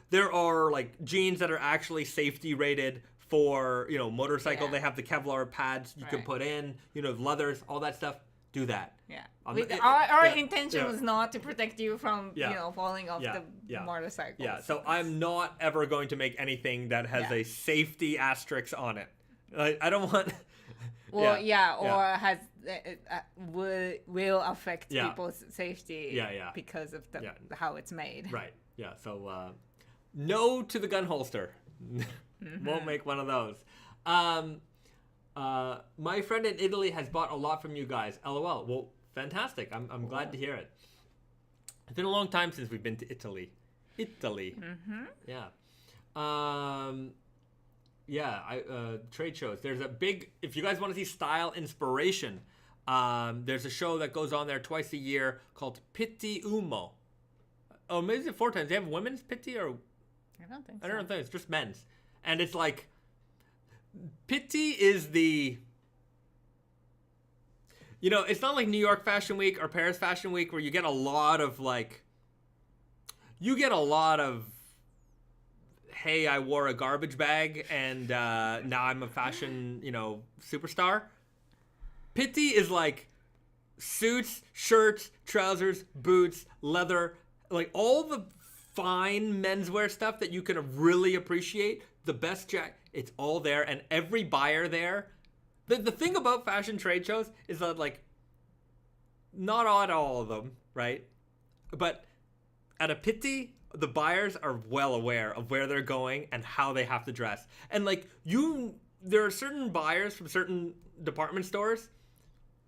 there are like jeans that are actually safety rated for, motorcycle. Yeah. They have the Kevlar pads you can put in, leathers, all that stuff. Do that. Yeah. Our intention was not to protect you from, falling off the motorcycle. Yeah. So I'm not ever going to make anything that has a safety asterisk on it. I don't want. Well, or has will affect people's safety because of how it's made. Right. Yeah. So no to the gun holster. Won't make one of those. My friend in Italy has bought a lot from you guys. LOL. Well, fantastic. I'm glad to hear it. It's been a long time since we've been to Italy. Mm-hmm. Yeah. Trade shows. There's a big, if you guys want to see style inspiration, there's a show that goes on there twice a year called Pitti Umo. Oh, maybe it's 4 times. They have women's Pitti or? I don't think so. I don't think it's just men's. And it's like, Pitti is the, it's not like New York Fashion Week or Paris Fashion Week where you get a lot of hey, I wore a garbage bag and now I'm a fashion, superstar. Pitti is like suits, shirts, trousers, boots, leather, like all the fine menswear stuff that you can really appreciate. The best jacket, it's all there, and every buyer there. The thing about fashion trade shows is that, like, not at all of them, right? But at a Pitti, the buyers are well aware of where they're going and how they have to dress. And, like, there are certain buyers from certain department stores,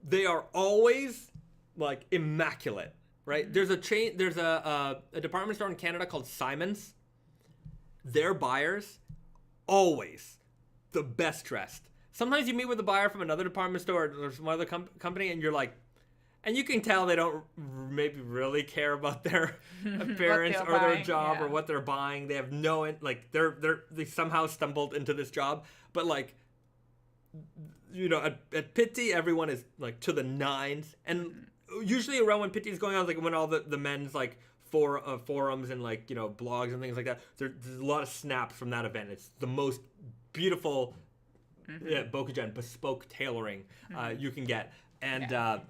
they are always, like, immaculate, right? There's a department store in Canada called Simon's. Their buyers, always the best dressed. Sometimes you meet with a buyer from another department store or some other company, and you're like, and you can tell they don't maybe really care about their appearance or their job or what they're buying. They have no, like, they somehow stumbled into this job. But, like, at Pitti, everyone is, like, to the nines. And usually around when Pitti is going on, like, when all the men's, like, forums and, like, blogs and things like that, there's a lot of snaps from that event. It's the most beautiful Bokujen bespoke tailoring you can get. And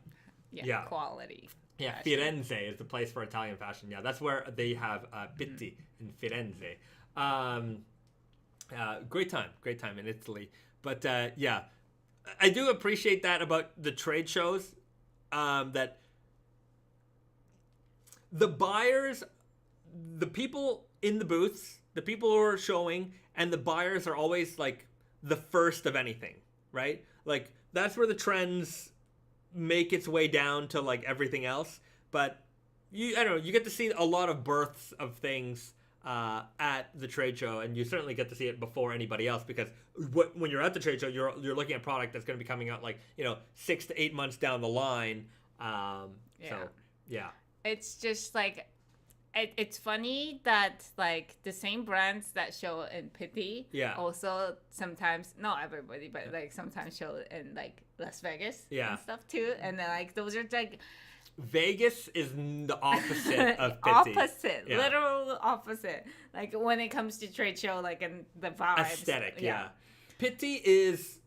quality. Yeah, Firenze is the place for Italian fashion. Yeah, that's where they have Pitti in Firenze. Great time in Italy. But I do appreciate that about the trade shows, that the buyers, the people in the booths, the people who are showing, and the buyers are always, like, the first of anything, right? Like, that's where the trends make its way down to, like, everything else. But I don't know, you get to see a lot of births of things at the trade show, and you certainly get to see it before anybody else, because when you're at the trade show, you're looking at product that's going to be coming out, like, 6 to 8 months down the line. So yeah. It's just like, it's funny that, like, the same brands that show in Pitti also sometimes, not everybody, but like sometimes show in, like, Las Vegas and stuff too. And then, like, those are like, Vegas is the opposite of Pitti. Literal opposite. Like, when it comes to trade show, like, and the vibes. Aesthetic, yeah. Pitti is,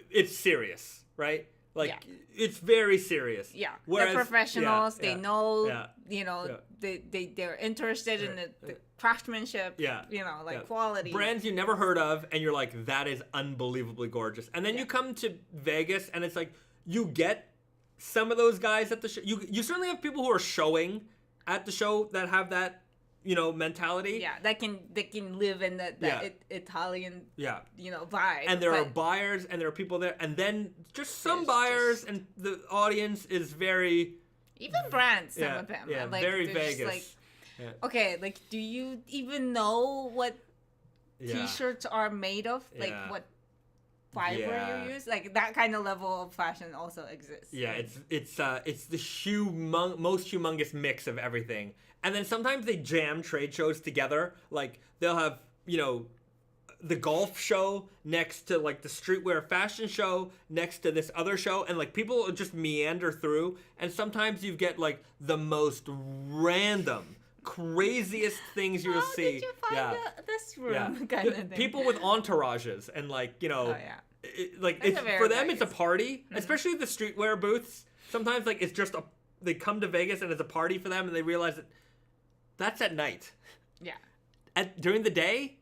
it's serious, right? Like, it's very serious. Yeah. Whereas, they're professionals. They know, they're interested in the craftsmanship, quality. Brands you never heard of, and you're like, that is unbelievably gorgeous. And then you come to Vegas, and it's like, you get some of those guys at the show. You certainly have people who are showing at the show that have that, mentality. Yeah, that can live in that Italian, vibe. And there are buyers, and there are people there, and then just some buyers, and the audience is very, even brands. Some of them, like, very Vegas. Like, okay, like, do you even know what T-shirts are made of? Like, what fiber you use? Like, that kind of level of fashion also exists. Yeah, it's the most humongous mix of everything. And then sometimes they jam trade shows together. Like, they'll have, the golf show next to like the streetwear fashion show next to this other show, and like people just meander through, and sometimes you get like the most random, craziest things you'll see. How did you find this room kind of thing? People with entourages and like, you know, it's for them it's a party, especially the streetwear booths. Sometimes like it's just they come to Vegas and it's a party for them, and they realize that that's at night. Yeah. During the day,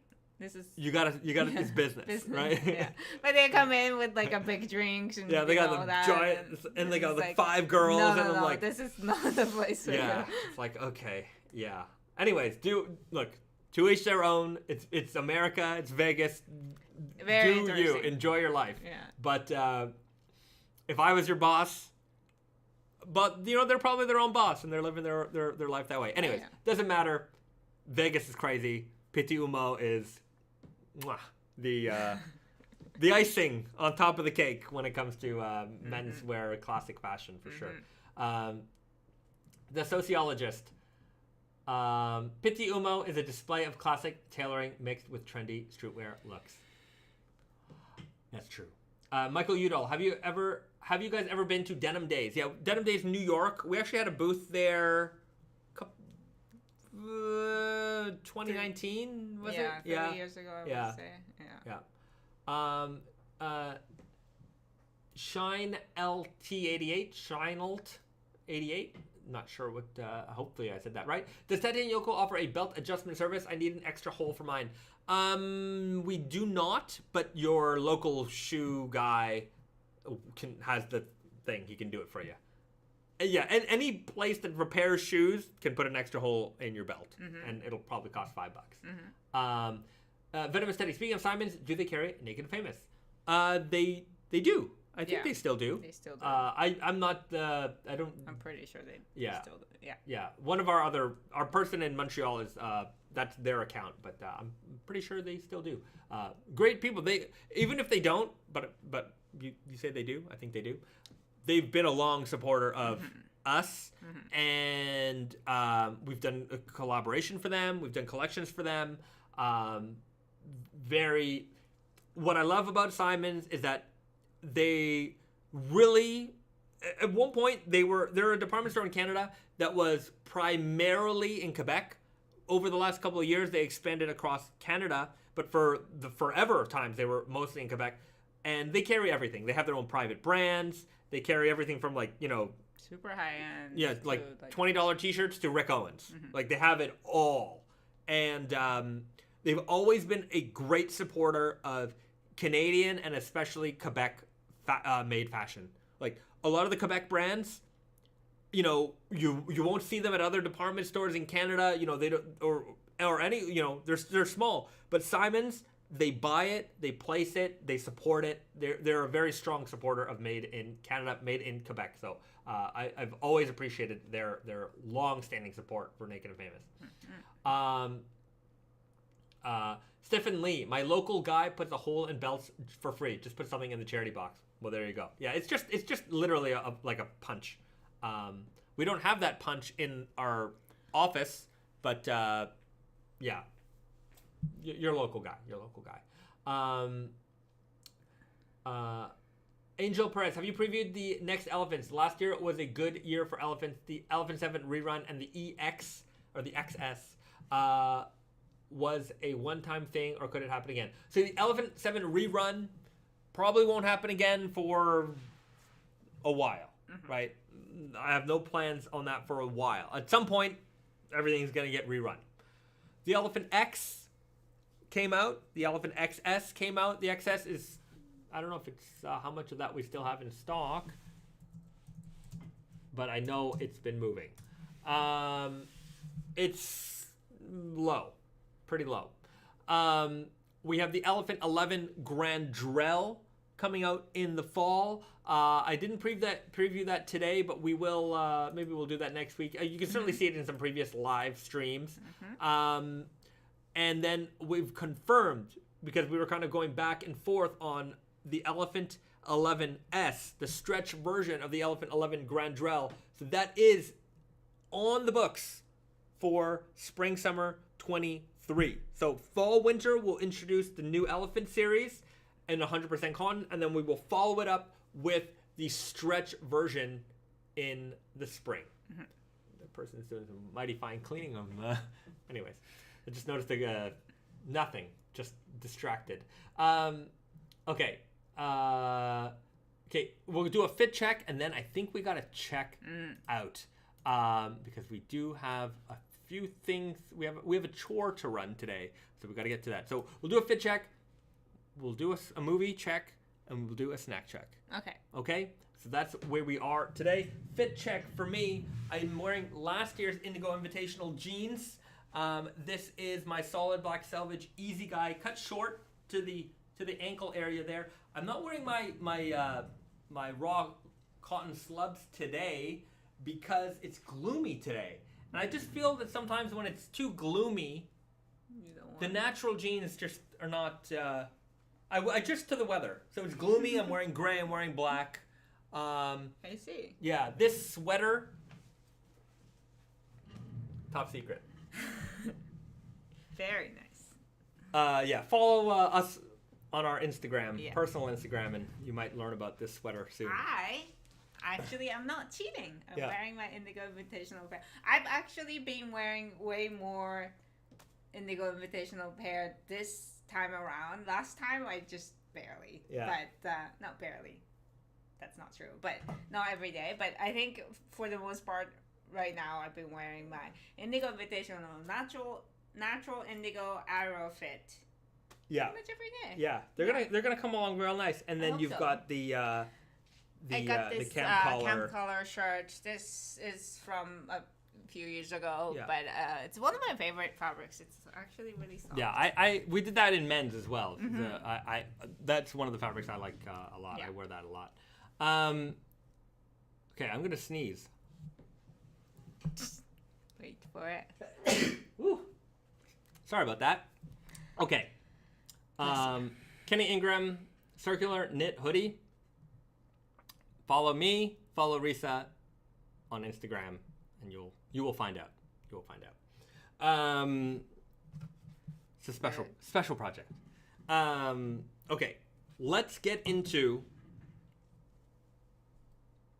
you gotta it's business, right? Yeah. But they come in with like a big drinks and they got the giant and they got like 5 girls no, and I'm like, this is not the place for you. It's like, okay, yeah. Anyways, look, to each their own. It's America, it's Vegas. Very do you enjoy your life? Yeah. But if I was your boss, but you know they're probably their own boss and they're living their life that way. Anyways, doesn't matter. Vegas is crazy. Petit Umo is the icing on top of the cake when it comes to menswear classic fashion for sure. The sociologist. Petit Umo is a display of classic tailoring mixed with trendy streetwear looks. That's true. Michael Udall, have you guys ever been to Denim Days? Yeah, Denim Days New York. We actually had a booth there. 2019 was it? Yeah, 3 years ago. I would say. Yeah. Shine LT88, Shinealt 88. Not sure what. Hopefully I said that right. Does Tete and Yoko offer a belt adjustment service? I need an extra hole for mine. We do not, but your local shoe guy has the thing. He can do it for you. Yeah, and any place that repairs shoes can put an extra hole in your belt, and it'll probably cost $5. Venomous Teddy, speaking of Simons, do they carry Naked Famous? They do. I think they still do. They still do. I'm not. I don't. I'm pretty sure they still do. Yeah. Yeah. One of our person in Montreal is that's their account, but I'm pretty sure they still do. Great people. They even if they don't, but you say they do. I think they do. They've been a long supporter of us, and we've done a collaboration for them. We've done collections for them. What I love about Simons is that they really, at one point, they're a department store in Canada that was primarily in Quebec. Over the last couple of years, they expanded across Canada, but for the forever times, they were mostly in Quebec. And they carry everything. They have their own private brands. They carry everything from like, you know, super high end. Yeah, like $20 t-shirts to Rick Owens. Like they have it all. And they've always been a great supporter of Canadian and especially Quebec made fashion. Like a lot of the Quebec brands, you know, you won't see them at other department stores in Canada. You know, they don't or any, you know, they're small. But Simons, they buy it, they place it, they support it. They're a very strong supporter of made in Canada, made in Quebec. So I've always appreciated their long-standing support for Naked and Famous. Stephen Lee, my local guy puts a hole in belts for free. Just put something in the charity box. Well, there you go. Yeah, it's just literally like a punch. We don't have that punch in our office, but yeah. Your local guy. Angel Perez, have you previewed the next Elephants? Last year was a good year for Elephants. The Elephant 7 rerun and the EX, or the XS, was a one-time thing, or could it happen again? So the Elephant 7 rerun probably won't happen again for a while, right? I have no plans on that for a while. At some point, everything's going to get rerun. The Elephant X came out. The Elephant XS came out. The XS is, I don't know if it's how much of that we still have in stock, but I know it's been moving. It's low, pretty low. We have the Elephant 11 Grandrell coming out in the fall. I didn't preview that today, but we will. Maybe we'll do that next week. You can certainly see it in some previous live streams. And then we've confirmed, because we were kind of going back and forth on the Elephant 11S, the stretch version of the Elephant 11 Grandrell. So that is on the books for spring summer 23. 3. So fall winter we'll introduce the new elephant series in 100% cotton, and then we will follow it up with the stretch version in the spring. The person is doing some mighty fine cleaning of them. Anyways, I just noticed nothing, just distracted. Okay. Okay, we'll do a fit check, and then I think we gotta check out because we do have a few things. We have a chore to run today, so we gotta get to that. So we'll do a fit check, we'll do a movie check, and we'll do a snack check. Okay. Okay, so that's where we are today. Fit check for me. I'm wearing last year's Indigo Invitational jeans. This is my solid black Selvedge Easy Guy, cut short to the ankle area there. I'm not wearing my raw cotton slubs today because it's gloomy today. And I just feel that sometimes when it's too gloomy, the natural jeans just are not... I adjust to the weather. So it's gloomy, I'm wearing gray, I'm wearing black. I see. Yeah, this sweater, top secret. Very nice. Yeah, follow us on our Instagram, personal Instagram, and you might learn about this sweater soon. I'm not cheating. I'm wearing my Indigo Invitational pair. I've actually been wearing way more Indigo Invitational pair this time around. Last time I just barely. Yeah. But not barely. That's not true. But not every day. But I think for the most part right now I've been wearing my Indigo Invitational natural indigo arrow fit. Yeah. Pretty much every day. Yeah. They're gonna come along real nice. And then you've got the I got this camp collar shirt. This is from a few years ago, but it's one of my favorite fabrics. It's actually really soft. Yeah, we did that in men's as well. That's one of the fabrics I like a lot. Yeah. I wear that a lot. Okay, I'm gonna sneeze. Wait for it. Woo. Sorry about that. Okay. Kenny Ingram circular knit hoodie. Follow me, follow Risa on Instagram, and you will find out. You will find out. It's a special project. Okay, let's get into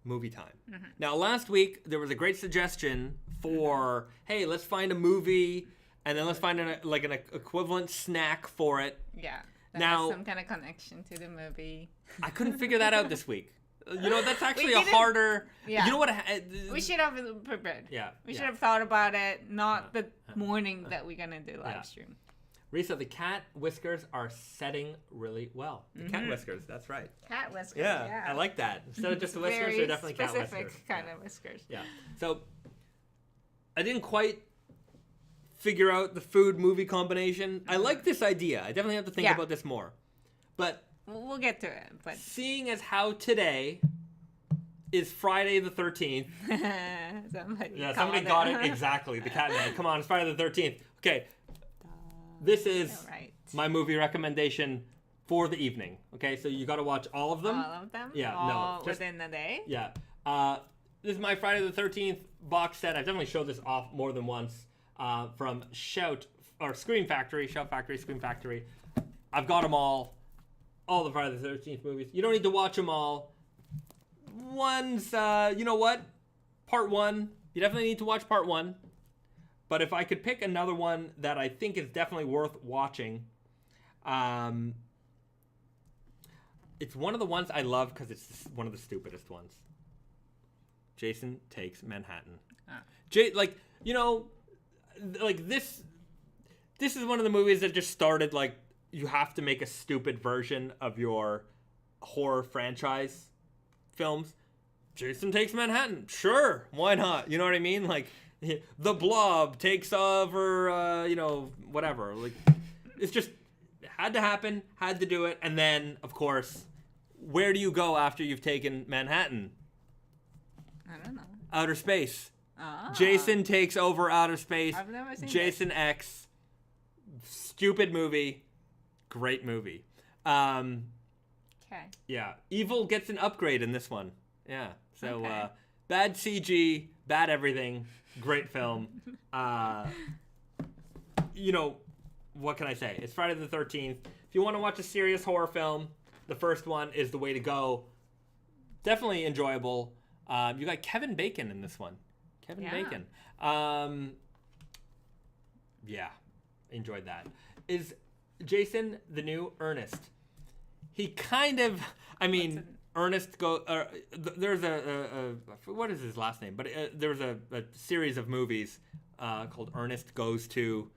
movie time. Now, last week there was a great suggestion for, hey, let's find a movie, and then let's find an equivalent snack for it. Yeah. Now, some kind of connection to the movie. I couldn't figure that out this week. You know, that's actually a harder... Yeah. You know what? We should have prepared. Yeah. We should have thought about it, not the morning that we're going to do live stream. Risa, the cat whiskers are setting really well. The cat whiskers, that's right. Cat whiskers, yeah. I like that. Instead of just the whiskers, they're definitely cat whiskers. Specific kind of whiskers. Yeah. So, I didn't quite figure out the food-movie combination. I like this idea. I definitely have to think about this more. But... We'll get to it. But seeing as how today is Friday the 13th. Somebody got it. Exactly. The cat man. Come on, it's Friday the 13th. Okay. This is my movie recommendation for the evening. Okay, so you got to watch all of them. All of them? Yeah. All within the day? Yeah. This is my Friday the 13th box set. I've definitely showed this off more than once from Scream Factory, Shout Factory, Scream Factory. I've got them all the Friday the 13th movies. You don't need to watch them all. One's, you know what? Part 1. You definitely need to watch Part 1. But if I could pick another one that I think is definitely worth watching, it's one of the ones I love because it's one of the stupidest ones. Jason Takes Manhattan. This is one of the movies that just started like, you have to make a stupid version of your horror franchise films. Jason Takes Manhattan. Sure, why not? You know what I mean? Like, The Blob takes over, whatever. Like, it's just, it had to happen, had to do it. And then, of course, where do you go after you've taken Manhattan? I don't know. Outer space. Jason takes over outer space. I've never seen Jason X. Stupid movie. Great movie. Okay. Yeah. Evil gets an upgrade in this one. Yeah. So, bad CG, bad everything. Great film. what can I say? It's Friday the 13th. If you want to watch a serious horror film, the first one is the way to go. Definitely enjoyable. You got Kevin Bacon in this one. Kevin Bacon. Yeah, enjoyed that. Is Jason the new Ernest? He kind of, Ernest there's a what is his last name? But there was a series of movies called Ernest Goes to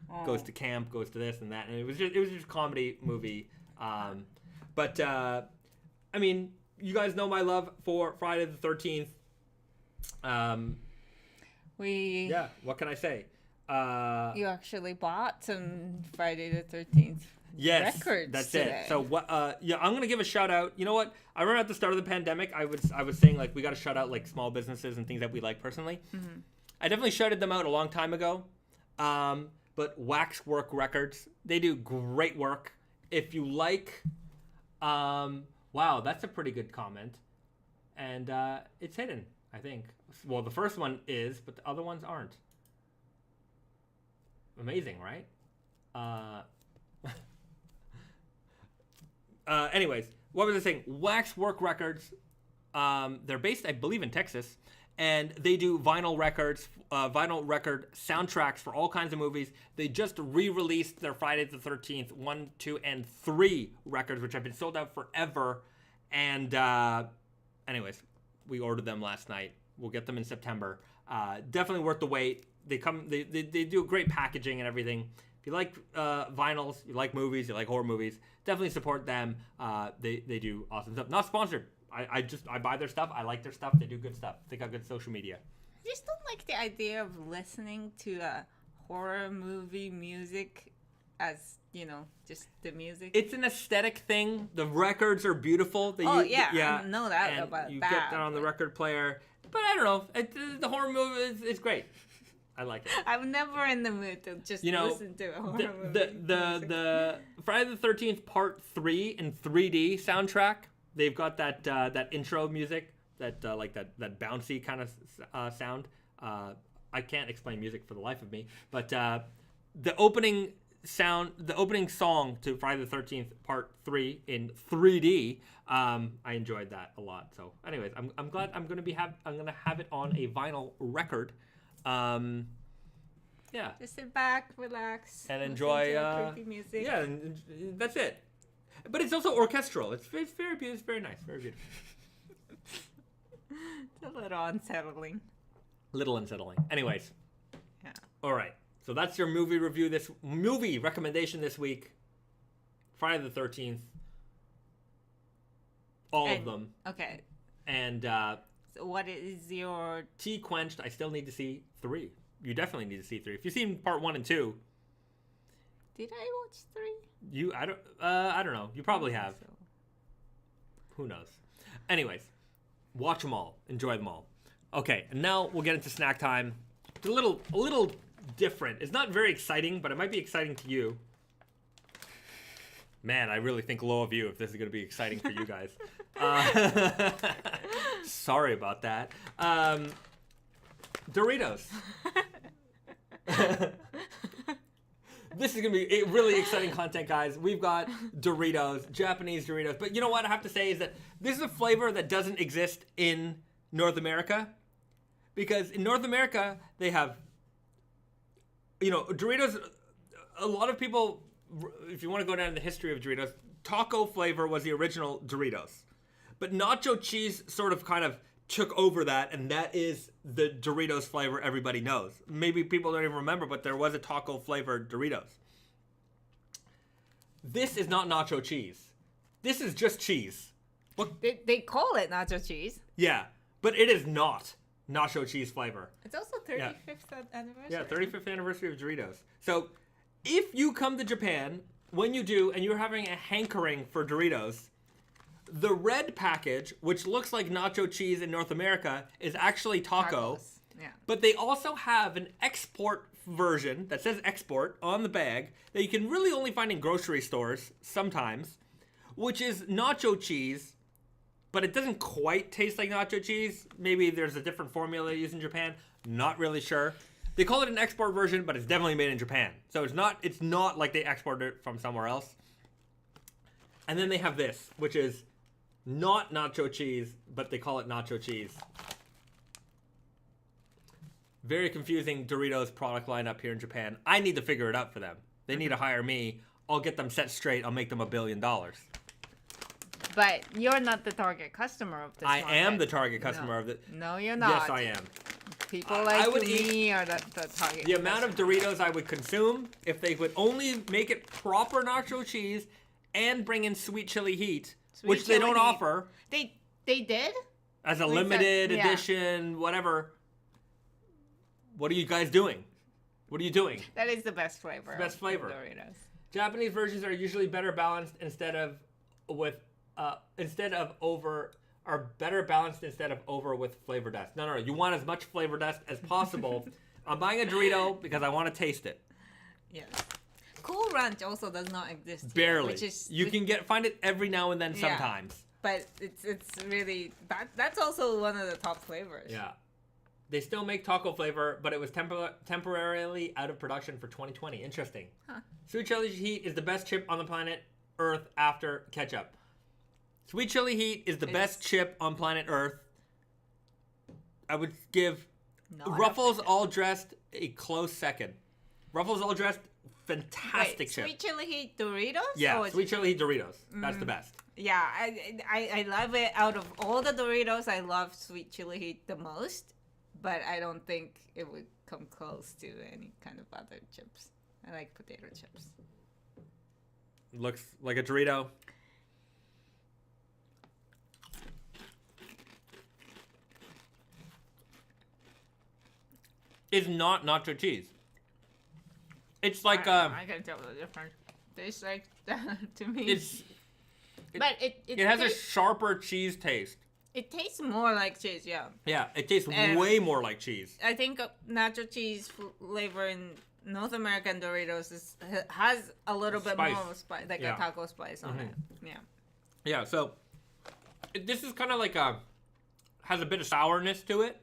Camp, goes to this and that, and it was just a comedy movie. But you guys know my love for Friday the 13th. What can I say? You actually bought some Friday the 13th records that's today. it. So what? I'm gonna give a shout out. You know what? I remember at the start of the pandemic, I was saying like we got to shout out like small businesses and things that we like personally. Mm-hmm. I definitely shouted them out a long time ago. But Waxwork Records, they do great work. If you like, wow, that's a pretty good comment, and it's hidden, I think. Well, the first one is, but the other ones aren't. Amazing, right? Anyways, what was I saying? Waxwork Records. They're based, I believe, in Texas, and they do vinyl record soundtracks for all kinds of movies. They just re-released their Friday the 13th 1, 2, and 3 records, which have been sold out forever. And anyways, we ordered them last night. We'll get them in September. Definitely worth the wait. They do great packaging and everything. If you like vinyls, you like movies, you like horror movies, definitely support them. They do awesome stuff. Not sponsored. I buy their stuff. I like their stuff. They do good stuff. They got good social media. I just don't like the idea of listening to a horror movie music as, just the music. It's an aesthetic thing. The records are beautiful. I know that and about you that. get that on the record player. But I don't know. The horror movie is great. I like it. I'm never in the mood to just listen to a horror movie. The Friday the 13th Part 3 in 3D soundtrack. They've got that intro music, that bouncy kind of sound. I can't explain music for the life of me, but the opening song to Friday the 13th Part 3 in 3D. I enjoyed that a lot. So, anyways, I'm glad I'm gonna have it on a vinyl record. Just sit back, relax, and enjoy creepy music. Yeah, and that's it. But it's also orchestral. It's very beautiful. It's very nice. Very beautiful. It's a little unsettling. Anyways. Yeah. All right. So that's your movie recommendation this week. Friday the 13th. All of them. Okay. And so what is your Tea quenched? I still need to see 3. You definitely need to see 3. If you've seen part 1 and 2. Did I watch 3? I don't know. You probably have. So. Who knows? Anyways, watch them all. Enjoy them all. Okay, and now we'll get into snack time. It's a little different. It's not very exciting, but it might be exciting to you. Man, I really think low of you if this is going to be exciting for you guys. Sorry about that. Doritos. This is going to be really exciting content, guys. We've got Doritos, Japanese Doritos. But you know what I have to say is that this is a flavor that doesn't exist in North America. Because in North America, they have, Doritos, a lot of people, if you want to go down the history of Doritos, taco flavor was the original Doritos. But nacho cheese sort of kind of took over that, and that is the Doritos flavor everybody knows. Maybe people don't even remember, but there was a taco flavored Doritos. This is not nacho cheese. This is just cheese. What? They call it nacho cheese. Yeah, but it is not nacho cheese flavor. It's also 35th anniversary. Yeah, 35th anniversary of Doritos. So if you come to Japan, when you do, and you're having a hankering for Doritos, the red package, which looks like nacho cheese in North America, is actually taco. Tacos. Yeah. But they also have an export version that says export on the bag that you can really only find in grocery stores sometimes, which is nacho cheese, but it doesn't quite taste like nacho cheese. Maybe there's a different formula they use in Japan. Not really sure. They call it an export version, but it's definitely made in Japan. So it's not like they exported it from somewhere else. And then they have this, which is not nacho cheese, but they call it nacho cheese. Very confusing Doritos product lineup here in Japan. I need to figure it out for them. They need to hire me. I'll get them set straight. I'll make them $1 billion. But you're not the target customer of this I market. am the target customer of it. No, you're not. Yes, I am. People I like would me are the target. The amount of Doritos I would consume if they would only make it proper nacho cheese and bring in sweet chili heat, which they don't offer. They did? As a limited edition, whatever. What are you guys doing? What are you doing? That is the best flavor. Best flavor. Doritos. Japanese versions are usually better balanced instead of over with flavor dust. No. You want as much flavor dust as possible. I'm buying a Dorito because I want to taste it. Yes. Cool Ranch also does not exist here, Barely. which is you can find it every now and then sometimes. But it's really that's also one of the top flavors. Yeah. They still make taco flavor, but it was temporarily out of production for 2020. Interesting. Huh. Sweet chili heat is the best chip on the planet Earth after ketchup. Sweet chili heat is the best chip on planet Earth. I would give Ruffles All Dressed a close second. Ruffles All Dressed, fantastic chip. Sweet chili heat Doritos? Yeah, sweet chili heat Doritos. That's the best. Yeah, I love it. Out of all the Doritos, I love sweet chili heat the most. But I don't think it would come close to any kind of other chips. I like potato chips. Looks like a Dorito. It's not nacho cheese. It's like I can tell the difference. Tastes like to me. But it has a sharper cheese taste. It tastes more like cheese, yeah. Yeah, it tastes way more like cheese. I think nacho cheese flavor in North American Doritos has a little bit more spice, like a taco spice on it. Yeah. Yeah, so this is kind of like has a bit of sourness to it.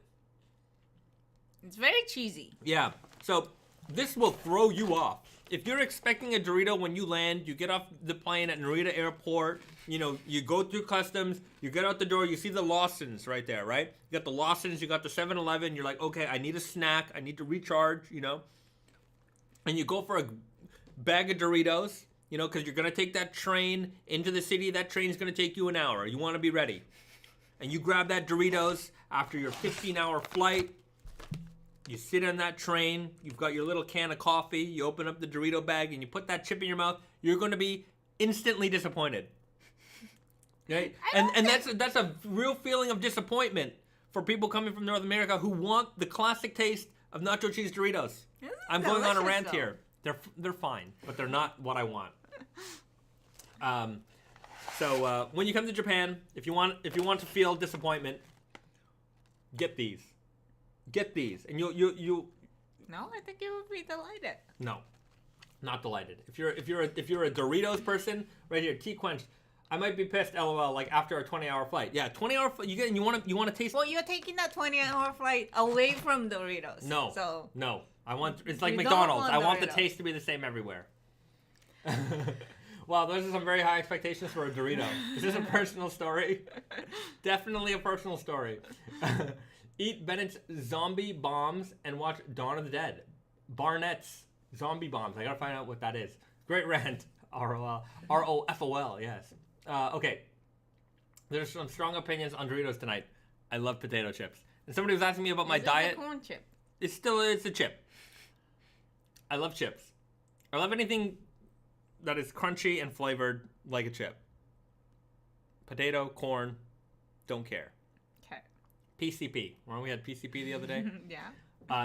It's very cheesy. Yeah, so this will throw you off. If you're expecting a Dorito when you land, you get off the plane at Narita Airport, you go through customs, you get out the door, you see the Lawsons right there, right? You got the Lawsons, you got the 7-Eleven, you're like, okay, I need a snack, I need to recharge, And you go for a bag of Doritos, because you're going to take that train into the city. That train's going to take you an hour. You want to be ready. And you grab that Doritos after your 15-hour flight. You sit on that train, you've got your little can of coffee, you open up the Dorito bag, and you put that chip in your mouth, you're going to be instantly disappointed. Right? And that's a real feeling of disappointment for people coming from North America who want the classic taste of nacho cheese Doritos. I'm going on a rant here. They're fine, but they're not what I want. So when you come to Japan, if you want to feel disappointment, get these. Get these, and you. No, I think you would be delighted. No, not delighted. If you're a Doritos person, right here, tea quenched. I might be pissed, LOL. Like after a 20-hour flight. Yeah, 20-hour flight. You want to taste. Well, you're taking that 20-hour flight away from Doritos. No. So no. It's like McDonald's. I want the taste to be the same everywhere. Wow, those are some very high expectations for a Dorito. Is this a personal story? Definitely a personal story. Eat Bennett's zombie bombs and watch Dawn of the Dead. Barnett's zombie bombs. I gotta find out what that is. Great rant. ROFOL, yes. Okay. There's some strong opinions on Doritos tonight. I love potato chips. And somebody was asking me about my diet. It's a corn chip. It's a chip. I love chips. I love anything that is crunchy and flavored like a chip. Potato, corn, don't care. Okay. PCP. Remember we had PCP the other day? Yeah.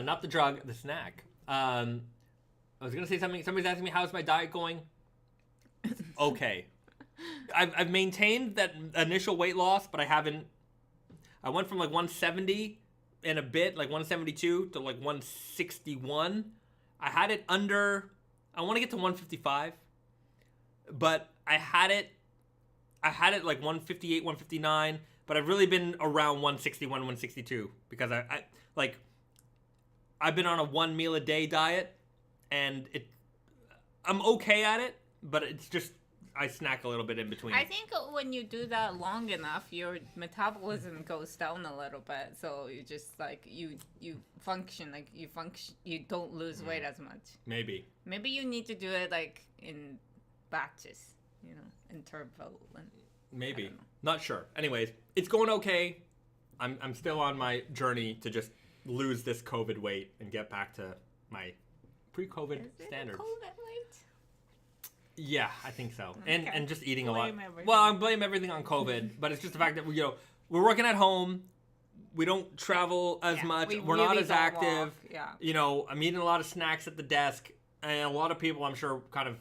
Not the drug, the snack. I was going to say something. Somebody's asking me, how's my diet going? Okay. I've maintained that initial weight loss, but I haven't. I went from like 170 and a bit, like 172 to like 161. I had it under, I want to get to 155, but I had it like 158, 159, but I've really been around 161, 162 because I like I've been on a 1 meal a day diet, and I'm okay at it, but it's just I snack a little bit in between. I think when you do that long enough, your metabolism goes down a little bit. So you just like you function like you don't lose weight as much. Maybe you need to do it like in batches, interval. Maybe. Not sure. Anyways, it's going okay. I'm still on my journey to just lose this COVID weight and get back to my pre-COVID standards. COVID weight? Yeah, I think so. Okay. And just eating a lot. Everything. Well, I blame everything on COVID, but it's just the fact that we're working at home. We don't travel as much. We're not as active. Walk. Yeah. I'm eating a lot of snacks at the desk, and a lot of people, I'm sure, kind of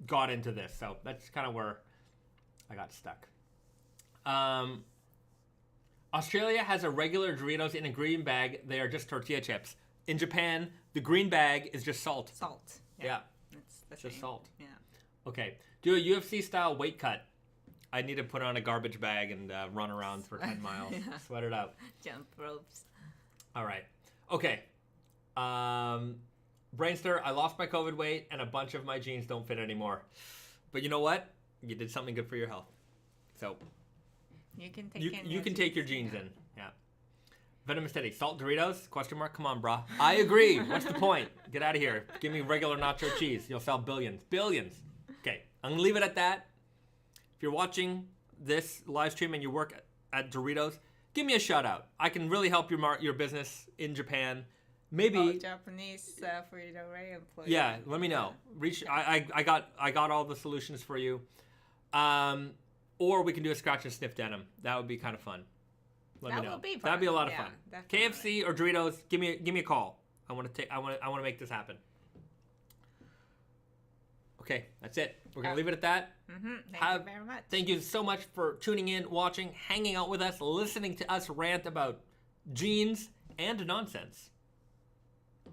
got into this. So that's kind of where I got stuck. Australia has a regular Doritos in a green bag. They are just tortilla chips. In Japan, the green bag is just salt. Salt. Yeah. It's just salt. Yeah. Okay. Do a UFC style weight cut. I need to put on a garbage bag and run around for 10 miles. Yeah. Sweat it out. Jump ropes. All right. Okay. Brainster, I lost my COVID weight and a bunch of my jeans don't fit anymore. But you know what? You did something good for your health. So you can take you can take your jeans in. Yeah. Venomous Teddy, salt Doritos? Question mark. Come on, brah. I agree. What's the point? Get out of here. Give me regular nacho cheese. You'll sell billions. Billions. Okay. I'm gonna leave it at that. If you're watching this live stream and you work at Doritos, give me a shout out. I can really help your business in Japan. Maybe Japanese Frito-Lay employee. Yeah, let me know. I got all the solutions for you. Or we can do a scratch and sniff denim. That would be kind of fun. Let me know. Would be fun. That'd be a lot of fun. Definitely. KFC or Doritos, give me a call. I want to make this happen. Okay, that's it. We're gonna leave it at that. Thank you very much. Thank you so much for tuning in, watching, hanging out with us, listening to us rant about jeans and nonsense.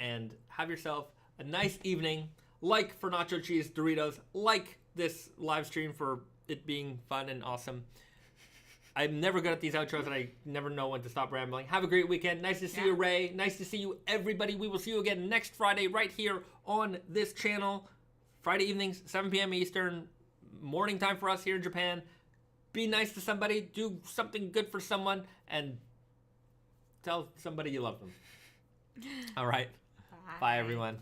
And have yourself a nice evening. Like for Nacho Cheese Doritos. Like this live stream for it being fun and awesome. I'm never good at these outros and I never know when to stop rambling. Have a great weekend. Nice to see you, Ray. Nice to see you, everybody. We will see you again next Friday right here on this channel. Friday evenings, 7 p.m. Eastern. Morning time for us here in Japan. Be nice to somebody. Do something good for someone. And tell somebody you love them. All right. Bye everyone.